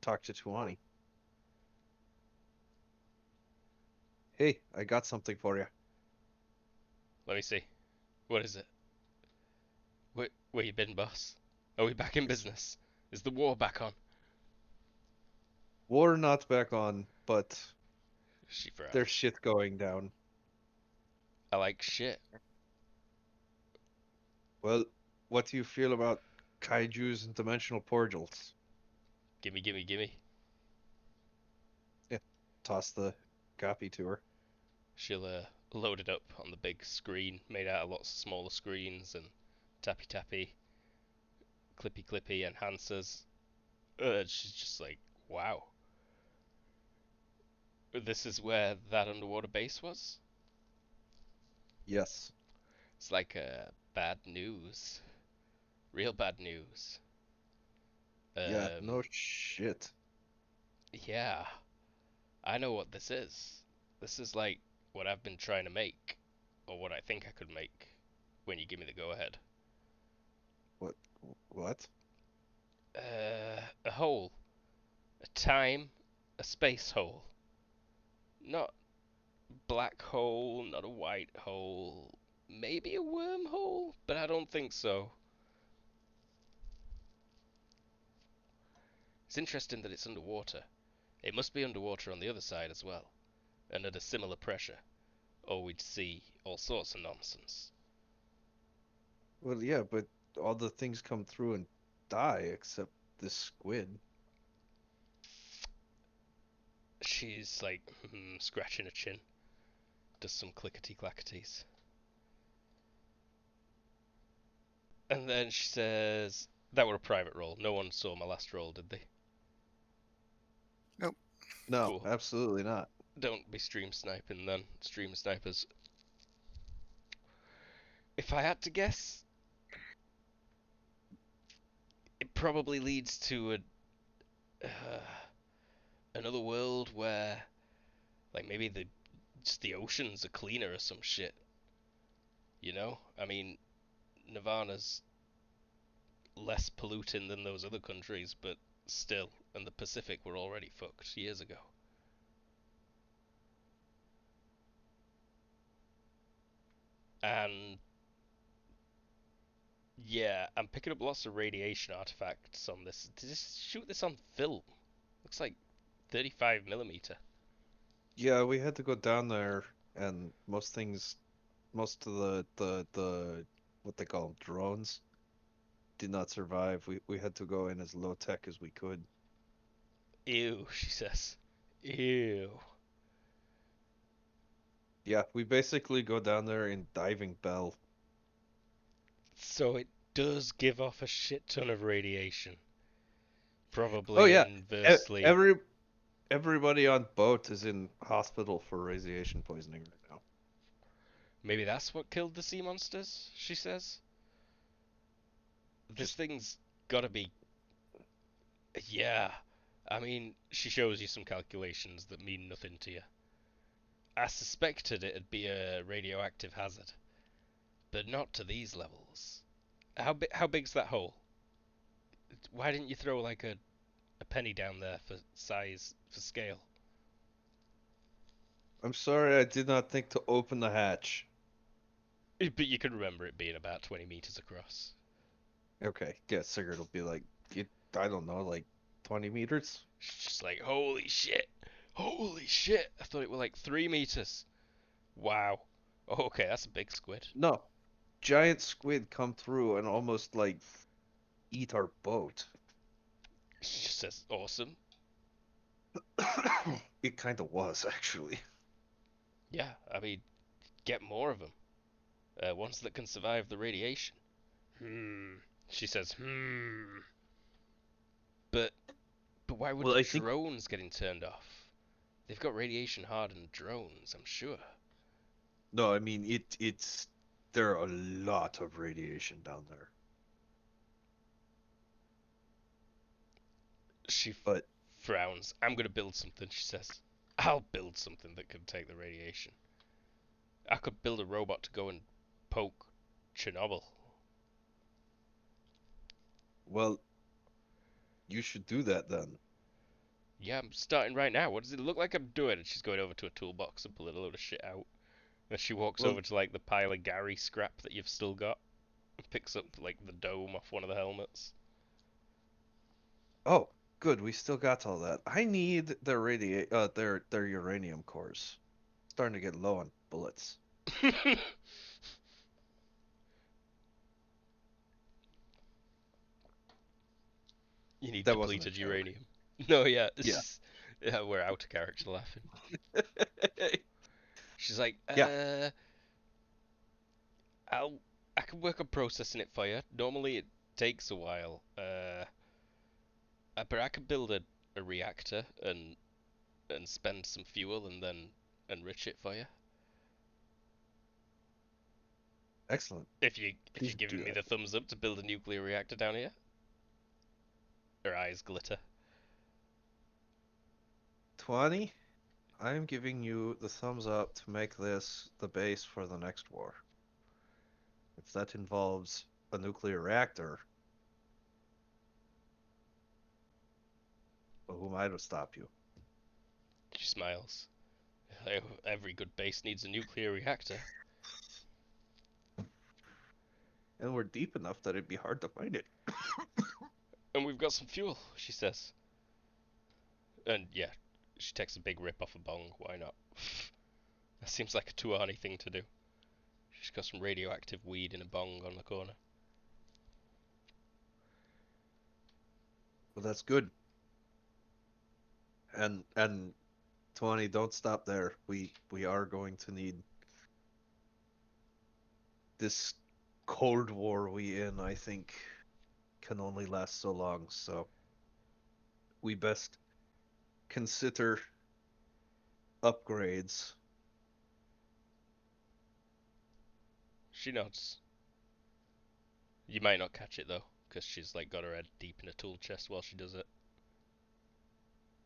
talk to Tuani. Hey, I got something for you. Let me see. What is it? Where you been, boss? Are we back in business? Is the war back on? War not back on, but She frowns. there's shit going down. I like shit. Well, what do you feel about kaijus and dimensional portals? Gimme, gimme, gimme. Toss the copy to her. She'll load it up on the big screen made out of lots of smaller screens and tappy tappy, clippy clippy enhancers. She's just like, wow. This is where that underwater base was? Yes. It's like bad news. Real bad news. Yeah, Um, no shit. yeah. I know what this is. This is like what I've been trying to make, or what I think I could make, when you give me the go ahead. What? A hole. A time, a space hole. Not black hole, not a white hole. Maybe a wormhole, but I don't think so. It's interesting that it's underwater. It must be underwater on the other side as well, and at a similar pressure, or we'd see all sorts of nonsense. Well, yeah, but all the things come through and die except this squid. She's like scratching her chin, does some clickety clackities, and then she says, "That were a private roll. No one saw my last roll, did they?" No, Cool. absolutely not. Don't be stream sniping then, stream snipers. If I had to guess, it probably leads to another world where, like, maybe just the oceans are cleaner or some shit. You know? I mean, Nirvana's less polluting than those other countries, but still, and the Pacific were already fucked years ago. And yeah, I'm picking up lots of radiation artifacts on this. Did this shoot this on film? Looks like 35mm. Yeah, we had to go down there, and most of the what they call them, drones, did not survive. We had to go in as low tech as we could. Ew, she says. Ew. Yeah, we basically go down there in diving bell. So it does give off a shit ton of radiation. Oh Probably yeah, inversely. everybody on boat is in hospital for radiation poisoning right now. Maybe that's what killed the sea monsters, she says. This Just thing's gotta be. Yeah. I mean, she shows you some calculations that mean nothing to you. I suspected it'd be a radioactive hazard, but not to these levels. How big's that hole? Why didn't you throw like a penny down there for size, for scale? I'm sorry, I did not think to open the hatch. But you can remember it being about 20 meters across. Okay, yeah, Sigurd will be like, I don't know, like 20 meters? She's just like, holy shit! Holy shit! I thought it were like 3 meters. Wow. Oh, okay, that's a big squid. No, giant squid come through and almost like eat our boat. She just says, awesome. It kind of was, actually. Yeah, I mean, get more of them. Ones that can survive the radiation. She says, But why would Well, the I think, drones getting turned off? They've got radiation hardened drones, I'm sure. no, I mean, there are a lot of radiation down there. She But, frowns. I'm gonna build something, she says. I'll build something that can take the radiation. I could build a robot to go and poke Chernobyl. well, you should do that then. Yeah, I'm starting right now. What does it look like I'm doing? And she's going over to a toolbox and pulling a load of shit out. And she walks Well, over to like the pile of Gary scrap that you've still got. And picks up like the dome off one of the helmets. oh, Good, we still got all that. I need their uranium cores. Starting to get low on bullets. You need That wasn't a depleted joke. uranium. No, yeah, Yeah. yeah, we're out of character laughing. She's like, Yeah. I can work on processing it for you. Normally it takes a while. But I could build a reactor and spend some fuel and then enrich it for you. Excellent. If you're Please do giving me that. the thumbs up to build a nuclear reactor down here. Her eyes glitter. 20. I'm giving you the thumbs up to make this the base for the next war. If that involves a nuclear reactor, well, who am I to stop you? She smiles. Every good base needs a nuclear reactor. And we're deep enough that it'd be hard to find it. And we've got some fuel, she says. And yeah, she takes a big rip off a bong. Why not? That seems like a Tuani thing to do. She's got some radioactive weed in a bong on the corner. Well, that's good. And 20, don't stop there. We are going to need this Cold War we in, I think, can only last so long, so we best consider upgrades. She nods. You might not catch it though, because she's like got her head deep in a tool chest while she does it.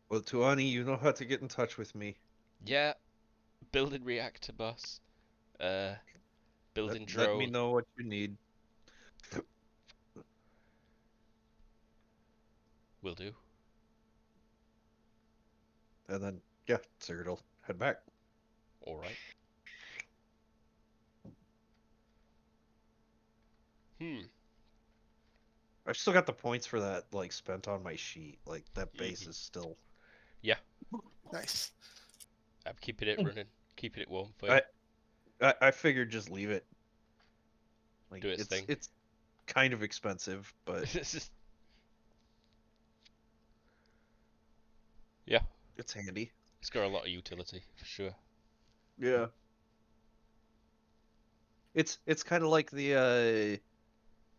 Well, Tuani, you know how to get in touch with me. Yeah, building reactor, boss. Building Let me drone. know what you need. Will do. And then, yeah, Sigurd will head back. All right. I've still got the points for that, like, spent on my sheet. Like, that base is still... Yeah. Nice. I'm keeping it running, keeping it warm for you. I figured just leave it. Like, Do its thing. It's kind of expensive, but Yeah, it's handy. it's got a lot of utility for sure. Yeah. It's kind of like the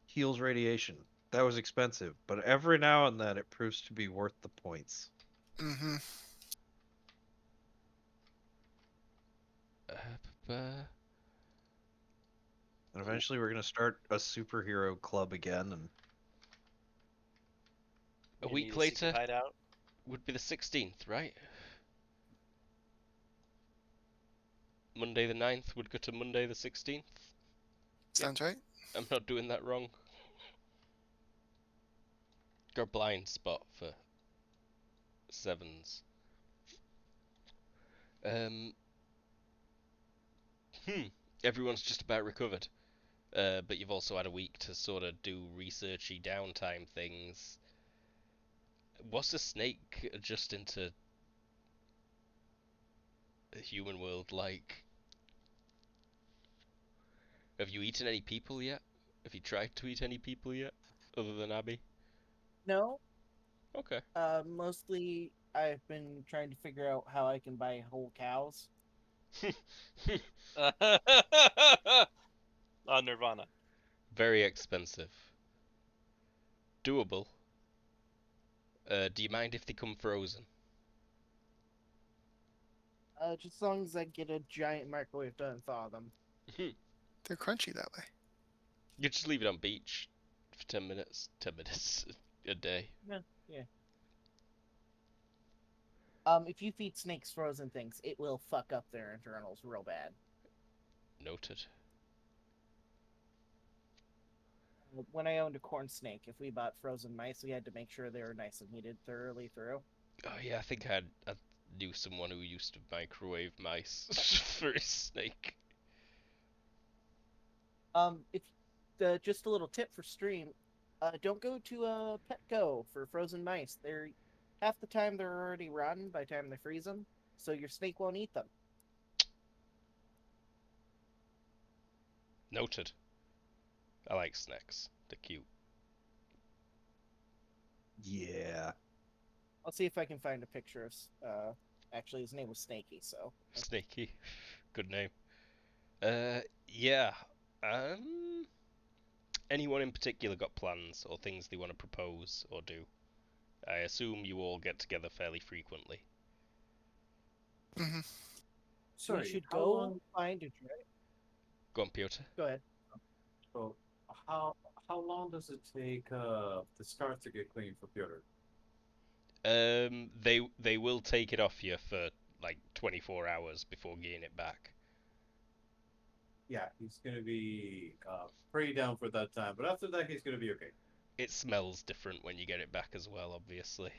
Heals radiation. That was expensive, but every now and then it proves to be worth the points. Mm-hmm. And eventually we're gonna start a superhero club again, and A You week need secret later hideout. would be the 16th, right? Monday the 9th would go to Monday the 16th. Sounds right. I'm not doing that wrong. Got a blind spot for sevens. Everyone's just about recovered. But you've also had a week to sort of do researchy downtime things. What's a snake adjust into the human world like? Have you eaten any people yet? Have you tried to eat any people yet? Other than Abby? No, Okay. mostly I've been trying to figure out how I can buy whole cows. On Nirvana. Very expensive. Doable. Do you mind if they come frozen? Just as long as I get a giant microwave to unthaw them. They're crunchy that way. You just leave it on beach for 10 minutes. 10 minutes a day. Yeah. If you feed snakes frozen things, it will fuck up their internals real bad. Noted. When I owned a corn snake, if we bought frozen mice, we had to make sure they were nice and heated thoroughly through. Oh yeah, I think I knew someone who used to microwave mice for his snake. If just a little tip for stream, don't go to Petco for frozen mice. They're Half the time they're already rotten by the time they freeze them, so your snake won't eat them. Noted. I like snacks. They're cute. Yeah. I'll see if I can find a picture of. Actually, his name was Snaky, so. Snaky. Good name. Yeah. Um, anyone in particular got plans or things they want to propose or do? I assume you all get together fairly frequently. Hmm. Sorry, We should how go long? find a dragon. Go on, Piotr. Go ahead. Oh, how long does it take the scars to get clean for Piotr? They will take it off you for like 24 hours before getting it back. Yeah, he's gonna be pretty down for that time, but after that he's gonna be okay. It smells different when you get it back as well, obviously.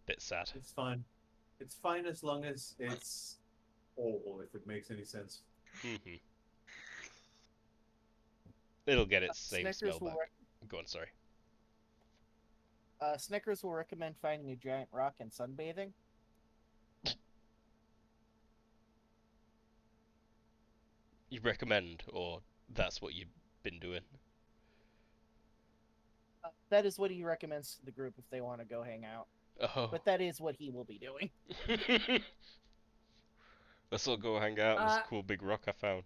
Bit sad. It's fine. It's fine as long as it's whole, if it makes any sense. Mm-hmm. It'll get its same Snickers smell will back. Go on, sorry. Snickers will recommend finding a giant rock and sunbathing. You recommend, or that's what you've been doing? That is what he recommends to the group if they want to go hang out. Oh. But that is what he will be doing. Let's all go hang out on this cool big rock I found.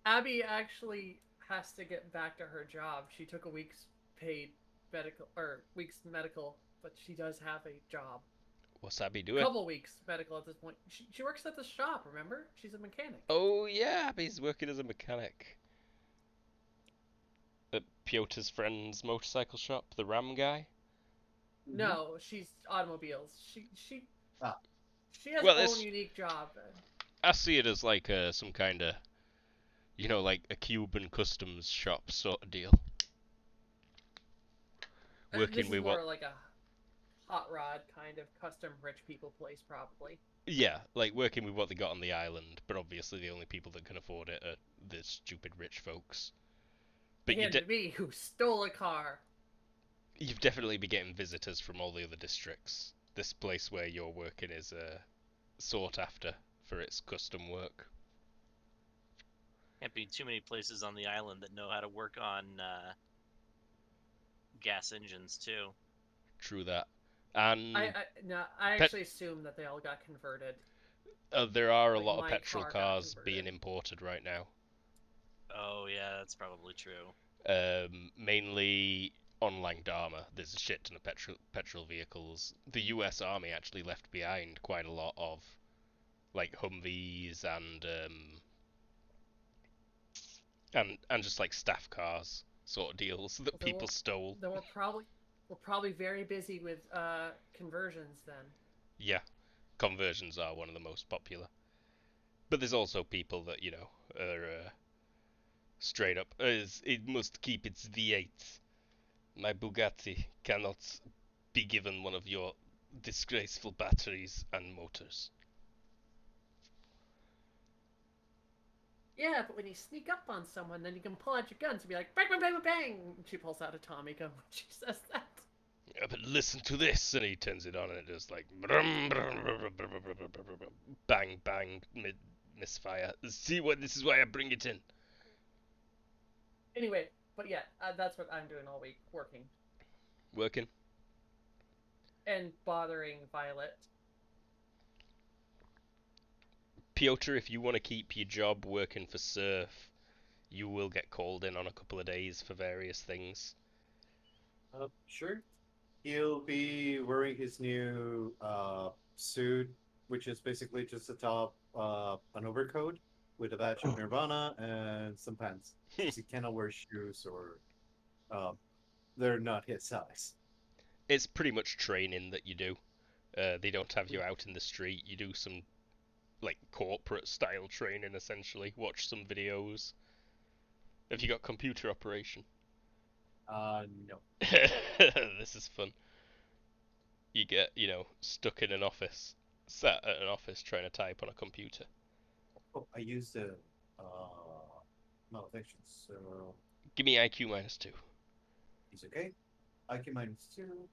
Abby actually has to get back to her job. She took a week's paid week's medical, but she does have a job. What's Abby A doing? couple weeks medical at this point. She works at the shop, remember? She's a mechanic. Oh yeah, Abby's working as a mechanic. At Piotr's friend's motorcycle shop, the Ram guy? No, she's automobiles. She Ah. she has Well, her it's- own unique job. I see it as like some kind of, you know, like a Cuban customs shop sort of deal. Working This is with more what? like a hot rod kind of custom rich people place, probably. Yeah, like working with what they got on the island, but obviously the only people that can afford it are the stupid rich folks. But And me, who stole a car. you've definitely been getting visitors from all the other districts. This place where you're working is sought after for its custom work. Can't be too many places on the island that know how to work on gas engines too. True that. And I actually assume that they all got converted. there are a Like, lot of my petrol car got cars converted. being imported right now. Oh yeah, that's probably true. Mainly on Langdama. There's a shit ton of petrol vehicles. The US Army actually left behind quite a lot of like Humvees and just like staff cars sort of deals that They people were- stole. Then we're probably very busy with conversions then. Yeah, conversions are one of the most popular. But there's also people that, you know, are straight up, it must keep its V8. My Bugatti cannot be given one of your disgraceful batteries and motors. Yeah, but when you sneak up on someone, then you can pull out your guns and be like, bang, bang, bang, bang, bang. And she pulls out a Tommy gun when she says that. Yeah, but listen to this, and he turns it on, and it just like brum, brum, brum, brum, brum, brum, brum, brum, brum, bang, bang, misfire. See what? This is why I bring it in. Anyway, but yeah, that's what I'm doing all week, working. Working. And bothering Violet. Piotr, if you want to keep your job working for Surf, you will get called in on a couple of days for various things. Sure. He'll be wearing his new suit, which is basically just a top, an overcoat with a badge of Nirvana and some pants. Since he cannot wear shoes or they're not his size. It's pretty much training that you do. They don't have you out in the street. You do some like corporate style training essentially. Watch some videos. Have you got computer operation? No. This is fun. You get, you know, stuck in an office, sat at an office trying to type on a computer. Oh, I used the malfunctions, so Give me IQ -2. he's okay. IQ -2.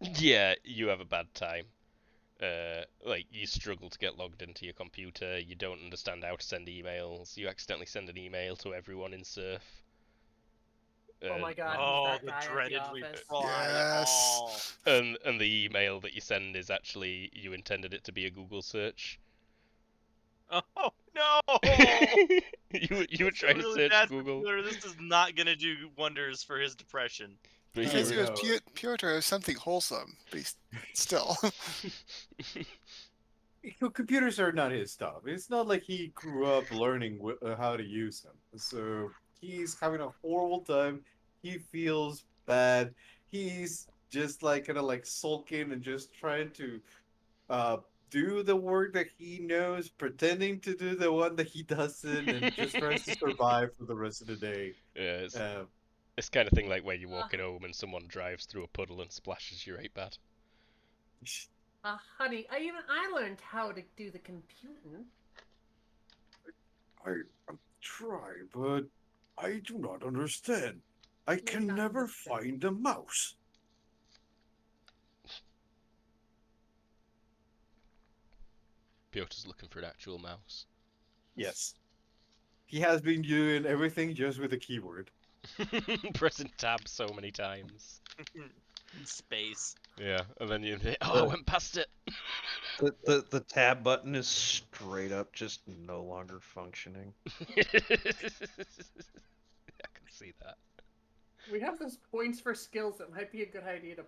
Yeah, you have a bad time. Like, you struggle to get logged into your computer, you don't understand how to send emails, you accidentally send an email to everyone in Surf. Oh my god, he's Oh, that the guy at the dreaded office. reply. Yes. Oh. And the email that you send is actually, you intended it to be a Google search. Oh no! You were It's a trying to really search bad for Google, Peter. This is not gonna do wonders for his depression. but Because you he No, was no. Piotr is something wholesome, but he's still. Computers are not his stuff. It's not like he grew up learning how to use them. So he's having a horrible time. He feels bad. He's just like kind of like sulking and just trying to uh, do the work that he knows, pretending to do the one that he doesn't, and just tries to survive for the rest of the day. Yeah, Uh, it's kind of thing like where you're Uh, walking home and someone drives through a puddle and splashes you right bad. honey, I learned how to do the computing. I'm trying, but I do not understand. I You can not never understand. find the mouse. Piotr's looking for an actual mouse. Yes. He has been doing everything just with a keyboard. Pressing tab so many times. In space. Yeah, and then you think, oh, I went past it. The tab button is straight up just no longer functioning. I can see that. We have those points for skills. It might be a good idea to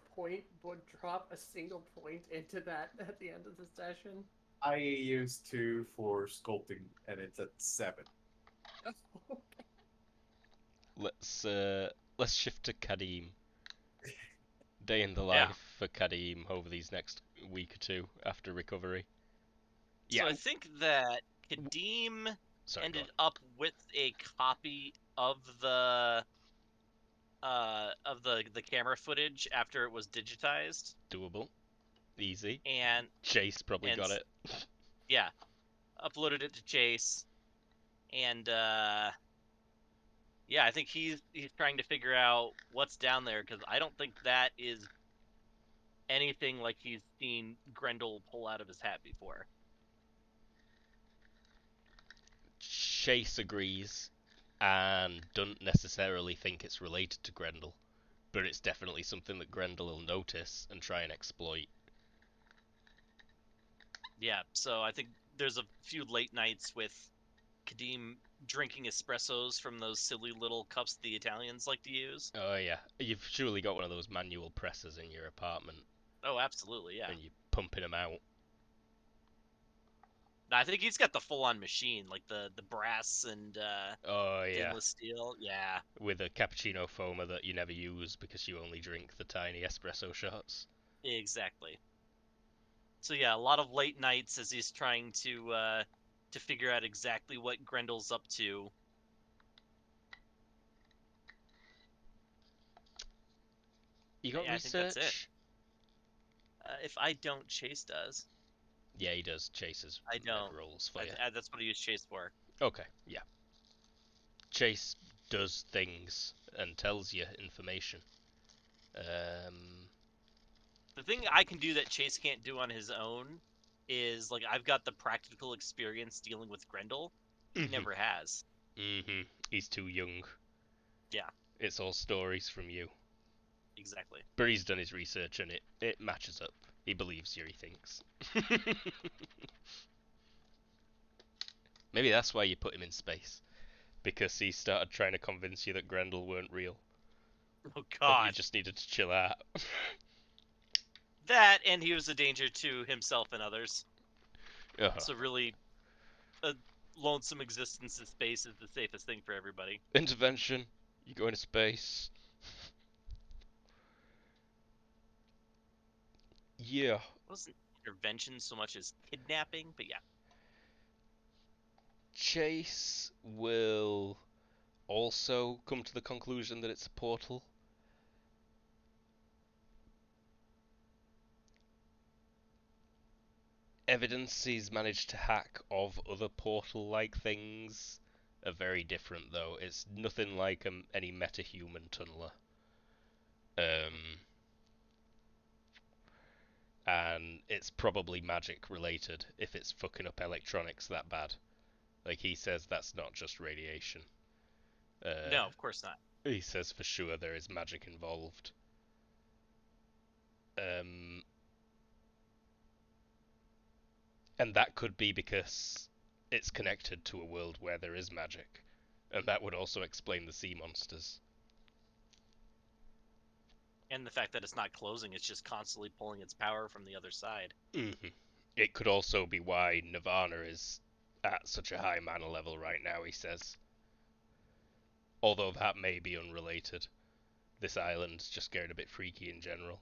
drop a single point into that at the end of the session. I used 2 for sculpting, and it's at 7. Let's shift to Kadim. Day in the Yeah. life for Kadim over these next week or two after recovery. So I think that Kadim Sorry, go ended up with a copy of the the camera footage after it was digitized, on. Doable. Easy. and Chase probably and got it. yeah, uploaded it to Chase, and yeah, I think he's trying to figure out what's down there, because I don't think that is anything like he's seen Grendel pull out of his hat before. Chase agrees and doesn't necessarily think it's related to Grendel, but it's definitely something that Grendel will notice and try and exploit. Yeah, so I think there's a few late nights with Kadim drinking espressos from those silly little cups the Italians like to use. Oh yeah, you've surely got one of those manual presses in your apartment, Oh, absolutely, yeah. and you're pumping them out. No, I think he's got the full-on machine, like the brass and Oh yeah, stainless steel. Yeah, with a cappuccino foamer that you never use because you only drink the tiny espresso shots. exactly. So yeah, a lot of late nights as he's trying to figure out exactly what Grendel's up to. You got Yeah, I think that's it. research? If I don't, Chase does. Yeah, he does. Chases I don't. rolls for you. That's what I use Chase for. Okay, yeah. Chase does things and tells you information. The thing I can do that Chase can't do on his own is, like, I've got the practical experience dealing with Grendel. He never has. He's too young. Yeah. It's all stories from you. Exactly. But he's done his research and it matches up. He believes you, he thinks. Maybe that's why you put him in space. Because he started trying to convince you that Grendel weren't real. Oh That God. you just needed to chill out. That, and he was a danger to himself and others. Uh-huh. So really, a lonesome existence in space is the safest thing for everybody. Intervention. You go into space. Yeah. It wasn't intervention so much as kidnapping, but yeah. Chase will also come to the conclusion that it's a portal. Evidence he's managed to hack of other portal-like things are very different, though. It's nothing like any metahuman tunneler. and it's probably magic related if it's fucking up electronics that bad. Like, he says that's not just radiation. No, of course not. He says for sure there is magic involved. And that could be because it's connected to a world where there is magic. And that would also explain the sea monsters. And the fact that it's not closing, it's just constantly pulling its power from the other side. It could also be why Nirvana is at such a high mana level right now, he says. Although that may be unrelated. This island's just getting a bit freaky in general.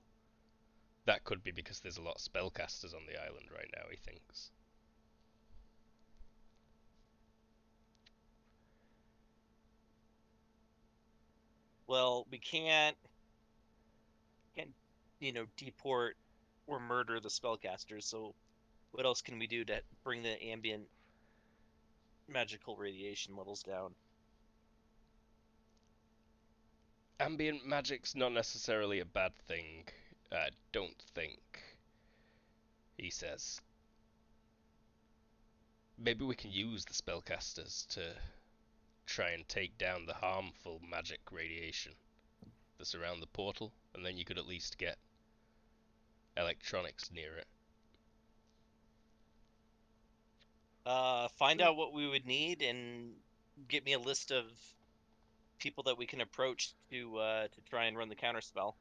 That could be because there's a lot of spellcasters on the island right now, he thinks. Well, we can't deport or murder the spellcasters, so what else can we do to bring the ambient magical radiation levels down? Ambient magic's not necessarily a bad thing, I don't think, he says. Maybe we can use the spellcasters to try and take down the harmful magic radiation that's around the portal, and then you could at least get electronics near it. Find out what we would need and get me a list of people that we can approach to try and run the counterspell.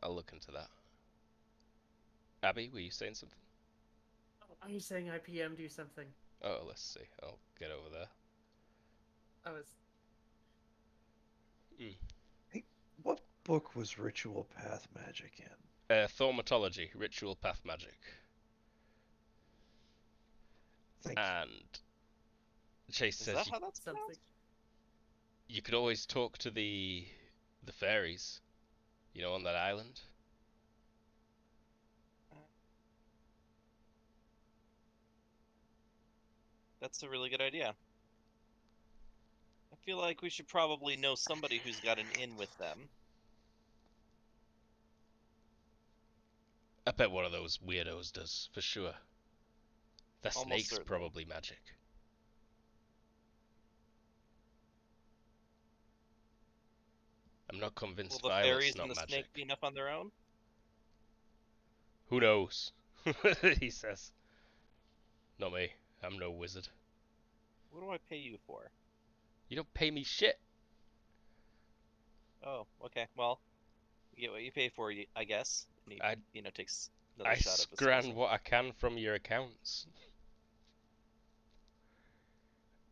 I'll look into that. Abby, were you saying something? Are you saying I PM'd you something? Oh, let's see. I'll get over there. I was. Hey, what book was Ritual Path Magic in? Thaumatology, Ritual Path Magic. Thank you. And Chase Is says that how that's Something. pronounced? you could always talk to the fairies, you know, on that island. That's a really good idea. I feel like we should probably know somebody who's got an in with them. I bet one of those weirdos does, for sure. That Almost snake's certainly. probably magic. I'm not convinced Will the Violet's fairies not and the magic. snake be enough on their own? Who knows? He says. Not me. I'm no wizard. What do I pay you for? You don't pay me shit. Oh, okay. Well, you get what you pay for, I guess. And I he, takes another I shot of scran espresso. what I can from your accounts.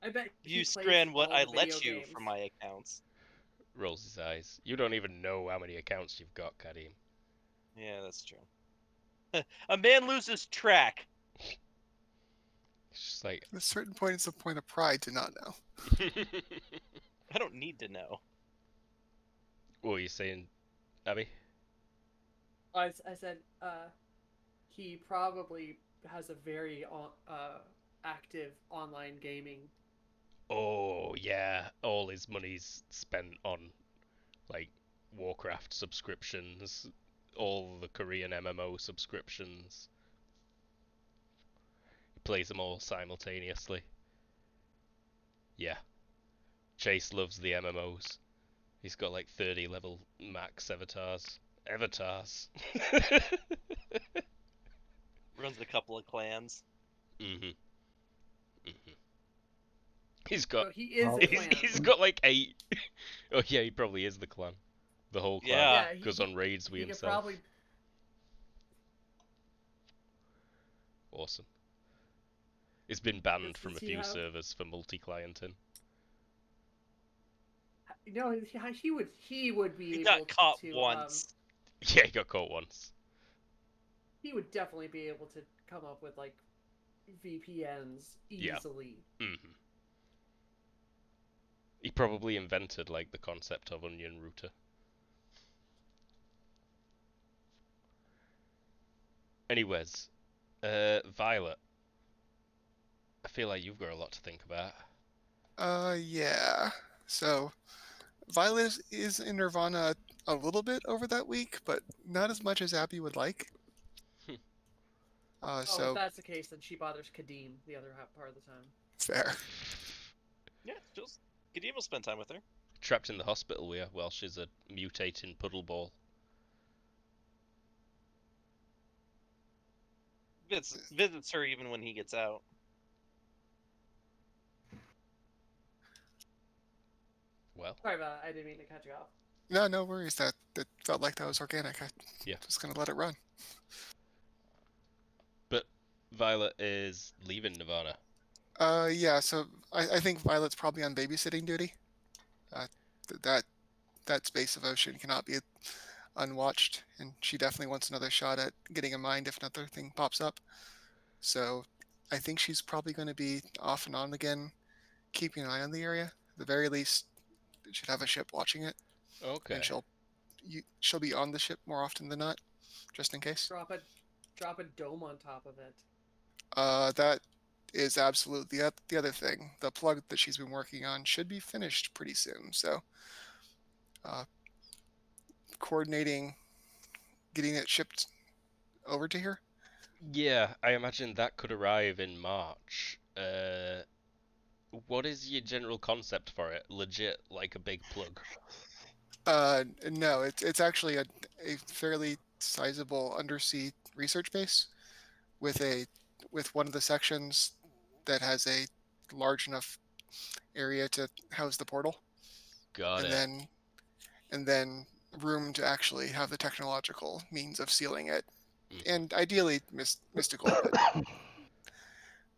I bet he You plays scran what all I the video let you games. from my accounts. Rolls his eyes. You don't even know how many accounts you've got, Kadim. Yeah, that's true. A man loses track. It's just like... At a certain point, it's a point of pride to not know. I don't need to know. What were you saying, Abby? I said, he probably has a very active online gaming. Oh, yeah. All his money's spent on, like, Warcraft subscriptions, all the Korean MMO subscriptions. He plays them all simultaneously. Yeah. Chase loves the MMOs. He's got like 30 level max avatars. Runs a couple of clans. Mhm. Mhm. He's got. So he is a clan. He's got like 8. Oh yeah, he probably is the clan. The whole clan Yeah. goes on raids with He could himself. probably. Awesome. It's been banned from a Does he few have- servers for multi-clienting. No, he would be He able got caught to. once. Yeah, he got caught once. He would definitely be able to come up with like VPNs Yeah. easily. Mhm. He probably invented like the concept of onion router. Anyways, Violet. I feel like you've got a lot to think about. Yeah. So, Violet is in Nirvana a little bit over that week, but not as much as Abby would like. Oh, if So that's the case, then she bothers Kadeem the other part of the time. fair. Yeah, just Kadeem will spend time with her. Trapped in the hospital with her while she's a mutating puddle ball. Visits her even when he gets out. Well, Sorry about that. I didn't mean to cut you off. No worries. That felt like that was organic. I Yeah. just gonna let it run. but Violet is leaving Nirvana. Yeah. So I think Violet's probably on babysitting duty. That space of ocean cannot be unwatched, and she definitely wants another shot at getting a mind if another thing pops up. So I think she's probably going to be off and on again, keeping an eye on the area. At the very least, should have a ship watching it, Okay. and she'll be on the ship more often than not, just in case. Drop a dome on top of it. That is absolutely the other thing. The plug that she's been working on should be finished pretty soon. So, coordinating getting it shipped over to here. Yeah, I imagine that could arrive in March. What is your general concept for it? Legit, like a big plug? No, it's actually a fairly sizable undersea research base with one of the sections that has a large enough area to house the portal, Got and it. then room to actually have the technological means of sealing it, Mhm. and ideally mystical, but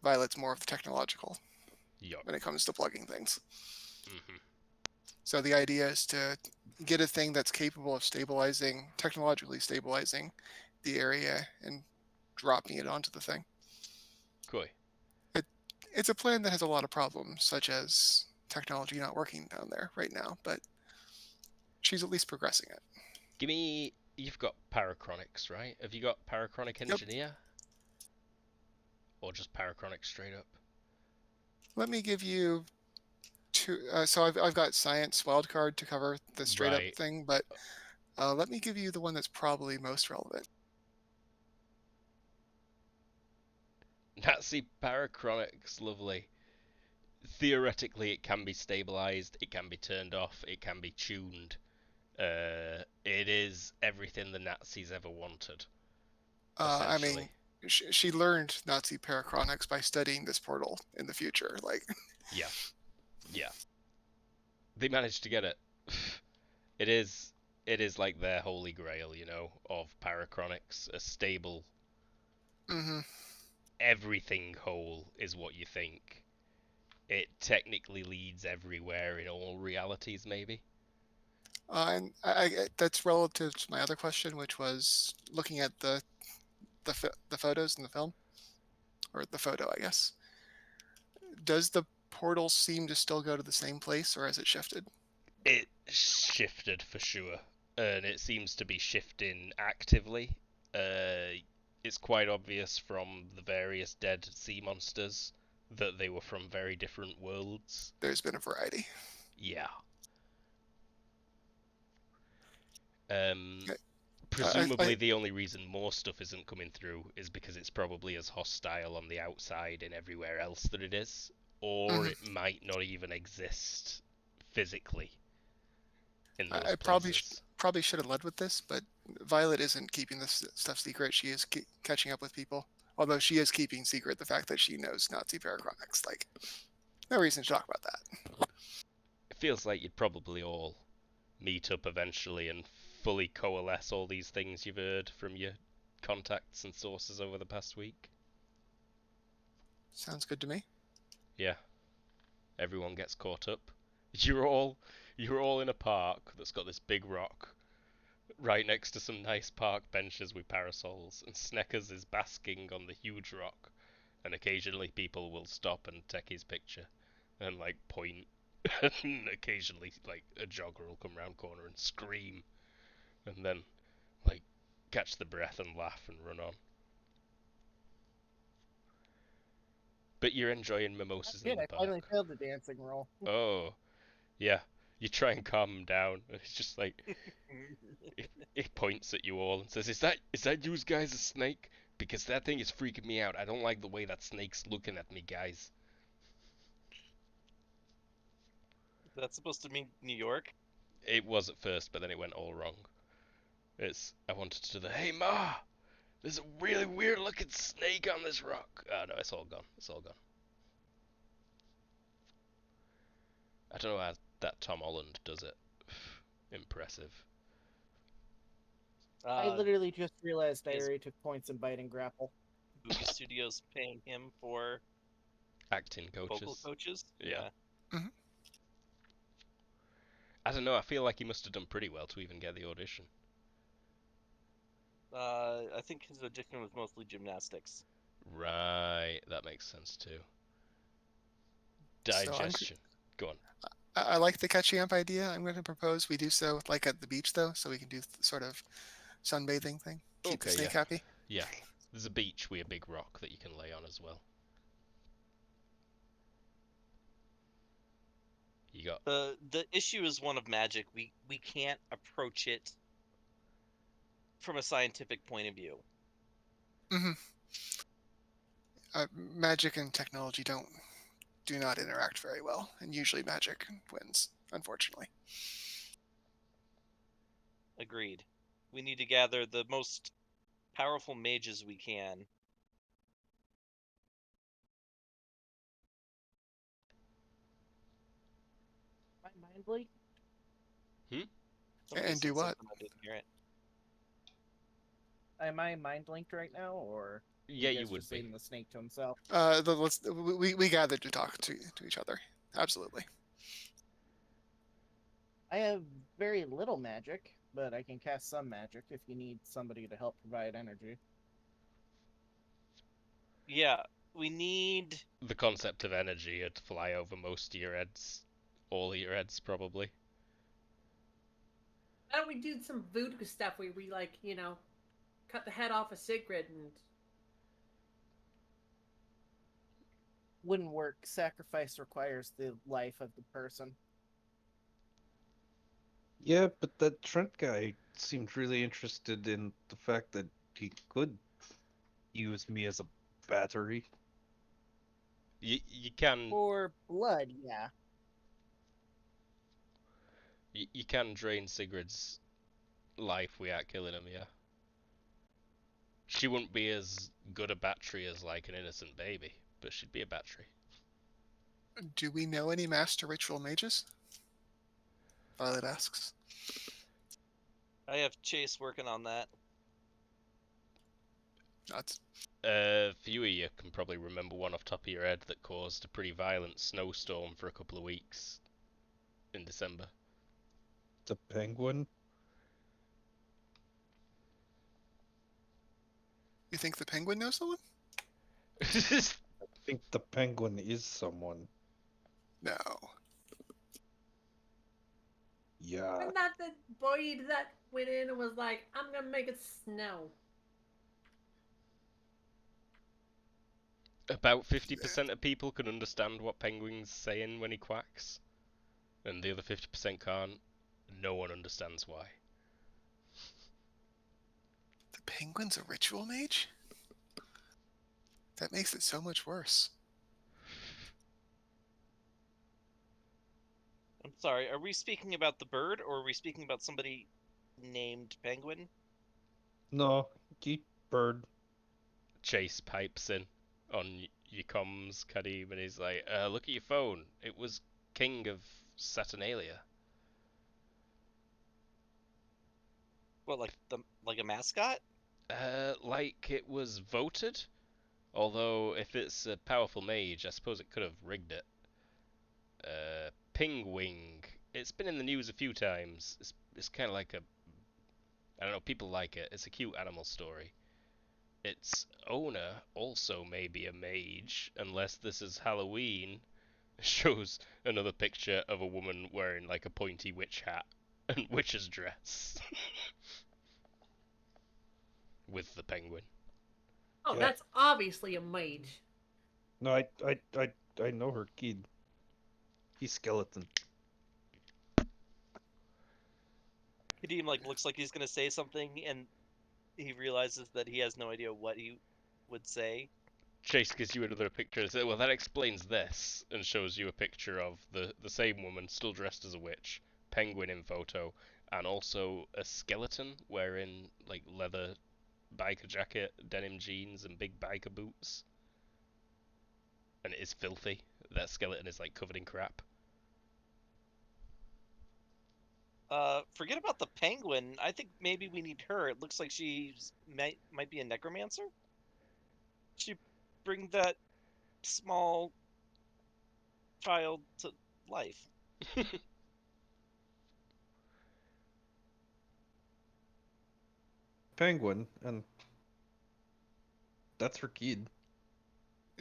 Violet's more of the technological Yup. when it comes to plugging things. Mhm. So the idea is to get a thing that's capable of technologically stabilizing the area and dropping it onto the thing. Cool. It's a plan that has a lot of problems, such as technology not working down there right now, but she's at least progressing it. Give me. You've got Parachronics, right? Have you got Parachronic Engineer? Or just Parachronic straight up? Let me give you two. So I've got science wildcard to cover the straight up Right. thing, but let me give you the one that's probably most relevant. Nazi Parachronics, lovely. Theoretically, it can be stabilized, it can be turned off, it can be tuned. It is everything the Nazis ever wanted. I Essentially. mean, she learned Nazi parachronics by studying this portal in the future. Like, Yeah. They managed to get it. It is like their holy grail, you know, of Parachronics. A stable, mm-hmm. everything whole is what you think. It technically leads everywhere in all realities, maybe. And that's relative to my other question, which was looking at the photos in the film, or the photo, I guess. Does the portal seem to still go to the same place, or has it shifted? It shifted for sure, and it seems to be shifting actively. It's quite obvious from the various dead sea monsters that they were from very different worlds. There's been a variety. Yeah. Okay. Presumably the only reason more stuff isn't coming through is because it's probably as hostile on the outside and everywhere else that it is, or it might not even exist physically in those I places. probably should have led with this, but Violet isn't keeping this stuff secret. She is catching up with people. Although she is keeping secret the fact that she knows Nazi parachronics. Like, no reason to talk about that. It feels like you'd probably all meet up eventually and fully coalesce all these things you've heard from your contacts and sources over the past week. Sounds good to me. Yeah. Everyone gets caught up. You're all in a park that's got this big rock right next to some nice park benches with parasols, and Sneckers is basking on the huge rock, and occasionally people will stop and take his picture and like point, and occasionally like a jogger will come round corner and scream, and then like catch the breath and laugh and run on. But you're enjoying mimosas in Good, the I finally park. failed the dancing role. Oh, yeah. You try and calm him down, and it's just like he points at you all and says, "Is that you guys a snake? Because that thing is freaking me out. I don't like the way that snake's looking at me, guys. That's supposed to mean New York. It was at first, but then it went all wrong. I wanted to do the, hey ma, there's a really weird looking snake on this rock. Oh no, it's all gone. It's all gone. I don't know how that Tom Holland does it. Impressive. I literally just realized I is- already took points in Bite and Grapple. Movie studios paying him for Acting coaches. vocal coaches. Yeah. Mhm. I don't know, I feel like he must have done pretty well to even get the audition. I think his audition was mostly gymnastics. Right, that makes sense too. So Digestion. Go on. I like the catchy amp idea. I'm going to propose we do so like at the beach though, so we can do the sort of sunbathing thing. Keep the Okay, snake yeah. happy. Yeah. There's a beach with a big rock that you can lay on as well. You got The issue is one of magic. We can't approach it from a scientific point of view. Hmm. Magic and technology do not interact very well, and usually magic wins, unfortunately. Agreed. We need to gather the most powerful mages we can. My mind blink? Somebody And said do what? something, I didn't hear it. Am I mind linked right now, or Yeah, you you guys would just be. leaving the snake to himself? We gathered to talk to each other. Absolutely. I have very little magic, but I can cast some magic if you need somebody to help provide energy. Yeah, we need. The concept of energy would fly over most of your heads. All of your heads, probably. Why don't we do some voodoo stuff where we, like, you know, cut the head off a Sigrid and... Wouldn't work. Sacrifice requires the life of the person. Yeah, but that Trent guy seemed really interested in the fact that he could use me as a battery. You can For blood, yeah. you can drain Sigrid's life without killing him, yeah. She wouldn't be as good a battery as like an innocent baby, but she'd be a battery. Do we know any master ritual mages? Violet asks. I have Chase working on that. Nuts. A few of you can probably remember one off the top of your head that caused a pretty violent snowstorm for a couple of weeks in December. The penguin? You think the penguin knows someone? I think the penguin is someone. No. Yeah. Wasn't that the boy that went in and was like, I'm gonna make it snow? About 50% of people can understand what Penguin's saying when he quacks, and the other 50% can't. No one understands why. The penguin's a ritual mage? That makes it so much worse. I'm sorry, are we speaking about the bird, or are we speaking about somebody named Penguin? No, keep bird. Chase pipes in on your comms, Kadim, and he's like, look at your phone. It was King of Saturnalia. What, like a mascot? Like it was voted? Although, if it's a powerful mage, I suppose it could have rigged it. Pingwing. It's been in the news a few times. It's kind of like a... I don't know, people like it. It's a cute animal story. Its owner also may be a mage, unless this is Halloween. Shows another picture of a woman wearing like a pointy witch hat and witch's dress. With the penguin. Oh, Yeah. that's obviously a mage. No, I know her kid. He's skeleton. Kadeem looks like he's gonna say something, and he realizes that he has no idea what he would say. Chase gives you another picture and says, well, that explains this, and shows you a picture of the same woman, still dressed as a witch, penguin in photo, and also a skeleton wearing, like, leather biker jacket, denim jeans, and big biker boots. And it is filthy. That skeleton is, like, covered in crap. Forget about the penguin. I think maybe we need her. It looks like might be a necromancer. She bring that small child to life. Penguin, and that's her kid.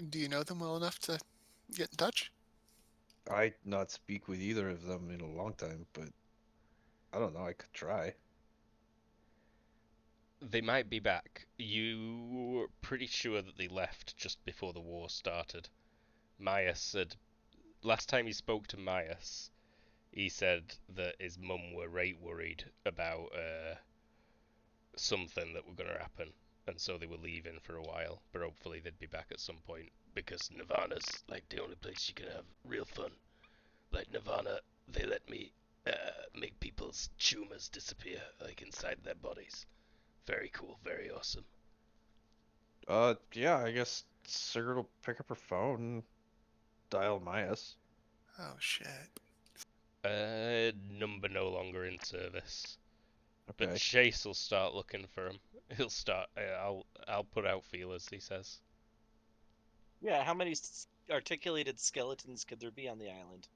Do you know them well enough to get in touch? I not speak with either of them in a long time, but I don't know. I could try. They might be back. You're pretty sure that they left just before the war started. Myas said, last time he spoke to Myas, he said that his mum were right worried about something that were going to happen, and so they were leaving for a while, but hopefully they'd be back at some point, because Nirvana's like the only place you can have real fun. Like Nirvana, they let me make people's tumors disappear, like inside their bodies. Very cool, very awesome. Yeah, I guess Sigurd will pick up her phone and dial Myas. Oh shit. Number no longer in service. But Okay. Chase will start looking for him. He'll start. I'll put out feelers. He says. Yeah, how many articulated skeletons could there be on the island?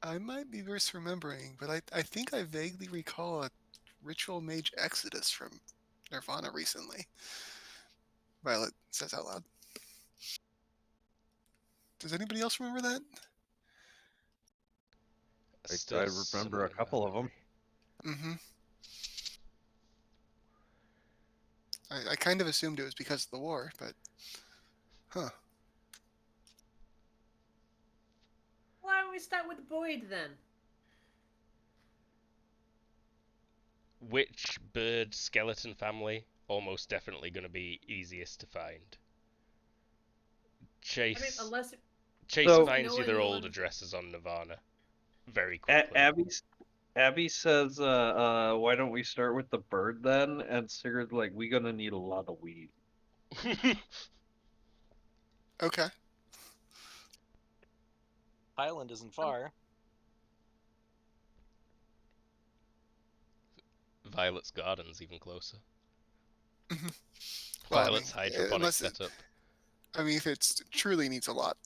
I might be misremembering, but I think I vaguely recall a ritual mage exodus from Nirvana recently. Violet says out loud. Does anybody else remember that? Still I remember a somewhere in my couple of them. memory. Mm-hmm. I kind of assumed it was because of the war, but huh. Why don't we start with Boyd then? Which bird skeleton family? Almost definitely going to be easiest to find. I mean, Chase. unless Chase So- finds you know their old anyone- addresses on Nirvana very quickly. Abby says, why don't we start with the bird then? And Sigurd's like, we gonna need a lot of weed. Okay. Highland isn't far. Violet's garden's even closer. Mhm. Well, Violet's hydroponic unless it- setup. I mean, if it truly needs a lot,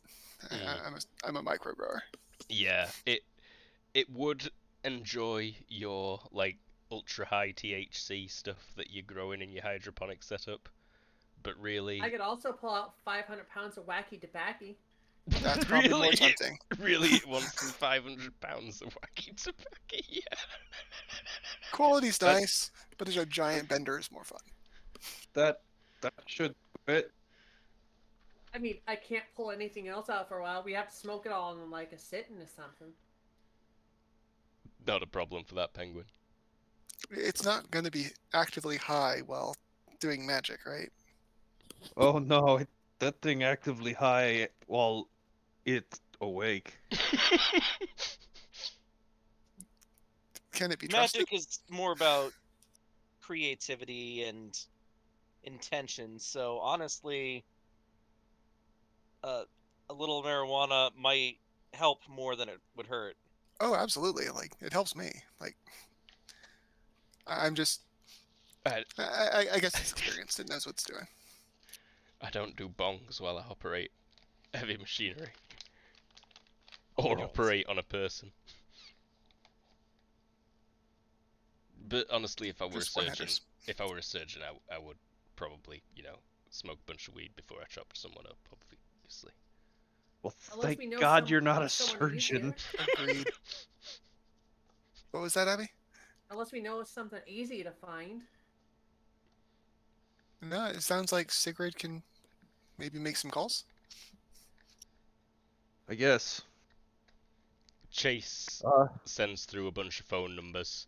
Mm. I'm a micro grower. Yeah, it would enjoy your like ultra high THC stuff that you're growing in your hydroponic setup, but really, I could also pull out 500 pounds of wacky tobacco. That's probably more really, tempting. really, it wants some 500 pounds of wacky tobacco. Yeah. Quality's That- nice, but a giant bender is more fun. That should fit. I mean, I can't pull anything else out for a while. We have to smoke it all in like a sitting or something. Not a problem for that penguin. It's not going to be actively high while doing magic, right? Oh no, that thing actively high while it's awake. Can it be trusted? Magic is more about creativity and intention. So honestly, a little marijuana might help more than it would hurt. Oh, absolutely. Like, it helps me. Like, I'm just. I, I guess it's experienced. It knows what it's doing. I don't do bongs while I operate heavy machinery. Oh, Or no. operate on a person. But honestly, if I were a Just surgeon, one-handers. I would probably, smoke a bunch of weed before I chopped someone up, obviously. Well, Unless thank we know God you're not a someone surgeon. easier. Agreed. What was that, Abby? Unless we know it's something easy to find. No, it sounds like Sigrid can maybe make some calls. I guess. Chase sends through a bunch of phone numbers.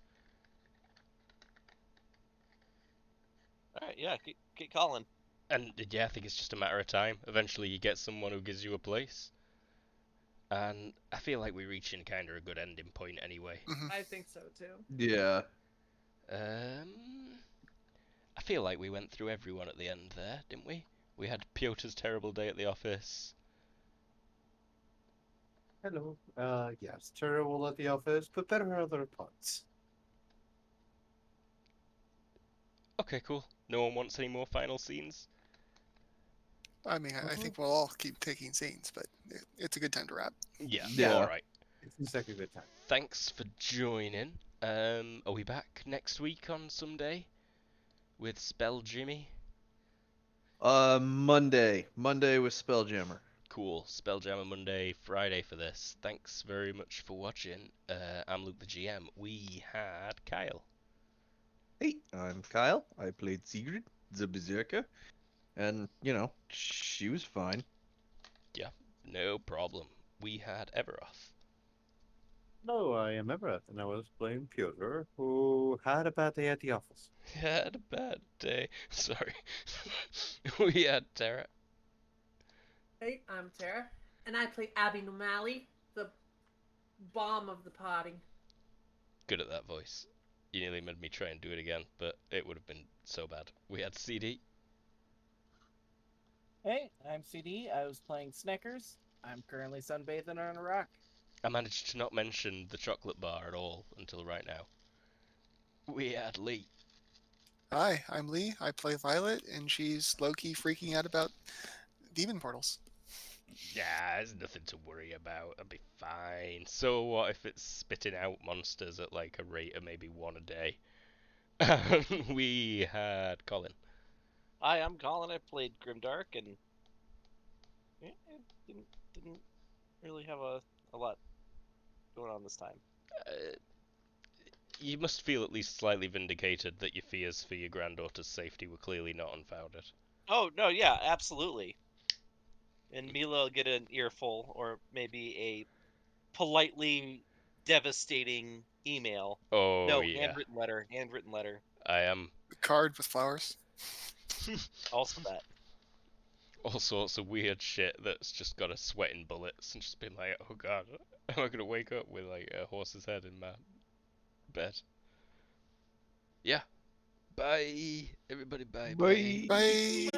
All right, yeah, get calling. And yeah, I think it's just a matter of time. Eventually, you get someone who gives you a place. And I feel like we're reaching kind of a good ending point anyway. Mhm. I think so too. Yeah. I feel like we went through everyone at the end there, didn't we? We had Piotr's terrible day at the office. Hello. Yes, terrible at the office, but better at other parts. Okay, cool. No one wants any more final scenes? I mean, I think we'll all keep taking scenes, but it's a good time to wrap. Yeah, Yeah. alright. It seems like a good time. Thanks for joining. Are we back next week on Sunday? With Spell Jimmy? Monday with Spelljammer. Cool. Spelljammer Monday, Friday for this. Thanks very much for watching. I'm Luke the GM. We had Kyle. Hey, I'm Kyle. I played Sigrid, the Berserker, and she was fine. Yeah, no problem. We had Everoth. No, I am Everett, and I was playing Piotr, who had a bad day at the office. Had a bad day. Sorry. We had Tara. Hey, I'm Tara, and I play Abby Nomali, the bomb of the party. Good at that voice. You nearly made me try and do it again, but it would have been so bad. We had CD. Hey, I'm CD. I was playing Snickers. I'm currently sunbathing on a rock. I managed to not mention the chocolate bar at all until right now. We had Lee. Hi, I'm Lee. I play Violet, and she's low-key freaking out about demon portals. Yeah, there's nothing to worry about. I'll be fine. So what if it's spitting out monsters at like a rate of maybe one a day? We had Colin. Hi, I'm Colin. I played Grimdark, and it didn't really have a lot going on this time. Uh, you must feel at least slightly vindicated that your fears for your granddaughter's safety were clearly not unfounded. Oh no, yeah, absolutely. And Mila will get an earful, or maybe a politely devastating email. Oh No, yeah, handwritten letter. I am. The card with flowers. Also that. All sorts of weird shit that's just got us sweating bullets and just been like, oh god, am I gonna wake up with like a horse's head in my bed? Yeah. Bye, everybody. Bye. Bye. Bye.